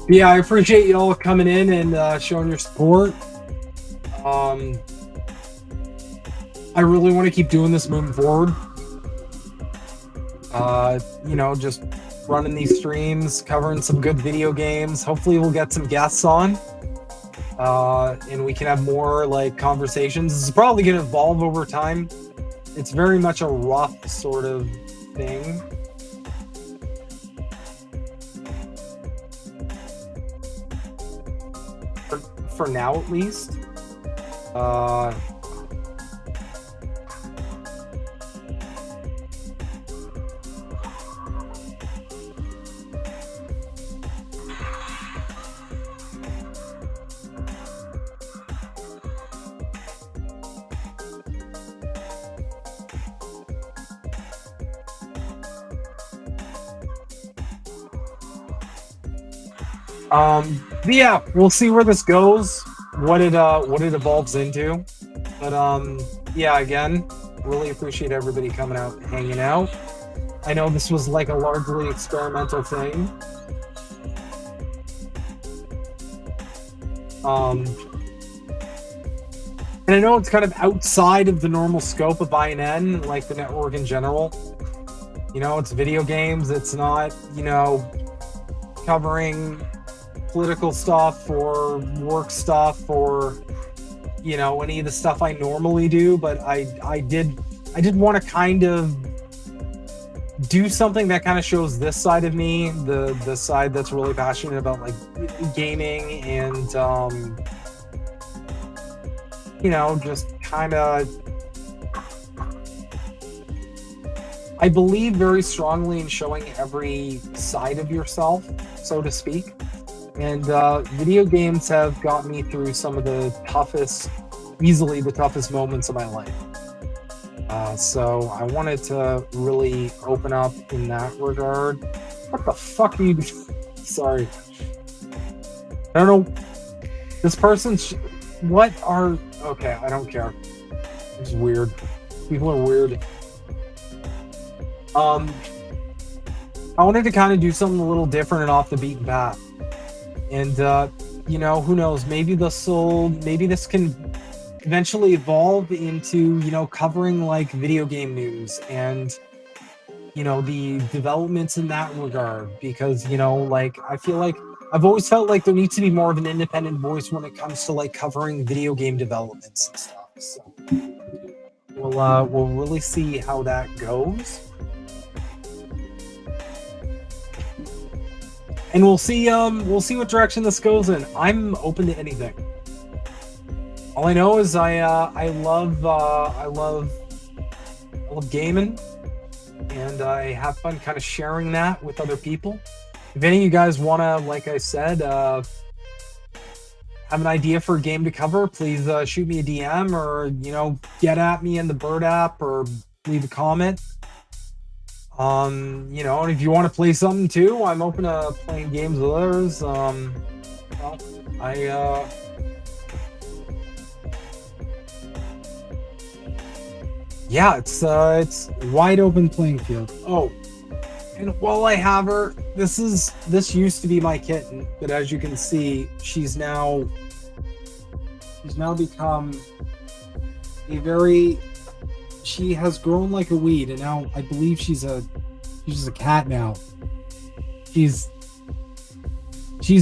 Yeah, I appreciate y'all coming in and showing your support. I really want to keep doing this moving forward. You know, just running these streams, covering some good video games. Hopefully we'll get some guests on. And we can have more like conversations. This is probably going to evolve over time. It's very much a rough sort of thing. For now, at least. But yeah, we'll see where this goes, what it evolves into. But yeah, again, really appreciate everybody coming out and hanging out. I know this was like a largely experimental thing. And I know it's kind of outside of the normal scope of INN, like the network in general. You know, it's video games, it's not, you know, covering political stuff or work stuff or, you know, any of the stuff I normally do, but I did want to kind of do something that kind of shows this side of me, the side that's really passionate about like gaming and you know, just kind of, I believe very strongly in showing every side of yourself, so to speak. And video games have got me through some of the toughest, easily the toughest moments of my life. So I wanted to really open up in that regard. What the fuck are you doing? Sorry. I don't know. This person's... What are... Okay, I don't care. It's weird. People are weird. I wanted to kind of do something a little different and off the beaten path. And, you know, who knows? Maybe this can eventually evolve into, you know, covering like video game news and, you know, the developments in that regard. Because, you know, like, I feel like I've always felt like there needs to be more of an independent voice when it comes to like covering video game developments and stuff. So we'll really see how that goes. And we'll see what direction this goes in. I'm open to anything. All I know is I love gaming, and I have fun kind of sharing that with other people. If any of you guys wanna, like I said, have an idea for a game to cover, please shoot me a DM or, you know, get at me in the Bird app or leave a comment. You know, and if you want to play something too, I'm open to playing games with others. Well, yeah, it's wide open playing field. Oh, and while I have her, this used to be my kitten, but as you can see, she's now become she has grown like a weed, and now I believe she's a cat now. She's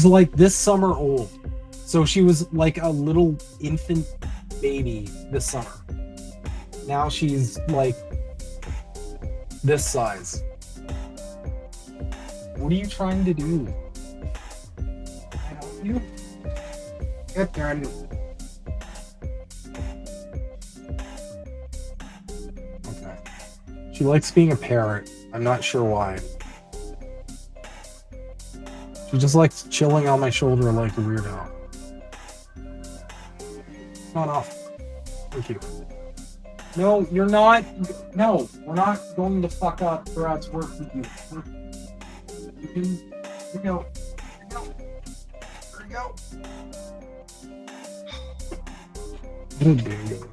like this summer old. So she was like a little infant baby this summer. Now she's like this size. What are you trying to do? I help you? Get done. She likes being a parrot. I'm not sure why. She just likes chilling on my shoulder like a weirdo. Not off. Thank you. No, you're not. No, we're not going to fuck up Brad's work with you. You can. Here we go. Here we go. Here we go. What a dingo.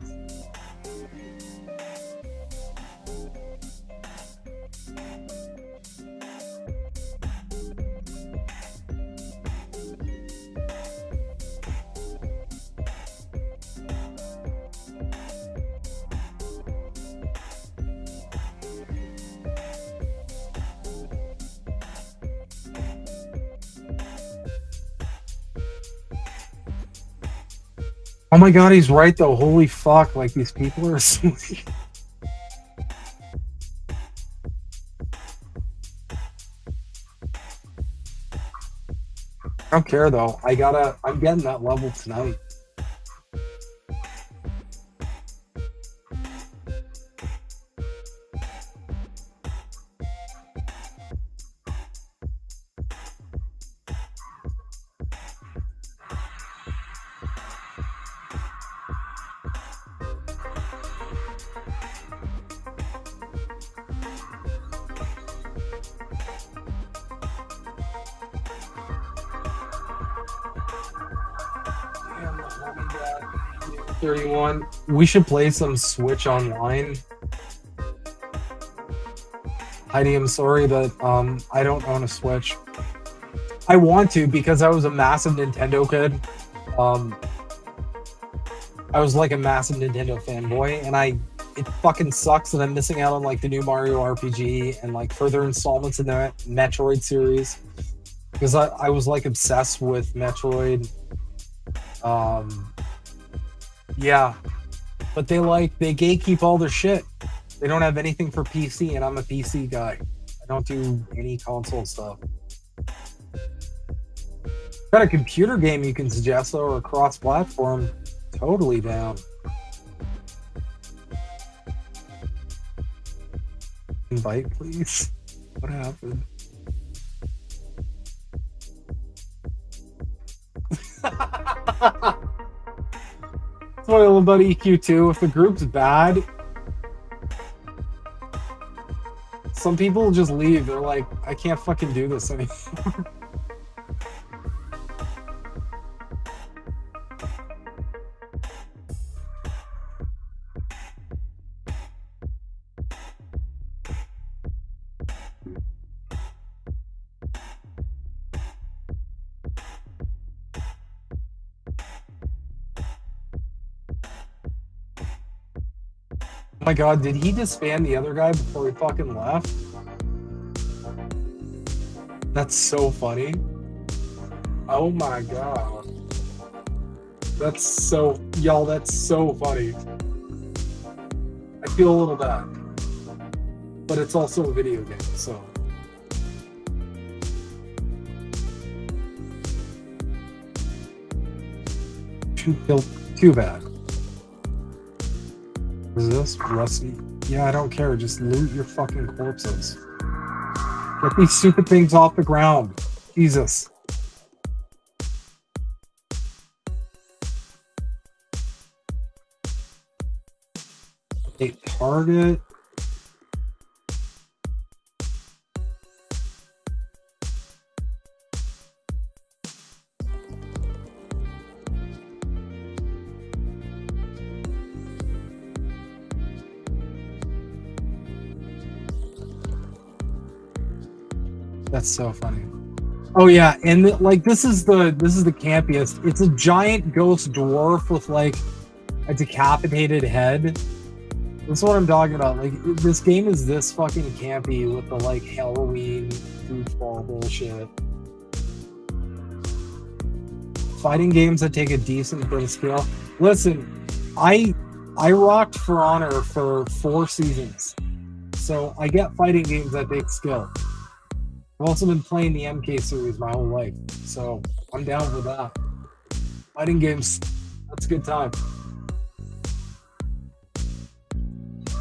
Oh my god, he's right though. Holy fuck, like these people are asleep. I don't care though. I'm getting that level tonight. Damn, let me get 31. We should play some Switch Online. Heidi, I'm sorry, but I don't own a Switch. I want to because I was a massive Nintendo kid. I was like a massive Nintendo fanboy, and it fucking sucks that I'm missing out on like the new Mario RPG and like further installments in the Metroid series, because I was like obsessed with Metroid. Yeah, but they gatekeep all their shit. They don't have anything for PC, and I'm a PC guy. I don't do any console stuff. Got a computer game you can suggest or a cross-platform? Totally down. Invite, please. What happened? Spoil about EQ2. If the group's bad, some people just leave. They're like, I can't fucking do this anymore. Oh my god, did he disband the other guy before he fucking left? That's so funny. Oh my god. That's so... Y'all, that's so funny. I feel a little bad. But it's also a video game, so... Too bad. Is this rusty? Yeah, I don't care. Just loot your fucking corpses. Get these stupid things off the ground. Jesus. A target. That's so funny. Oh yeah, and like this is the campiest. It's a giant ghost dwarf with like a decapitated head. That's what I'm talking about. Like this game is this fucking campy with the like Halloween goofball bullshit. Fighting games that take a decent bit of skill. Listen, I rocked For Honor for 4 seasons, so I get fighting games that take skill. I've also been playing the MK series my whole life, so I'm down with that. Fighting games, that's a good time.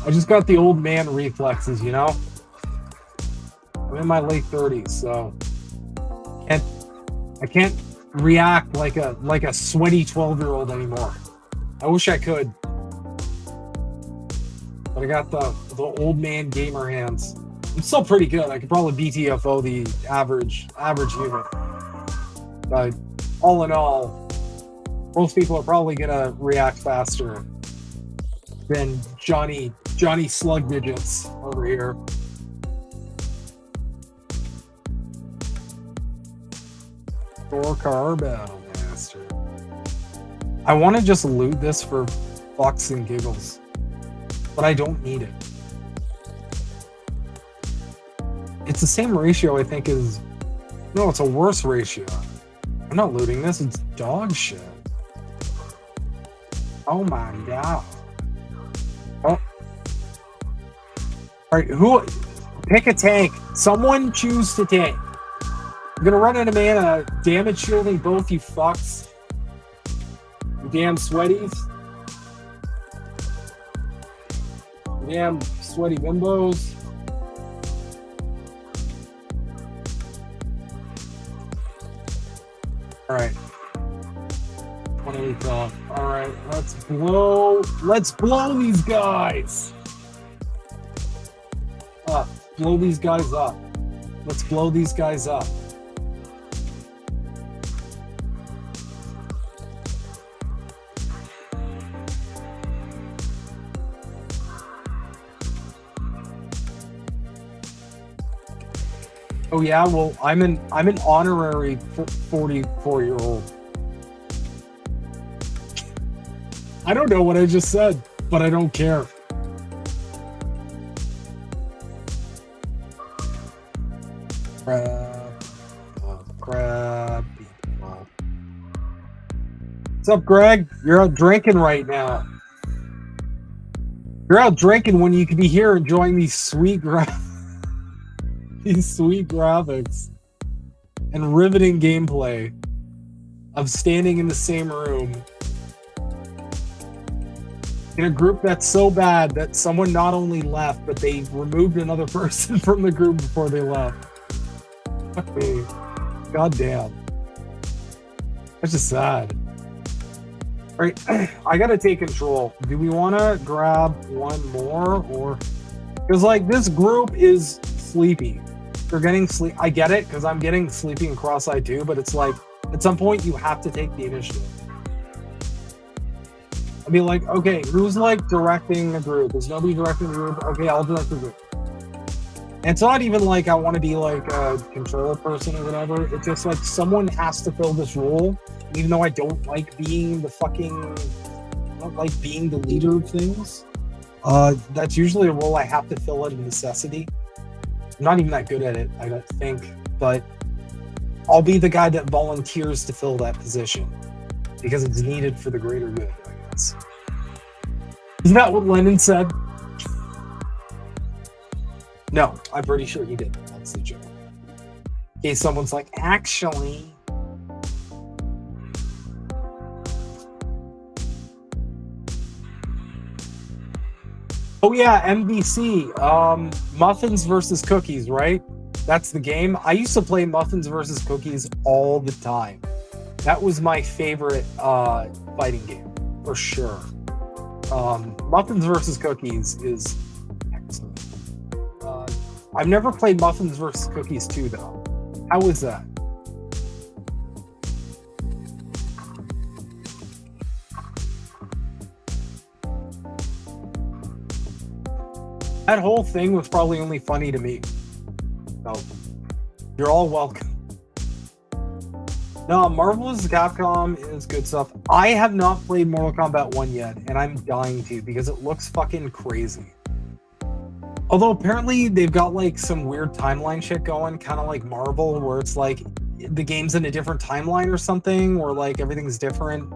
I just got the old man reflexes, you know? I'm in my late 30s, so I can't react like a sweaty 12-year-old anymore. I wish I could. But I got the old man gamer hands. I'm still pretty good. I could probably BTFO the average human. But all in all, most people are probably gonna react faster than Johnny Slug Digits over here. Four car battle master. I want to just loot this for fucks and giggles, but I don't need it. It's the same ratio, I think, as... No, it's a worse ratio. I'm not looting this. It's dog shit. Oh my god. Oh. Alright, who... Pick a tank. Someone choose to tank. I'm gonna run out of mana. Damage shielding both, you fucks. You damn sweaties. You damn sweaty bimbos. Alright. 28 off. Alright, let's blow these guys! Up. Blow these guys up. Let's blow these guys up. Oh yeah, well I'm an honorary 44-year-old. I don't know what I just said, but I don't care. Crab. What's up, Greg? You're out drinking right now. You're out drinking when you could be here enjoying these sweet these sweet graphics and riveting gameplay of standing in the same room in a group that's so bad that someone not only left, but they removed another person from the group before they left. Fuck me. God damn. That's just sad. All right, I gotta take control. Do we want to grab one more, or because like this group is sleepy? They're getting sleep. I get it because I'm getting sleepy and cross-eyed too. But it's like at some point you have to take the initiative. I mean, like, okay, who's like directing the group? Is nobody directing the group? Okay, I'll direct the group. And it's not even like I want to be like a controller person or whatever. It's just like someone has to fill this role. Even though I don't like being the I don't like being the leader of things. That's usually a role I have to fill out of necessity. I'm not even that good at it, I don't think, but I'll be the guy that volunteers to fill that position because it's needed for the greater good, I guess. Isn't that what Lennon said? No, I'm pretty sure he didn't. That's the joke. In case someone's like, actually... Oh yeah, MVC. Muffins versus Cookies, right? That's the game. I used to play Muffins versus Cookies all the time. That was my favorite fighting game, for sure. Muffins versus Cookies is excellent. I've never played Muffins versus Cookies 2, though. How is that? That whole thing was probably only funny to me. So, you're all welcome. No, Marvel vs. Capcom is good stuff. I have not played Mortal Kombat 1 yet, and I'm dying to because it looks fucking crazy. Although apparently they've got like some weird timeline shit going, kind of like Marvel, where it's like the game's in a different timeline or something, or like everything's different.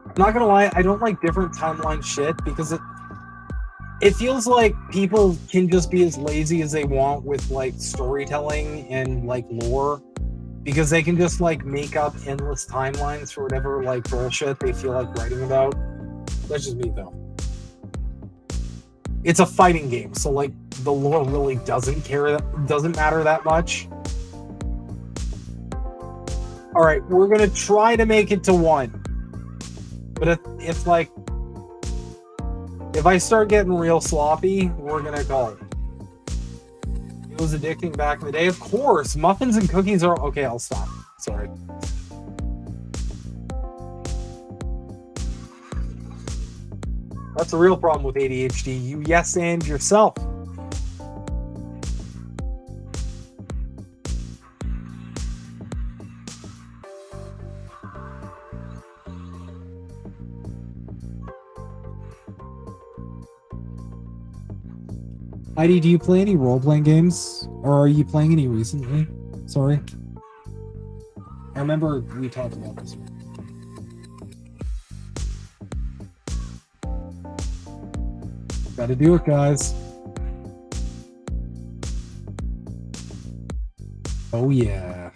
I'm not gonna lie, I don't like different timeline shit because it feels like people can just be as lazy as they want with like storytelling and like lore because they can just like make up endless timelines for whatever like bullshit they feel like writing about. That's just me though. It's a fighting game, so like the lore really doesn't matter that much. All right, we're gonna try to make it to 1, but if like if I start getting real sloppy, we're gonna call it. It was addicting back in the day. Of course, muffins and cookies are... Okay, I'll stop. Sorry. That's a real problem with ADHD. You yes and yourself. Heidi, do you play any role-playing games? Or are you playing any recently? Sorry. I remember we talked about this. Gotta do it, guys. Oh, yeah.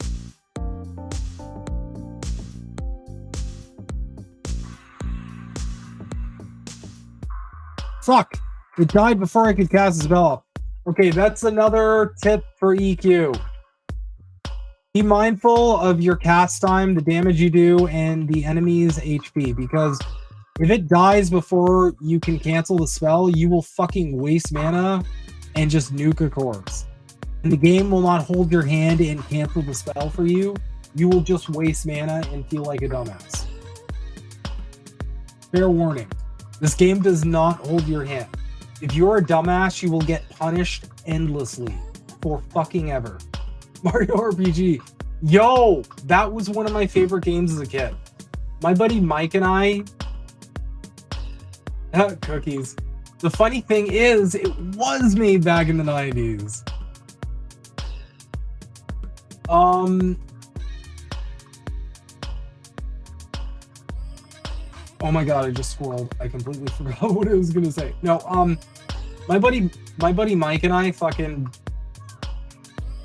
Fuck! It died before I could cast a spell. Okay, that's another tip for EQ. Be mindful of your cast time, the damage you do, and the enemy's HP, because if it dies before you can cancel the spell, you will fucking waste mana and just nuke a corpse. And the game will not hold your hand and cancel the spell for you. You will just waste mana and feel like a dumbass. Fair warning. This game does not hold your hand. If you're a dumbass, you will get punished endlessly for fucking ever. Mario RPG. Yo, that was one of my favorite games as a kid. My buddy Mike and I... Cookies. The funny thing is, it was made back in the 90s. Oh my god, I just squirreled. I completely forgot what I was gonna say. No, my buddy Mike and I fucking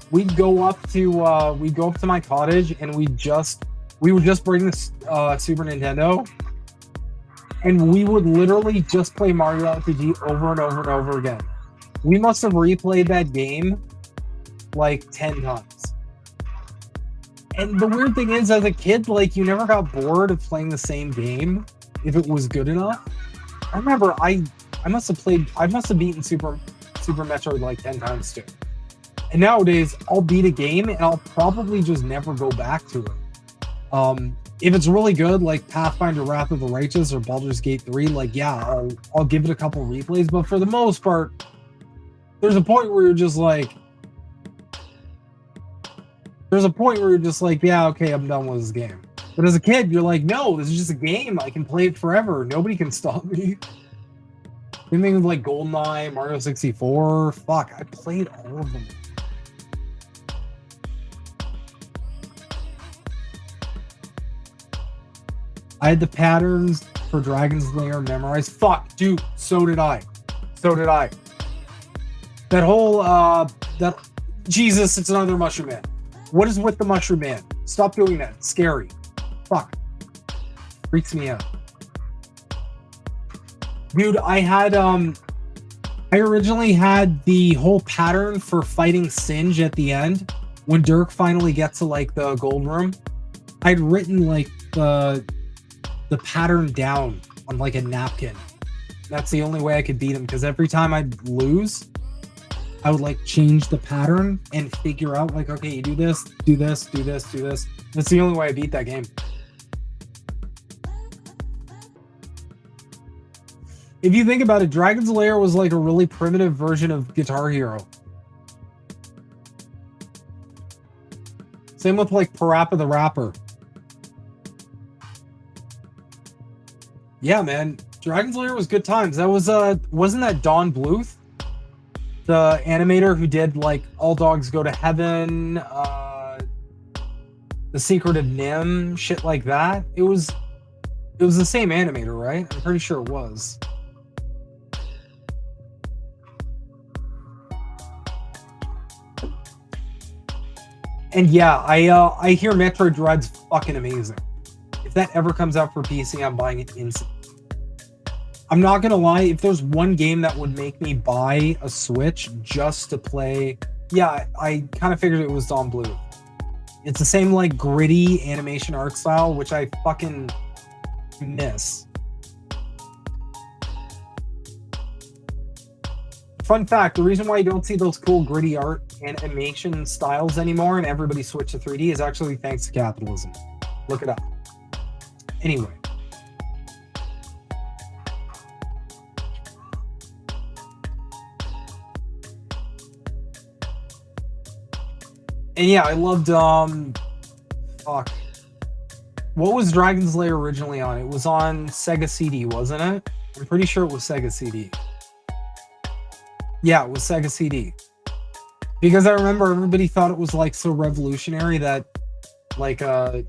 we'd go up to my cottage and we would just bring this Super Nintendo and we would literally just play Mario RPG over and over and over again. We must have replayed that game like 10 times. And the weird thing is, as a kid, like, you never got bored of playing the same game if it was good enough. I remember I must have beaten Super Metroid like 10 times too. And nowadays, I'll beat a game and I'll probably just never go back to it. If it's really good, like Pathfinder Wrath of the Righteous or Baldur's Gate 3, like, yeah, I'll give it a couple replays, but for the most part, there's a point where you're just like, yeah, okay, I'm done with this game. But as a kid, you're like, no, this is just a game. I can play it forever. Nobody can stop me. Same thing with like GoldenEye, Mario 64. Fuck, I played all of them. I had the patterns for Dragon's Lair memorized. Fuck, dude, so did I. That whole, Jesus, it's another Mushroom Man. What is with the Mushroom Man? Stop doing that. It's scary. Fuck. Freaks me out. Dude, I originally had the whole pattern for fighting Singe at the end. When Dirk finally gets to, like, the gold room, I'd written, like, the pattern down on, like, a napkin. That's the only way I could beat him, because every time I'd lose, I would, like, change the pattern and figure out, like, okay, you do this, do this, do this, do this. That's the only way I beat that game. If you think about it, Dragon's Lair was like a really primitive version of Guitar Hero. Same with, like, Parappa the Rapper. Yeah, man. Dragon's Lair was good times. That was, wasn't that Don Bluth? The animator who did, like, All Dogs Go to Heaven, The Secret of Nim, shit like that. It was the same animator, right? I'm pretty sure it was. And yeah, I hear Metroid Dread's fucking amazing. If that ever comes out for PC, I'm buying it instantly. I'm not gonna lie, if there's one game that would make me buy a Switch just to play, yeah, I kind of figured it was Don Bluth. It's the same, like, gritty animation art style, which I fucking miss. Fun fact, the reason why you don't see those cool gritty art animation styles anymore and everybody switched to 3D is actually thanks to capitalism. Look it up. Anyway. And yeah, I loved, fuck. What was Dragon's Lair originally on? It was on Sega CD, wasn't it? I'm pretty sure it was Sega CD. Yeah, it was Sega CD. Because I remember everybody thought it was, like, so revolutionary that, like a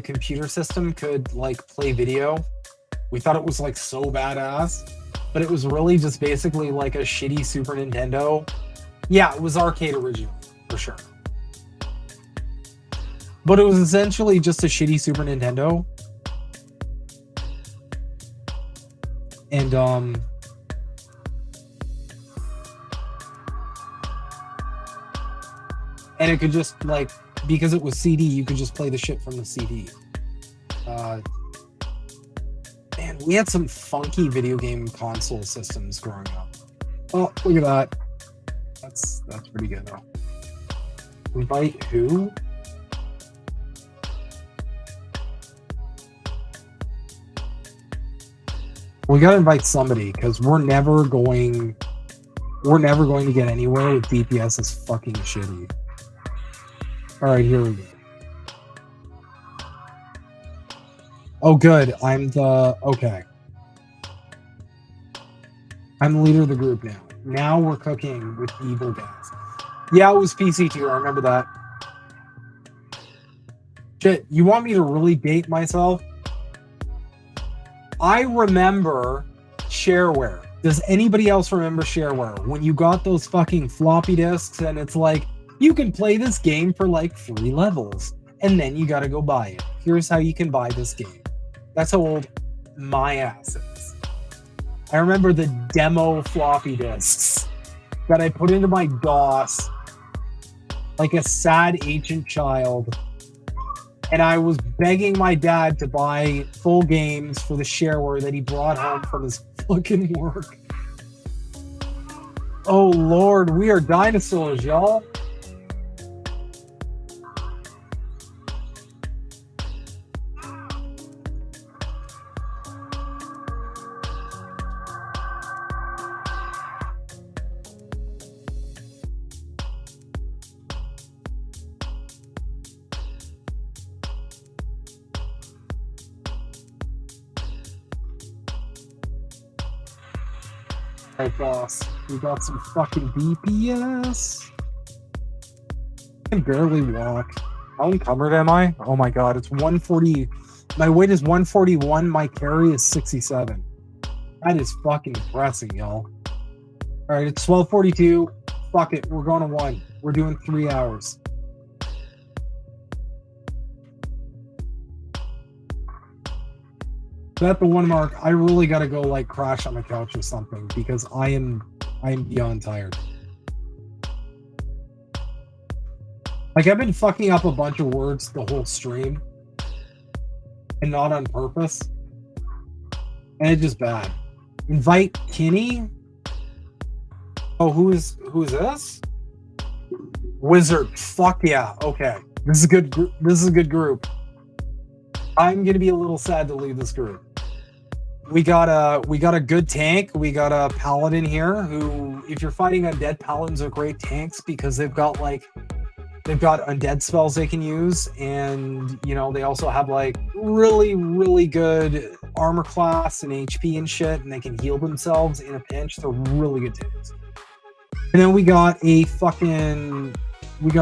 computer system could, like, play video. We thought it was, like, so badass. But it was really just basically like a shitty Super Nintendo. Yeah, it was arcade original, for sure. But it was essentially just a shitty Super Nintendo. And, and it could just, like, because it was CD, you could just play the shit from the CD. Man, we had some funky video game console systems growing up. Oh, look at that. That's pretty good, though. Invite who? We gotta invite somebody, because we're never going to get anywhere with DPS is fucking shitty. Alright, here we go. Oh, good. Okay. I'm the leader of the group now. Now we're cooking with evil guys. Yeah, it was PC too. I remember that. Shit, you want me to really date myself? I remember shareware. Does anybody else remember shareware? When you got those fucking floppy disks and it's like, you can play this game for like 3 levels and then you gotta go buy it. Here's how you can buy this game. That's how old my ass is. I remember the demo floppy disks that I put into my DOS like a sad ancient child. And I was begging my dad to buy full games for the shareware that he brought home from his fucking work. Oh Lord, we are dinosaurs, y'all. Alright, boss. We got some fucking DPS. I can barely walk. How encumbered am I? Oh my god, it's 140. My weight is 141. My carry is 67. That is fucking depressing, y'all. Alright, it's 12:42. Fuck it. We're going to 1. We're doing 3 hours. So at the 1 mark, I really gotta go like crash on the couch or something because I am beyond tired. Like I've been fucking up a bunch of words the whole stream, and not on purpose, and it's just bad. Invite Kinney. Oh, who is this? Wizard. Fuck yeah. Okay, this is a good group. This is a good group. I'm gonna be a little sad to leave this group. We got a good tank. We got a paladin here who, if you're fighting undead, paladins are great tanks because they've got undead spells they can use, and you know they also have like really good armor class and HP and shit, and they can heal themselves in a pinch. They're really good tanks. And then we got a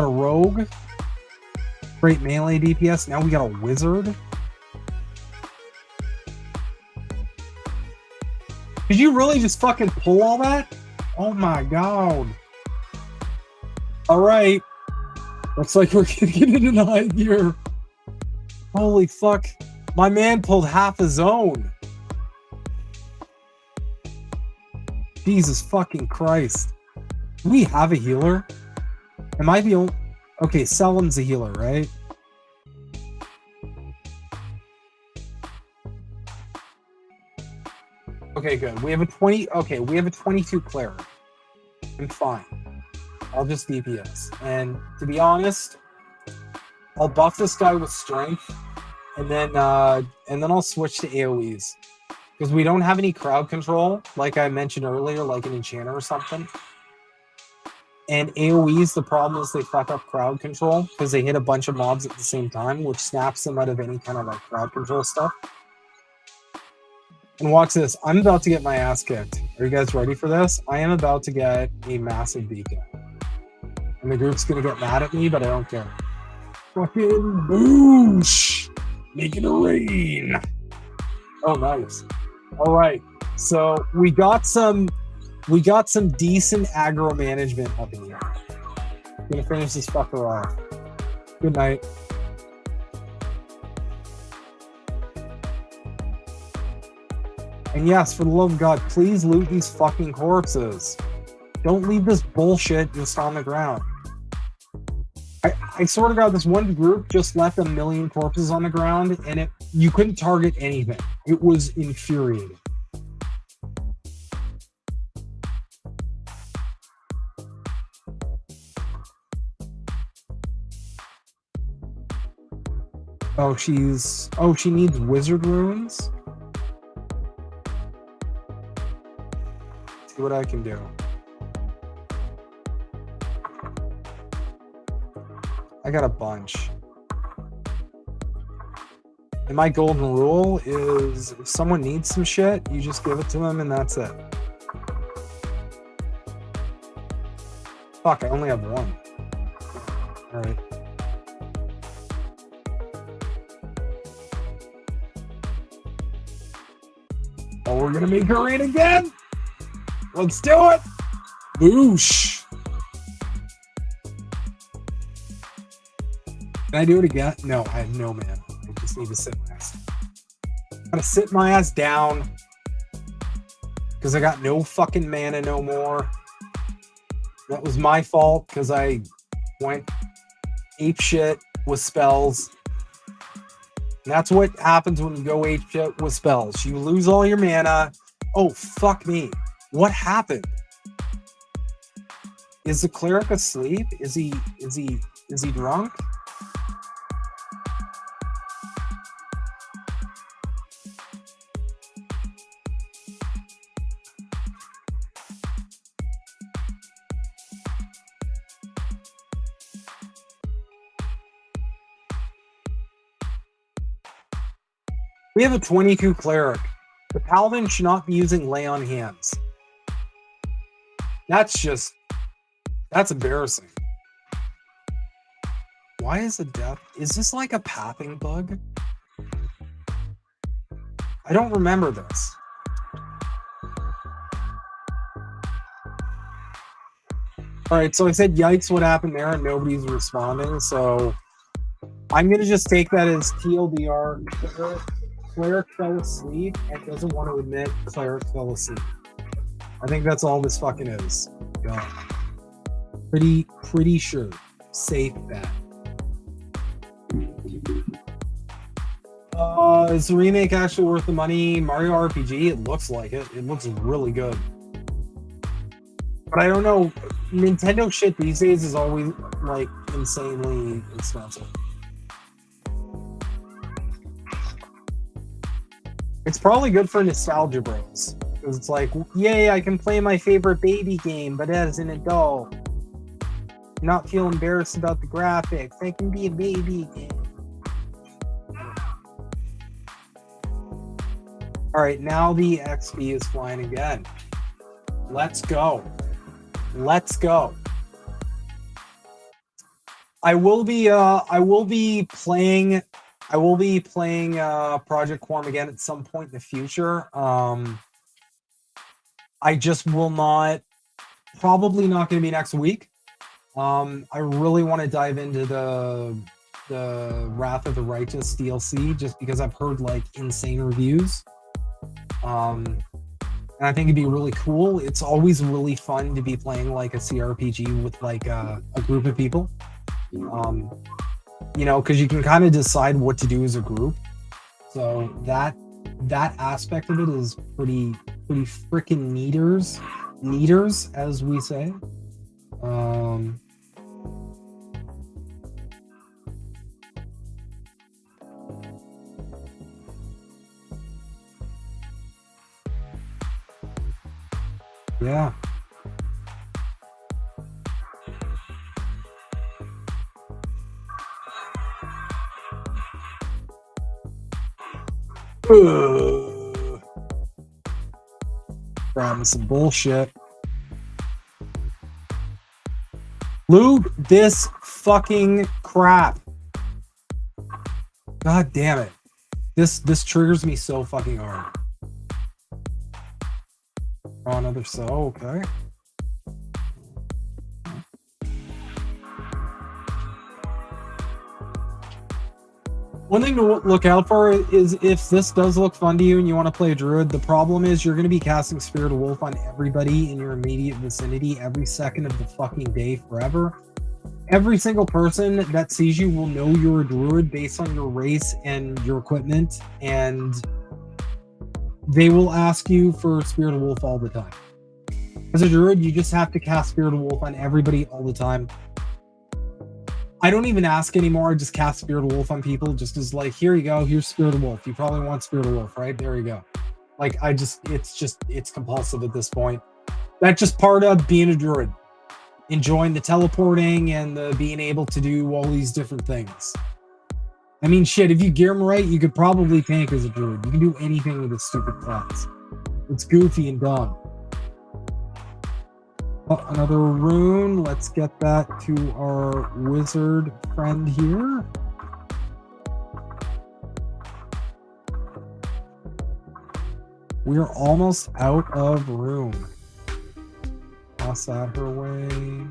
rogue, great melee DPS. Now we got a wizard. Did you really just fucking pull all that? Oh my god. Alright. Looks like we're gonna get in an eye here. Holy fuck. My man pulled half his own. Jesus fucking Christ. Do we have a healer? Am I the only... Okay, Selim's a healer, right? Okay, good. We have a 22 cleric. I'm fine. I'll just DPS. And to be honest, I'll buff this guy with strength, and then I'll switch to AoEs. Because we don't have any crowd control, like I mentioned earlier, like an enchanter or something. And AoEs, the problem is they fuck up crowd control because they hit a bunch of mobs at the same time, which snaps them out of any kind of like crowd control stuff. And watch this. I'm about to get my ass kicked. Are you guys ready for this? I am about to get a massive beacon. And the group's gonna get mad at me, but I don't care. Fucking boosh! Making it rain! Oh, nice. Alright. So we got some decent aggro management up in here. I'm gonna finish this fucker off. Good night. And yes, for the love of God, please loot these fucking corpses. Don't leave this bullshit just on the ground. I sort of got this one group just left 1 million corpses on the ground, and you couldn't target anything. It was infuriating. Oh, she needs wizard runes? See what I can do. I got a bunch. And my golden rule is if someone needs some shit, you just give it to them and that's it. Fuck, I only have one. Alright. Oh, we're gonna make her rain again. Let's do it. Boosh. Can I do it again? No, I have no mana. I just need to sit my ass. I'm gonna sit my ass down because I got no fucking mana no more. That was my fault because I went ape shit with spells. And that's what happens when you go ape shit with spells. You lose all your mana. Oh, fuck me. What happened? Is the cleric asleep? Is he drunk? We have a 22 cleric. The paladin should not be using lay on hands. That's embarrassing. Why is the death? Is this like a pathing bug? I don't remember this. All right, so I said yikes, what happened there, and nobody's responding, so I'm gonna just take that as TLDR. Cleric fell asleep and doesn't want to admit cleric fell asleep. I think that's all this fucking is. Yeah. Pretty sure. Safe bet. Is the remake actually worth the money? Mario RPG? It looks like it. It looks really good. But I don't know. Nintendo shit these days is always like insanely expensive. It's probably good for nostalgia bros. Because it's like, yay, I can play my favorite baby game, but as an adult, not feel embarrassed about the graphics. I can be a baby again. Alright, now the XP is flying again. Let's go. Let's go. I will be playing Project Quarm again at some point in the future. I just will not, probably not going to be next week. I really want to dive into the Wrath of the Righteous DLC just because I've heard like insane reviews. And I think it'd be really cool. It's always really fun to be playing like a CRPG with like a group of people. You know, because you can kind of decide what to do as a group. So that aspect of it is pretty freaking neaters, as we say. Yeah. Grabbing some bullshit. Loot this fucking crap. God damn it. This triggers me so fucking hard. Oh, another so, okay. One thing to look out for is if this does look fun to you and you want to play a druid, the problem is you're going to be casting Spirit of Wolf on everybody in your immediate vicinity every second of the fucking day forever. Every single person that sees you will know you're a druid based on your race and your equipment, and they will ask you for Spirit of Wolf all the time. As a druid, you just have to cast Spirit of Wolf on everybody all the time. I don't even ask anymore. I just cast Spirit of Wolf on people just as like, here you go, here's Spirit of Wolf. You probably want Spirit of Wolf, right? There you go. Like, it's compulsive at this point. That's just part of being a druid. Enjoying the teleporting and the being able to do all these different things. I mean, shit, if you gear them right, you could probably tank as a druid. You can do anything with this stupid class. It's goofy and dumb. Oh, another rune. Let's get that to our wizard friend here. We're almost out of room. Toss that her way.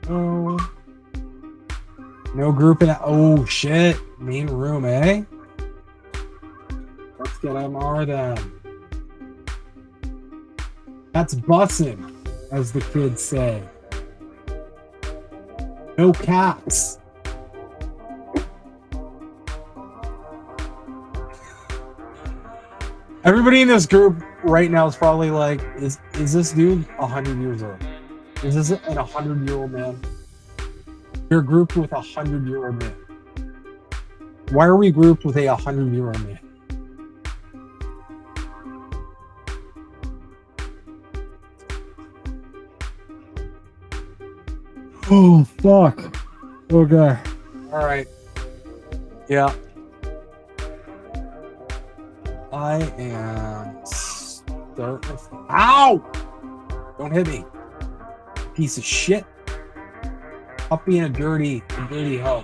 Oh. No group in. Oh, shit. Main room, eh? Let's get MR then. That's bussin', as the kids say. No caps. Everybody in this group right now is probably like, is this dude 100 years old? Is this an 100-year-old man? We're grouped with 100-year-old man. Why are we grouped with a 100-year-old man? Oh, fuck. Okay. All right. Yeah. I am starting. Ow! Don't hit me. Piece of shit. Stop being a dirty hoe.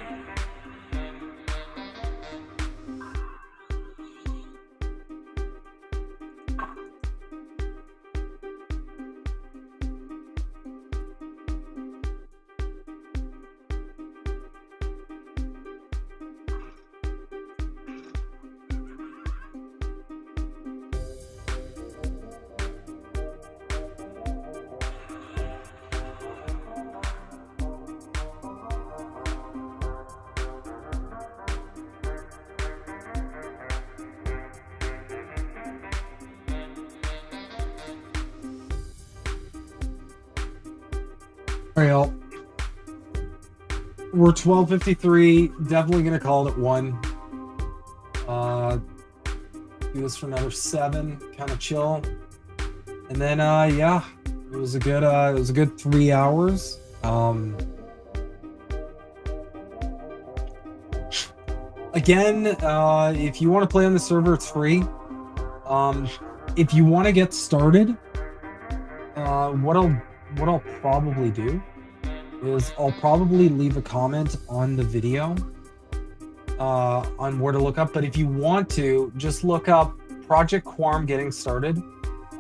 All right, y'all. We're 12:53. Definitely gonna call it at 1. Do this for another 7. Kind of chill, and then yeah, it was a good 3 hours. Again, if you want to play on the server, it's free. If you want to get started, what I'll probably do is I'll probably leave a comment on the video on where to look up. But if you want to, just look up Project Quarm getting started.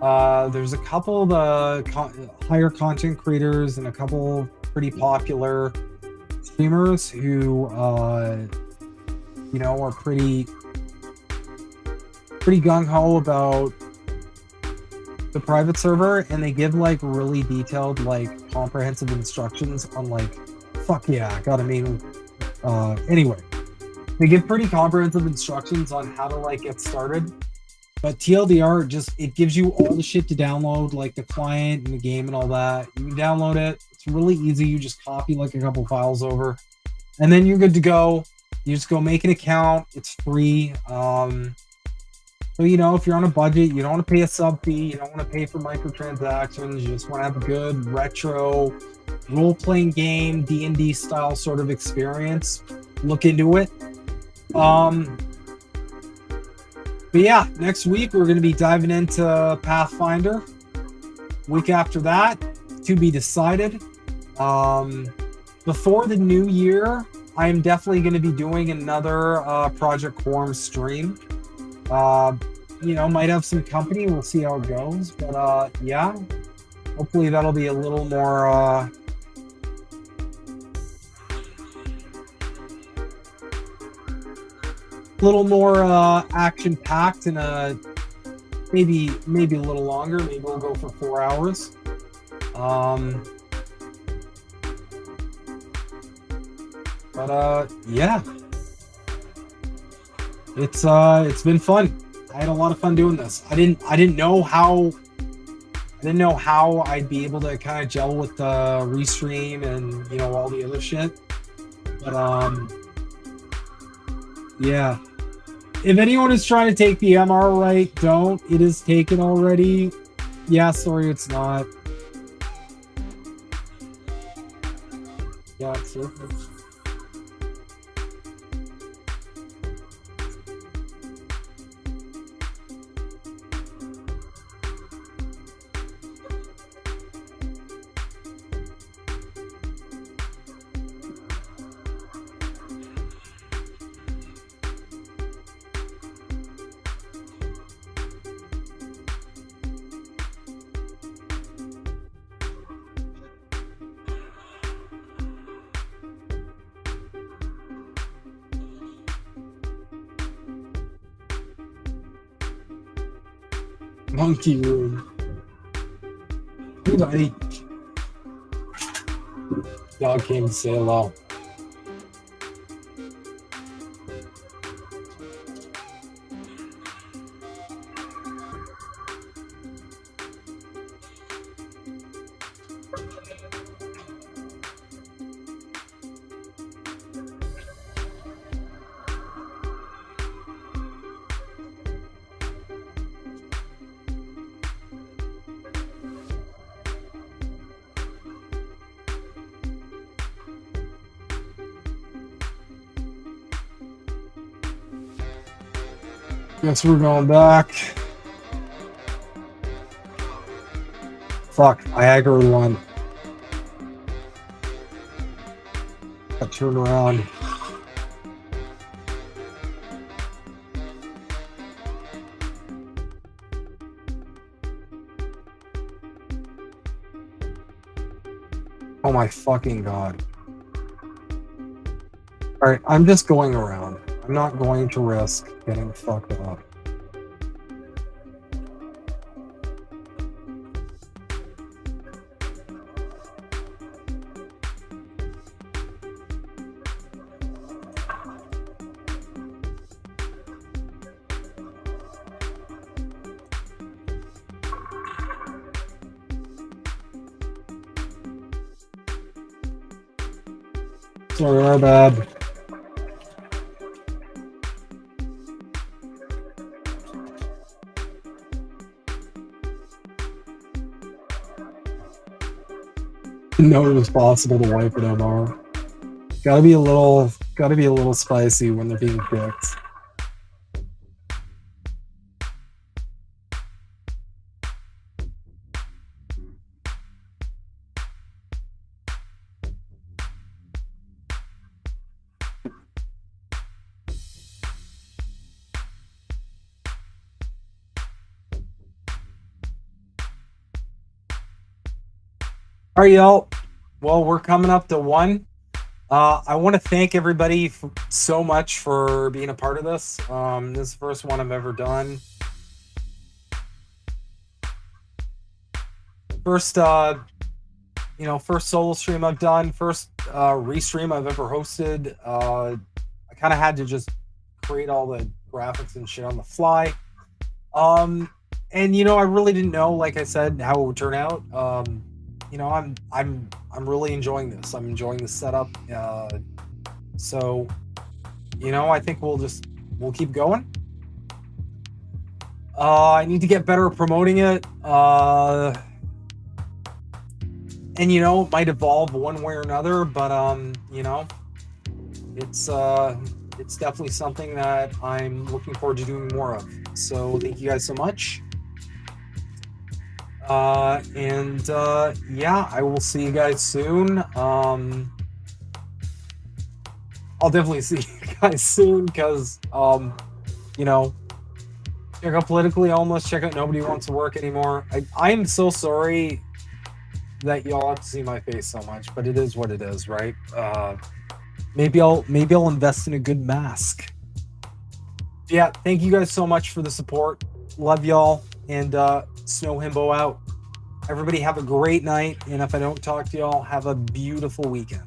There's a couple of the higher content creators and a couple pretty popular streamers who you know, are pretty gung-ho about the private server, and they give like really detailed, like comprehensive instructions on like, fuck yeah, anyway, they give pretty comprehensive instructions on how to like get started. But TLDR, just, it gives you all the shit to download, like the client and the game and all that. You can download it. It's really easy. You just copy like a couple files over, and then you're good to go. You just go make an account. It's free. So, you know, if you're on a budget, you don't want to pay a sub fee, you don't want to pay for microtransactions, you just want to have a good retro role-playing game, D&D style sort of experience, look into it. But yeah, next week we're going to be diving into Pathfinder. Week after that, to be decided. Before the new year, I am definitely going to be doing another Project Quarm stream. You know, might have some company. We'll see how it goes. But yeah, hopefully that'll be a little more action packed, and maybe a little longer. Maybe we'll go for 4 hours. But yeah, it's been fun. I had a lot of fun doing this. I didn't know how I'd be able to kind of gel with the restream and, you know, all the other shit. But yeah, if anyone is trying to take the MR right, don't. It is taken already. Yeah, sorry, it's not. Yeah, it's surface. Monkey room. Hey, dog came to say hello. Guess we're going back. Fuck, I aggroed one. I turn around. Oh my fucking god. Alright, I'm just going around. I'm not going to risk getting fucked up. Sorry, my bad. Didn't know it was possible to wipe it MR. Gotta be a little spicy when they're being picked. All right, y'all. Well, we're coming up to 1. I want to thank everybody so much for being a part of this. This is the first one I've ever done. First, first solo stream I've done. First restream I've ever hosted. I kind of had to just create all the graphics and shit on the fly. And I really didn't know, like I said, how it would turn out. I'm really enjoying this. I'm enjoying the setup. So, I think we'll keep going. I need to get better at promoting it. And it might evolve one way or another, but it's definitely something that I'm looking forward to doing more of. So thank you guys so much. Yeah, I will see you guys soon. I'll definitely see you guys soon because, check out Politically Homeless, check out Nobody Wants to Work Anymore. I am so sorry that y'all have to see my face so much, but it is what it is, right? Maybe I'll invest in a good mask. Yeah, thank you guys so much for the support. Love y'all, and Snow Himbo out. Everybody have a great night, and if I don't talk to y'all, have a beautiful weekend.